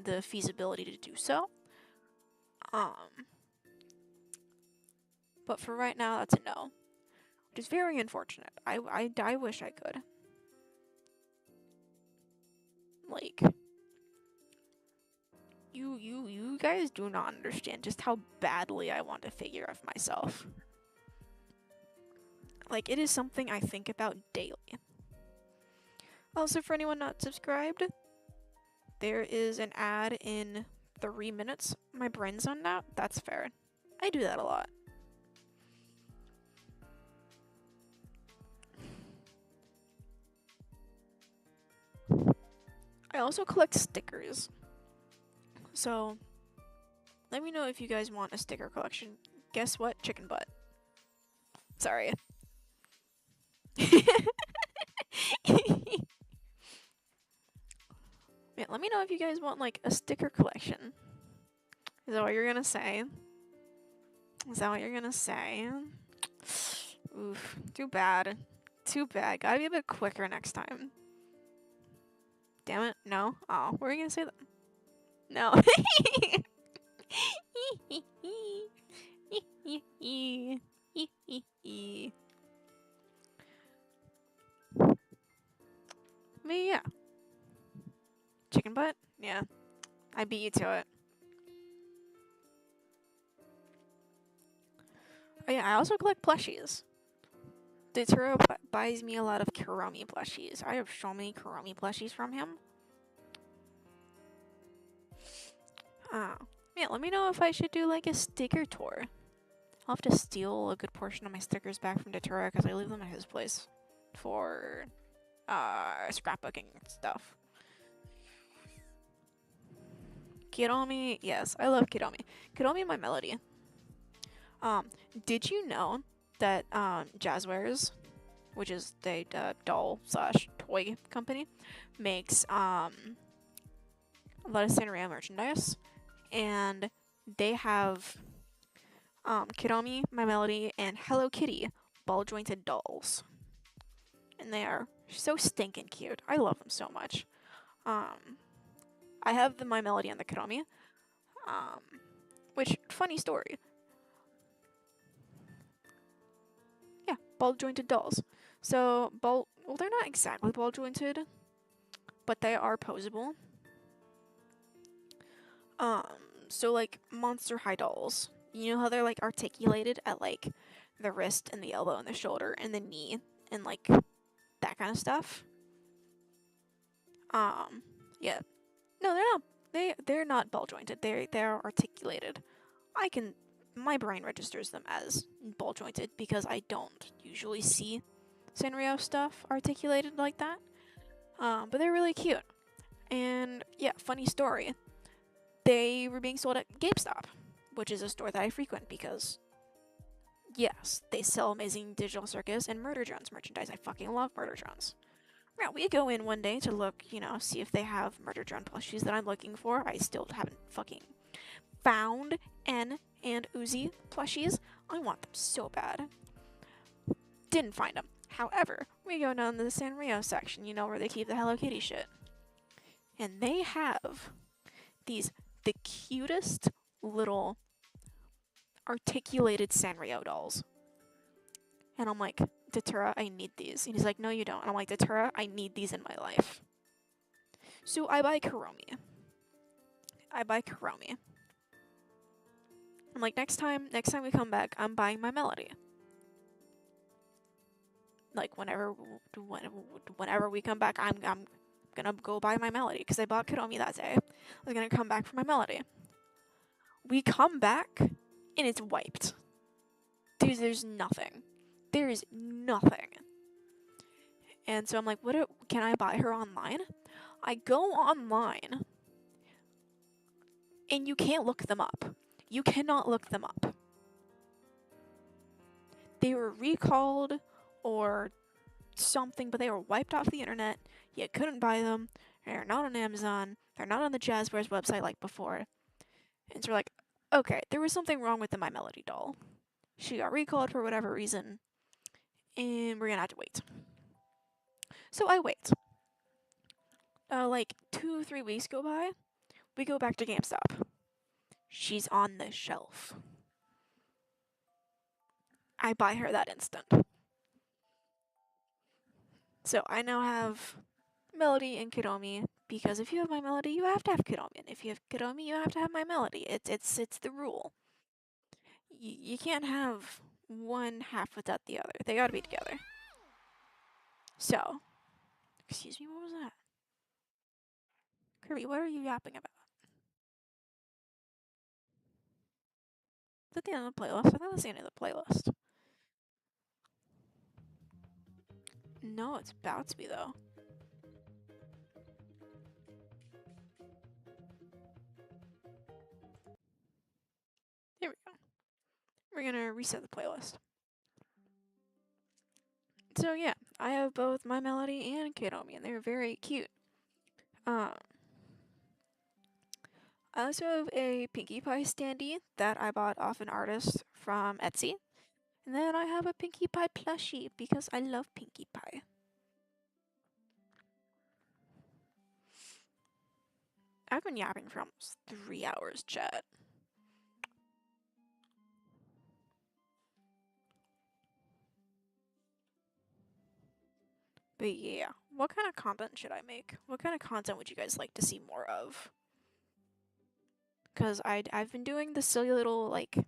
the feasibility to do so. But for right now, that's a no, which is very unfortunate. I wish I could. Like, you guys do not understand just how badly I want a figure of myself. Like, it is something I think about daily. Also, for anyone not subscribed, there is an ad in 3 minutes. My brain's zoned out. That's fair. I do that a lot. I also collect stickers. So, let me know if you guys want a sticker collection. Guess what? Chicken butt. Sorry. Yeah, let me know if you guys want like a sticker collection. Is that what you're gonna say? Is that what you're gonna say? Oof, too bad. Too bad. Gotta be a bit quicker next time. Damn it, no? Oh, what were you gonna say then? No. But yeah. Chicken butt? Yeah. I beat you to it. Oh yeah, I also collect plushies. Turo buys me a lot of Kuromi plushies. I have so many Kuromi plushies from him. Yeah, let me know if I should do like a sticker tour. I'll have to steal a good portion of my stickers back from Turo because I leave them at his place for scrapbooking stuff. Kiromi, yes, I love Kiromi. Kiromi, my melody. Did you know that Jazzwares, which is the doll / toy company, makes a lot of Sanrio merchandise, and they have Kiromi, My Melody, and Hello Kitty ball jointed dolls, and they are so stinking cute. I love them so much. I have the My Melody and the Kiromi, which, funny story. Yeah, ball jointed dolls. So well, they're not exactly ball jointed, but they are posable. So like Monster High dolls, you know how they're like articulated at like the wrist and the elbow and the shoulder and the knee and like that kind of stuff. Yeah. No, they're not. They're not ball jointed. They're articulated. My brain registers them as ball jointed because I don't usually see Sanrio stuff articulated like that. But they're really cute. And yeah, funny story. They were being sold at GameStop, which is a store that I frequent because Yes, they sell amazing digital circus and Murder Drones merchandise. I fucking love Murder Drones. Yeah, we go in one day to look, see if they have Murder Drone plushies that I'm looking for. I still haven't fucking found N and Uzi plushies. I want them so bad. Didn't find them. However, we go down to the Sanrio section, where they keep the Hello Kitty shit. And they have the cutest little articulated Sanrio dolls. And I'm like, Datura, I need these. And he's like, no, you don't. And I'm like, Datura, I need these in my life. So I buy Kuromi. I'm like, next time we come back, I'm buying my Melody. Like, whenever we come back, I'm gonna go buy my Melody, because I bought Kuromi that day. I was gonna come back for my Melody. We come back, and it's wiped. Dude, there's nothing. There is nothing. And so I'm like, can I buy her online? I go online, and you can't look them up. You cannot look them up. They were recalled or something, but they were wiped off the internet. You couldn't buy them. They're not on Amazon. They're not on the Jazzwares website like before. And so we're like, okay, there was something wrong with the My Melody doll. She got recalled for whatever reason, and we're gonna have to wait. So I wait. Like 2-3 weeks go by. We go back to GameStop. She's on the shelf. I buy her that instant. So I now have Melody and Kuromi, because if you have my Melody, you have to have Kuromi, and if you have Kuromi, you have to have my Melody. It's the rule. You can't have one half without the other. They gotta be together. So, excuse me, what was that? Kirby, what are you yapping about? Is that the end of the playlist? I thought that's the end of the playlist. No, it's about to be, though. There we go. We're gonna reset the playlist. So yeah, I have both My Melody and Kuromi, and they're very cute. I also have a Pinkie Pie standee that I bought off an artist from Etsy. And then I have a Pinkie Pie plushie because I love Pinkie Pie. I've been yapping for almost 3 hours, chat. But yeah, what kind of content should I make? What kind of content would you guys like to see more of? Because I've been doing the silly little, like,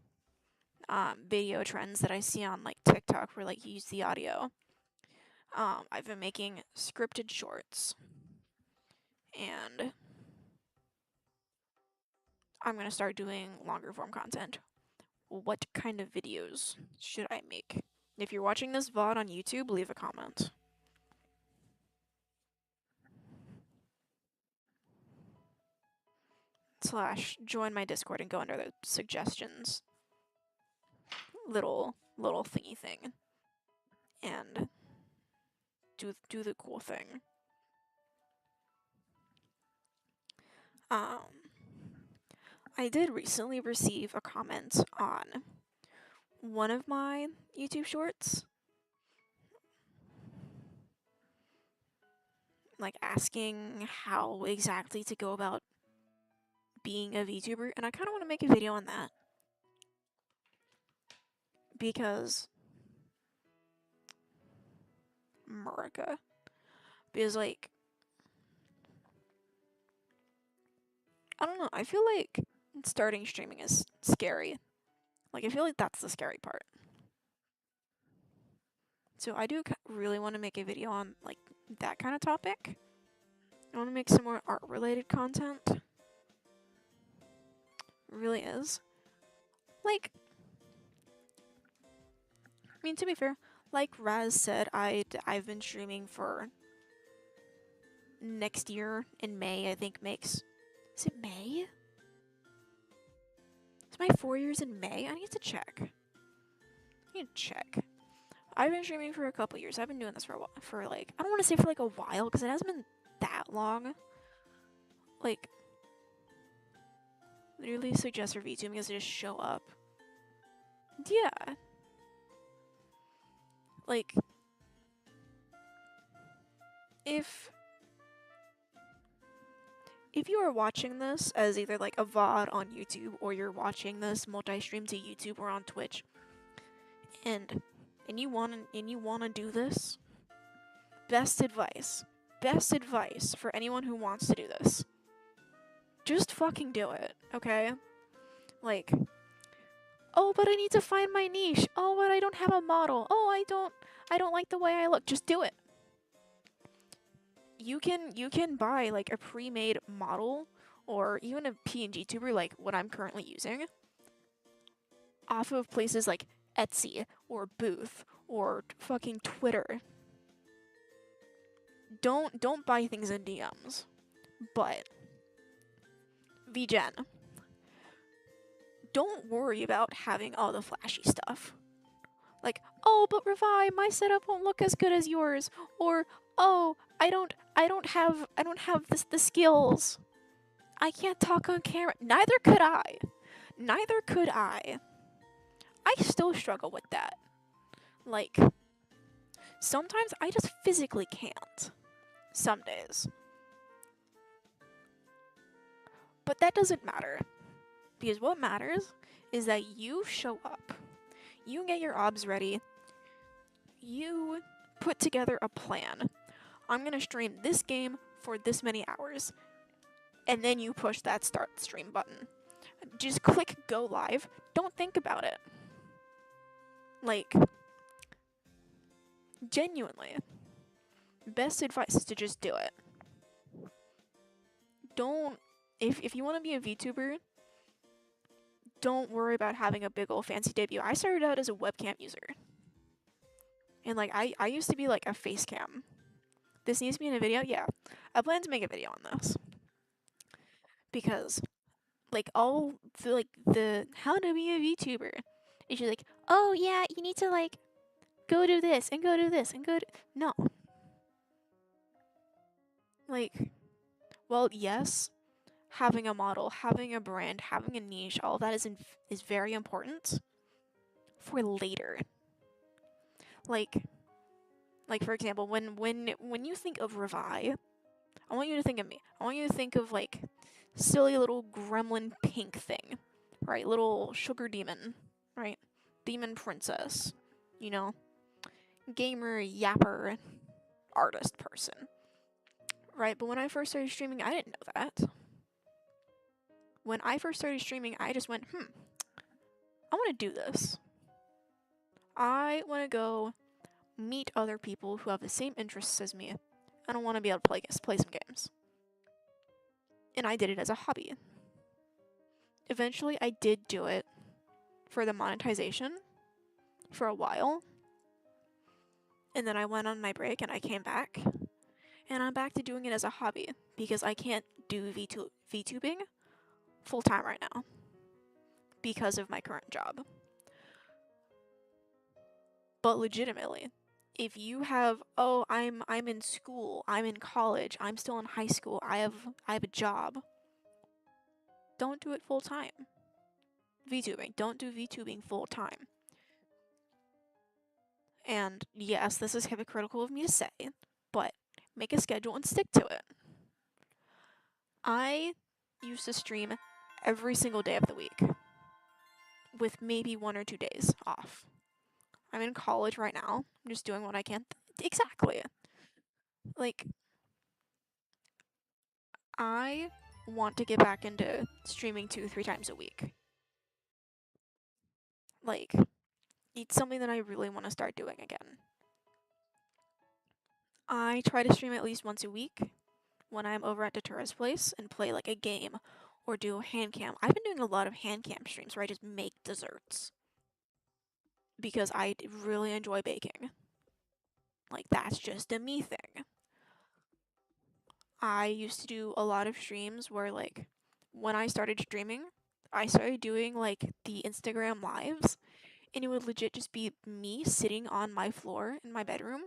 video trends that I see on, like, TikTok where, like, you use the audio. I've been making scripted shorts. And I'm gonna start doing longer form content. What kind of videos should I make? If you're watching this VOD on YouTube, leave a comment. / join my Discord and go under the suggestions little thingy thing. And do the cool thing. I did recently receive a comment on one of my YouTube shorts, like asking how exactly to go about being a VTuber, and I kind of want to make a video on that. Because America. Because, like, I don't know, I feel like starting streaming is scary. Like, I feel like that's the scary part. So I do really want to make a video on, like, that kind of topic. I want to make some more art-related content. It really is. Like, I mean, to be fair, like Raz said, I've been streaming for next year in May, I think makes... Is it May? Is my 4 years in May? I need to check. You need to check. I've been streaming for a couple years. I've been doing this for a while, I don't want to say for like a while, because it hasn't been that long. Like, literally suggest for VTubing is to just show up. Yeah. Like, if you are watching this as either like a VOD on YouTube, or you're watching this multi-stream to YouTube or on Twitch, and you wanna do this, best advice for anyone who wants to do this, just fucking do it, okay? Like, oh, but I need to find my niche. Oh, but I don't have a model. Oh, I don't like the way I look. Just do it. You can buy like a pre-made model, or even a PNG tuber like what I'm currently using, off of places like Etsy or Booth or fucking Twitter. Don't buy things in DMs. But VGen, don't worry about having all the flashy stuff. Like, oh, but Revive, my setup won't look as good as yours, or oh, I don't have the skills. I can't talk on camera. Neither could I. I still struggle with that. Like, sometimes I just physically can't. Some days. But that doesn't matter. Because what matters is that you show up. You get your obs ready. You put together a plan. I'm gonna stream this game for this many hours. And then you push that start stream button. Just click go live. Don't think about it. Like, genuinely, best advice is to just do it. Don't, if you want to be a VTuber, don't worry about having a big old fancy debut. I started out as a webcam user. And like, I used to be like a face cam. This needs to be in a video? Yeah. I plan to make a video on this. Because, like, all the how to be a VTuber. It's just like, oh yeah, you need to like, go do this, and go do this, and go do... No. Like, well, yes, having a model, having a brand, having a niche, all of that is very important for later. Like for example, when you think of Revive, I want you to think of me. I want you to think of like silly little gremlin pink thing, right? Little sugar demon, right? Demon princess, you know? Gamer, yapper, artist person, right? But when I first started streaming, I didn't know that. When I first started streaming, I just went, I want to do this. I want to go meet other people who have the same interests as me, and I want to be able to play some games. And I did it as a hobby. Eventually, I did do it for the monetization for a while. And then I went on my break and I came back. And I'm back to doing it as a hobby because I can't do VTubing full time right now because of my current job. But legitimately, if you have, oh, I'm in school, I'm in college, I'm still in high school, I have a job, don't do it full time. VTubing, don't do VTubing full time. And yes, this is hypocritical of me to say, but make a schedule and stick to it. I used to stream every single day of the week, with maybe 1 or 2 days off. I'm in college right now. I'm just doing what I can. Exactly. Like, I want to get back into streaming 2-3 times a week. Like, it's something that I really want to start doing again. I try to stream at least once a week when I'm over at Datura's place and play like a game or do hand cam. I've been doing a lot of hand cam streams where I just make desserts because I really enjoy baking. Like, that's just a me thing. I used to do a lot of streams where, like, when I started streaming, I started doing, like, the Instagram lives, and it would legit just be me sitting on my floor in my bedroom,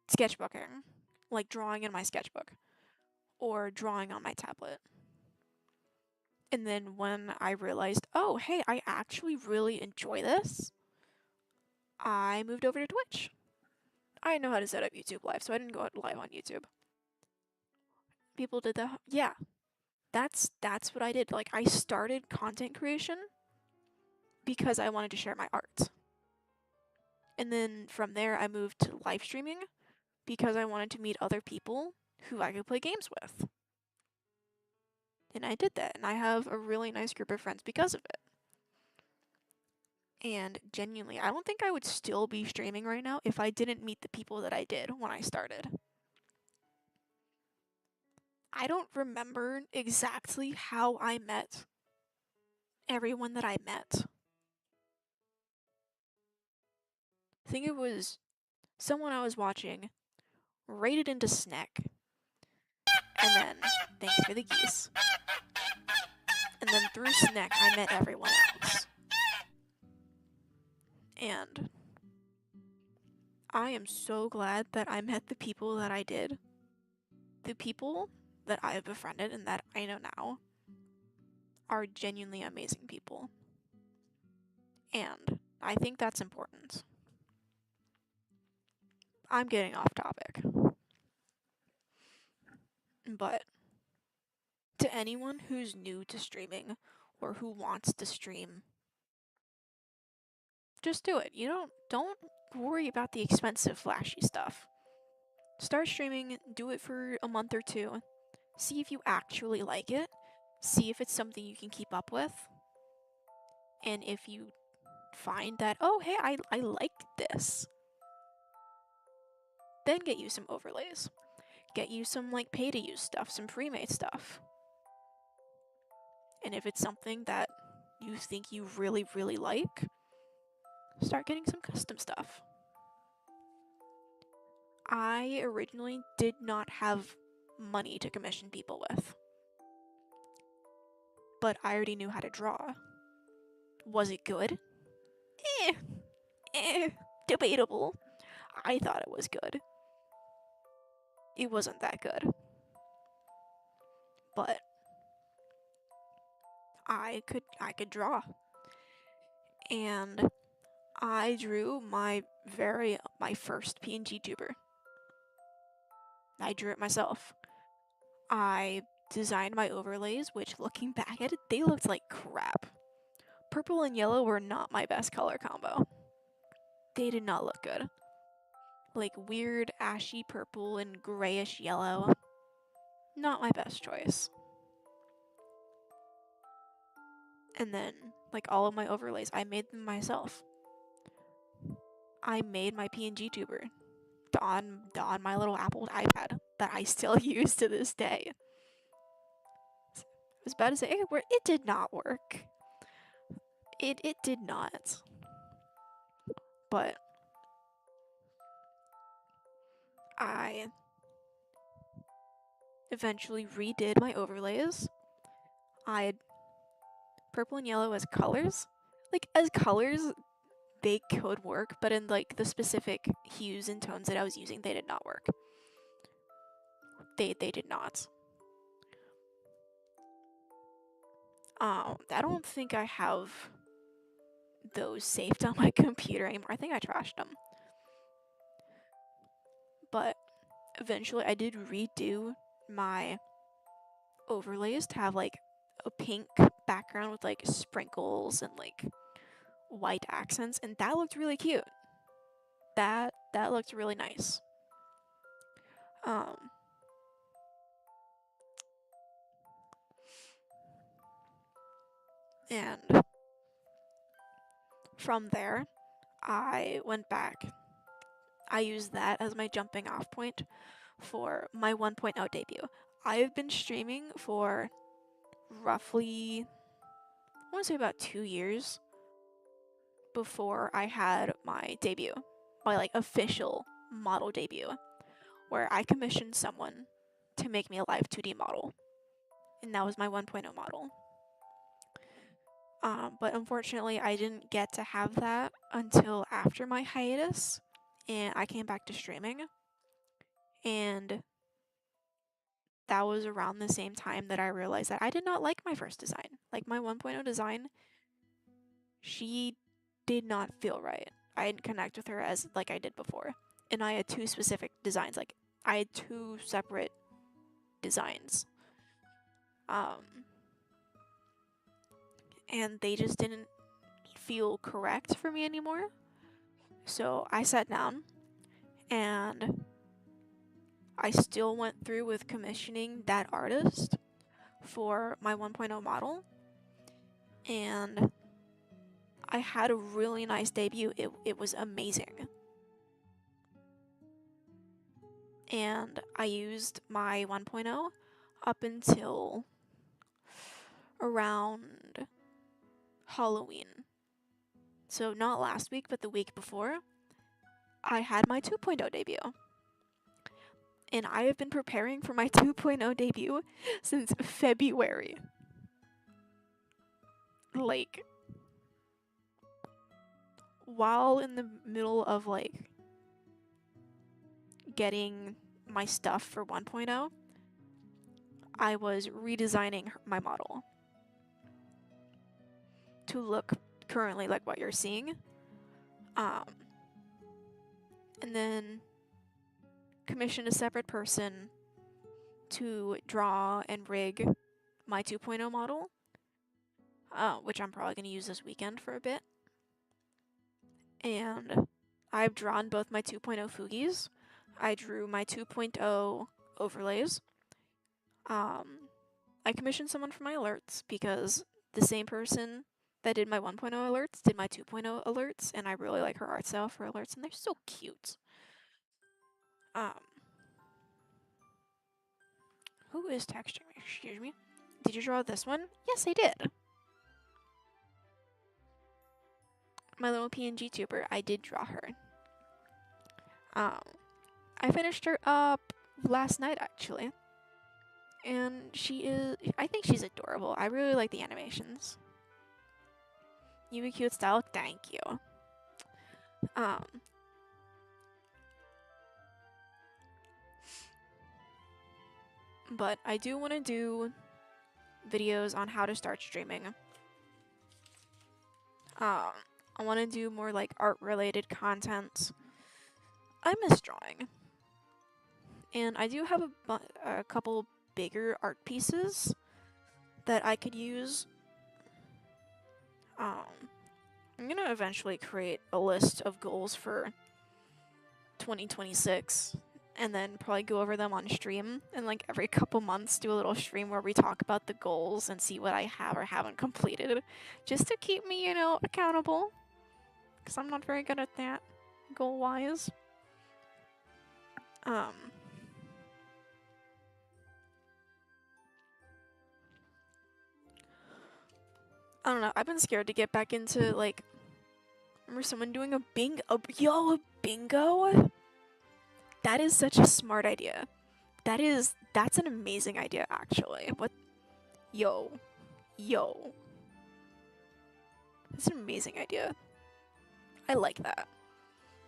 sketchbooking, like drawing in my sketchbook, or drawing on my tablet. And then when I realized, oh, hey, I actually really enjoy this, I moved over to Twitch. I know how to set up YouTube Live, so I didn't go live on YouTube. People did that. Yeah, that's what I did. Like, I started content creation because I wanted to share my art. And then from there, I moved to live streaming because I wanted to meet other people who I could play games with. And I did that, and I have a really nice group of friends because of it. And genuinely, I don't think I would still be streaming right now if I didn't meet the people that I did when I started. I don't remember exactly how I met everyone that I met. I think it was someone I was watching raided into Snack. And then, thank you for the geese. And then through Snack, I met everyone else. And I am so glad that I met the people that I did. The people that I have befriended and that I know now are genuinely amazing people. And I think that's important. I'm getting off topic. But to anyone who's new to streaming or who wants to stream, just do it. You don't worry about the expensive flashy stuff. Start streaming, do it for a month or two. See if you actually like it. See if it's something you can keep up with. And if you find that, oh, hey, I like this, then get you some overlays. Get you some, like, pay-to-use stuff, some pre-made stuff. And if it's something that you think you really, really like, start getting some custom stuff. I originally did not have money to commission people with. But I already knew how to draw. Was it good? Debatable. I thought it was good. It wasn't that good. But I could draw. And I drew my first PNG tuber. I drew it myself. I designed my overlays, which, looking back at it, they looked like crap. Purple and yellow were not my best color combo. They did not look good. Like, weird ashy purple and grayish yellow. Not my best choice. And then, like, all of my overlays, I made them myself. I made my PNG tuber on my little Apple iPad that I still use to this day. I was about to say it did not work. It did not. But I eventually redid my overlays. I had purple and yellow as colors. Like, as colors, they could work, but in, like, the specific hues and tones that I was using, they did not work. They did not. I don't think I have those saved on my computer anymore. I think I trashed them. But eventually I did redo my overlays to have, like, a pink background with, like, sprinkles and, like, white accents, and that looked really cute. That looked really nice. And from there, I went back. I used that as my jumping off point for my 1.0 debut. I've been streaming for roughly, I want to say about 2 years before I had my debut, my, like, official model debut, where I commissioned someone to make me a live 2D model. And that was my 1.0 model. But unfortunately, I didn't get to have that until after my hiatus, and I came back to streaming, and that was around the same time that I realized that I did not like my first design. Like, my 1.0 design, she did not feel right. I didn't connect with her as like I did before. And I had two specific designs. Like, I had two separate designs. And they just didn't feel correct for me anymore. So I sat down and I still went through with commissioning that artist for my 1.0 model. And I had a really nice debut. It was amazing. And I used my 1.0 up until around Halloween. So not last week, but the week before, I had my 2.0 debut. And I have been preparing for my 2.0 debut since February. Like, while in the middle of, like, getting my stuff for 1.0, I was redesigning my model to look currently like what you're seeing. And then commissioned a separate person to draw and rig my 2.0 model, which I'm probably going to use this weekend for a bit. And I've drawn both my 2.0 Fugies. I drew my 2.0 overlays. I commissioned someone for my alerts because the same person that did my 1.0 alerts did my 2.0 alerts, and I really like her art style for alerts, and they're so cute. Who is texting me? Excuse me. Did you draw this one? Yes, I did. My little PNG tuber, I did draw her. I finished her up last night, actually. And I think she's adorable. I really like the animations. You be cute style? Thank you. But I do want to do videos on how to start streaming. I want to do more like art-related content. I miss drawing. And I do have a couple bigger art pieces that I could use. I'm gonna eventually create a list of goals for 2026 and then probably go over them on stream, and like every couple months do a little stream where we talk about the goals and see what I have or haven't completed, just to keep me, accountable, because I'm not very good at that goal-wise. I don't know, I've been scared to get back into, like, remember someone doing a bingo? A bingo? That is such a smart idea. That's an amazing idea, actually. What? Yo. That's an amazing idea. I like that.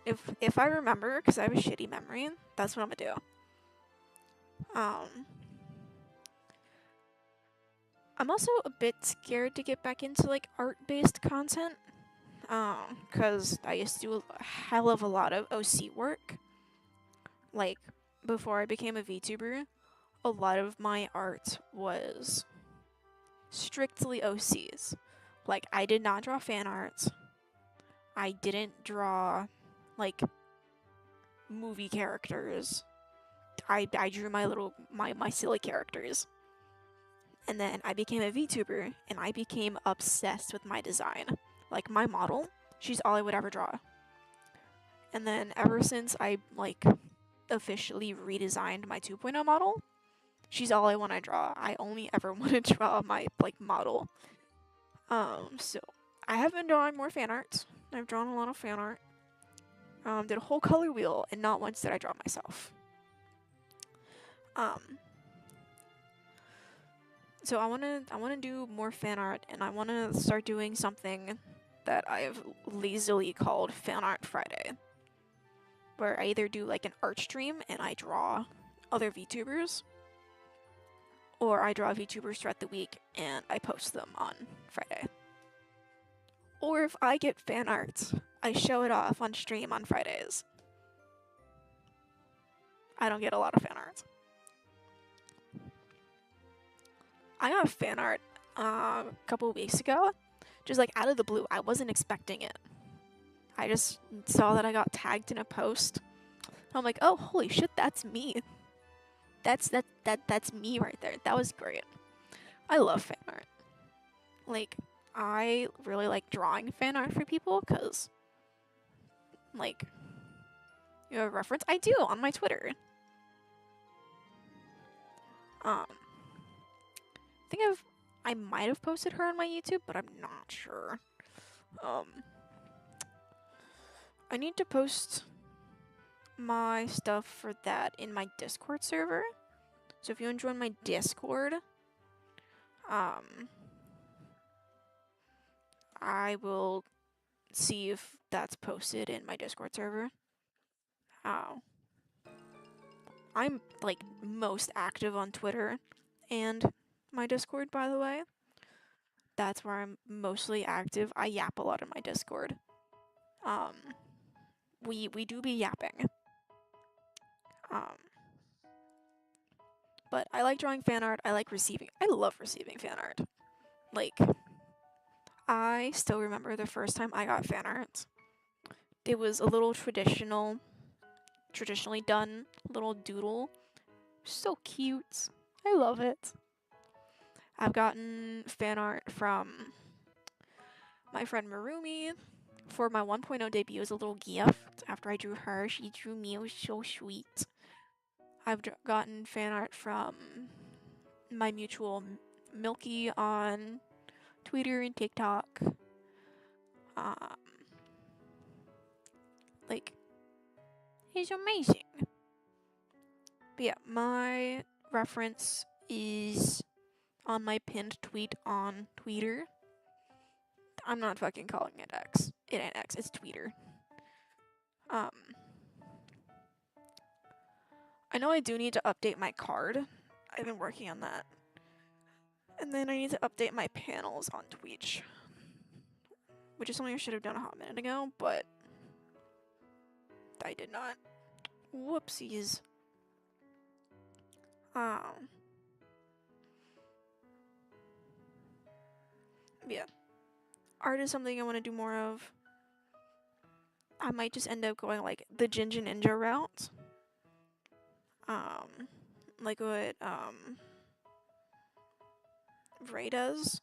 If I remember, because I have a shitty memory, that's what I'm gonna do. I'm also a bit scared to get back into, like, art-based content. Because I used to do a hell of a lot of OC work. Like, before I became a VTuber, a lot of my art was strictly OCs. Like, I did not draw fan art. I didn't draw, like, movie characters. I drew my silly characters. And then I became a VTuber, and I became obsessed with my design. Like, my model, she's all I would ever draw. And then ever since I, like, officially redesigned my 2.0 model, she's all I want to draw. I only ever want to draw my, like, model. So I have been drawing more fan art. I've drawn a lot of fan art. Did a whole color wheel, and not once did I draw myself. So I wanna do more fan art, and I wanna start doing something that I've lazily called Fan Art Friday, where I either do like an art stream and I draw other VTubers, or I draw VTubers throughout the week and I post them on Friday. Or if I get fan art, I show it off on stream on Fridays. I don't get a lot of fan art. I got fan art a couple weeks ago, just like out of the blue. I wasn't expecting it. I just saw that I got tagged in a post. I'm like, oh, holy shit, that's me. That's me right there. That was great. I love fan art. Like, I really like drawing fan art for people because, like, you have a reference? I do on my Twitter. I might have posted her on my YouTube, but I'm not sure. I need to post my stuff for that in my Discord server. So if you join my Discord, I will see if that's posted in my Discord server. I'm like most active on Twitter and my Discord, by the way. That's where I'm mostly active. I yap a lot in my Discord. We do be yapping. But I like drawing fan art. I love receiving fan art. Like, I still remember the first time I got fan art. It was a little traditionally done little doodle. So cute. I love it. I've gotten fan art from my friend Marumi for my 1.0 debut as a little gift. After I drew her, she drew me. It was so sweet. I've gotten fan art from my mutual Milky on Twitter and TikTok. Like, he's amazing. But yeah, my reference is on my pinned tweet on Twitter. I'm not fucking calling it X. It ain't X, it's Twitter. I know I do need to update my card. I've been working on that. And then I need to update my panels on Twitch. Which is something I should have done a hot minute ago, but I did not. Whoopsies. Yeah. Art is something I want to do more of. I might just end up going like the Jinja Ninja route. Like what Ray does.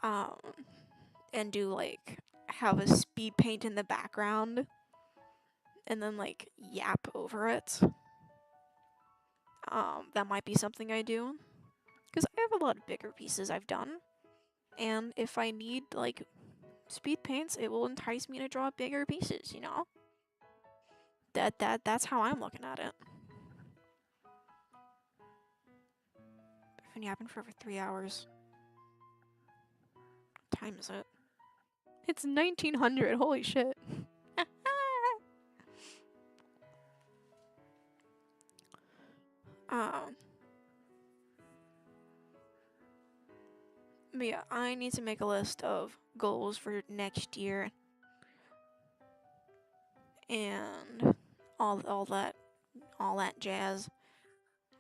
And do like have a speed paint in the background and then like yap over it. That might be something I do. Because I have a lot of bigger pieces I've done. And if I need like speed paints, it will entice me to draw bigger pieces, you know? That's how I'm looking at it. I've been yapping for over 3 hours. What time is it? It's 1900, holy shit. But yeah, I need to make a list of goals for next year. And all that jazz.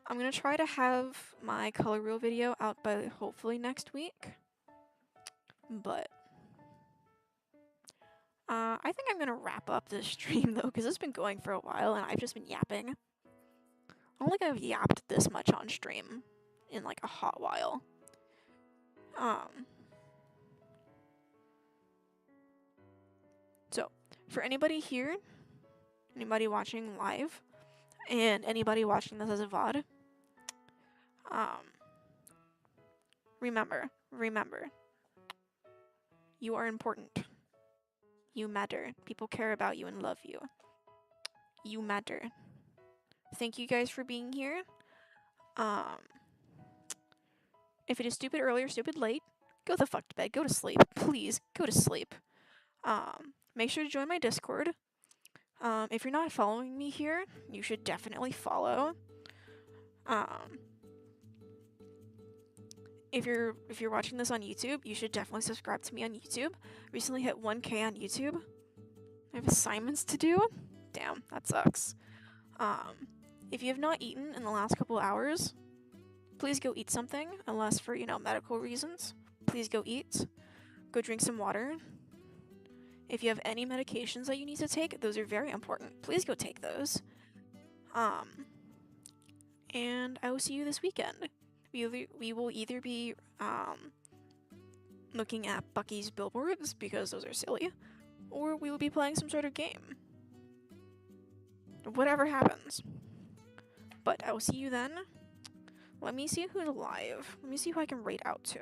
I'm gonna try to have my color reel video out by hopefully next week. But I think I'm gonna wrap up this stream though, because it's been going for a while and I've just been yapping. I don't think I've yapped this much on stream in like a hot while. So, for anybody here, anybody watching live, and anybody watching this as a VOD, remember, you are important. You matter. People care about you and love you. You matter. Thank you guys for being here. If it is stupid early or stupid late, go the fuck to bed. Go to sleep. Please, go to sleep. Make sure to join my Discord. If you're not following me here, you should definitely follow. If you're watching this on YouTube, you should definitely subscribe to me on YouTube. Recently hit 1K on YouTube. I have assignments to do. Damn, that sucks. If you have not eaten in the last couple hours, please go eat something, unless for, medical reasons. Please go eat. Go drink some water. If you have any medications that you need to take, those are very important. Please go take those. And I will see you this weekend. We will either be looking at Bucky's billboards, because those are silly, or we will be playing some sort of game. Whatever happens. But I will see you then. Let me see who's live. Let me see who I can rate out to.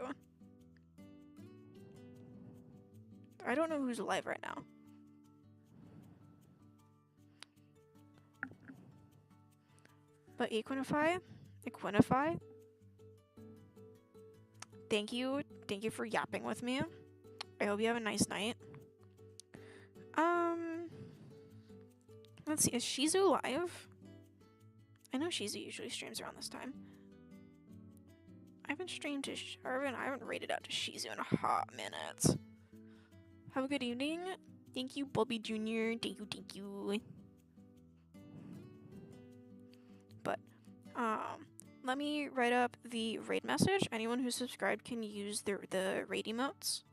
I don't know who's live right now. But Equinify, thank you for yapping with me. I hope you have a nice night. Let's see, is Shizu live? I know Shizu usually streams around this time. I haven't streamed to I haven't rated out to Shizu in a hot minute. Have a good evening. Thank you, Bobby Jr. Thank you. But, let me write up the raid message. Anyone who's subscribed can use the raid emotes.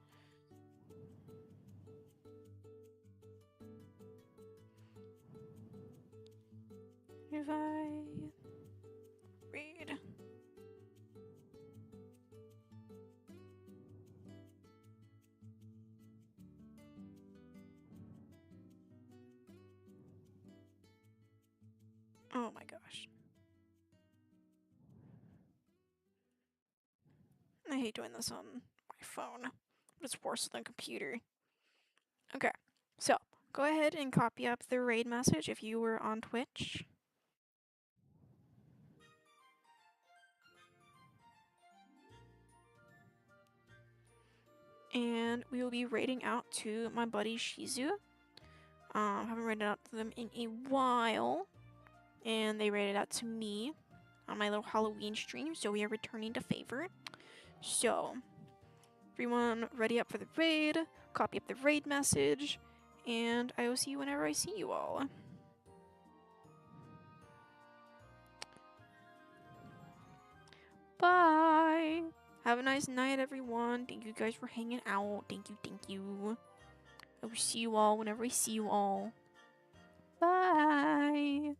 If I read. Oh my gosh. I hate doing this on my phone, but it's worse than computer. Okay, so go ahead and copy up the raid message if you were on Twitch. And we will be raiding out to my buddy Shizu. Haven't raided out to them in a while. And they raided out to me on my little Halloween stream, so we are returning to favor. So, everyone ready up for the raid, copy up the raid message, and I will see you whenever I see you all. Bye! Have a nice night, everyone. Thank you guys for hanging out. Thank you. I will see you all whenever I see you all. Bye!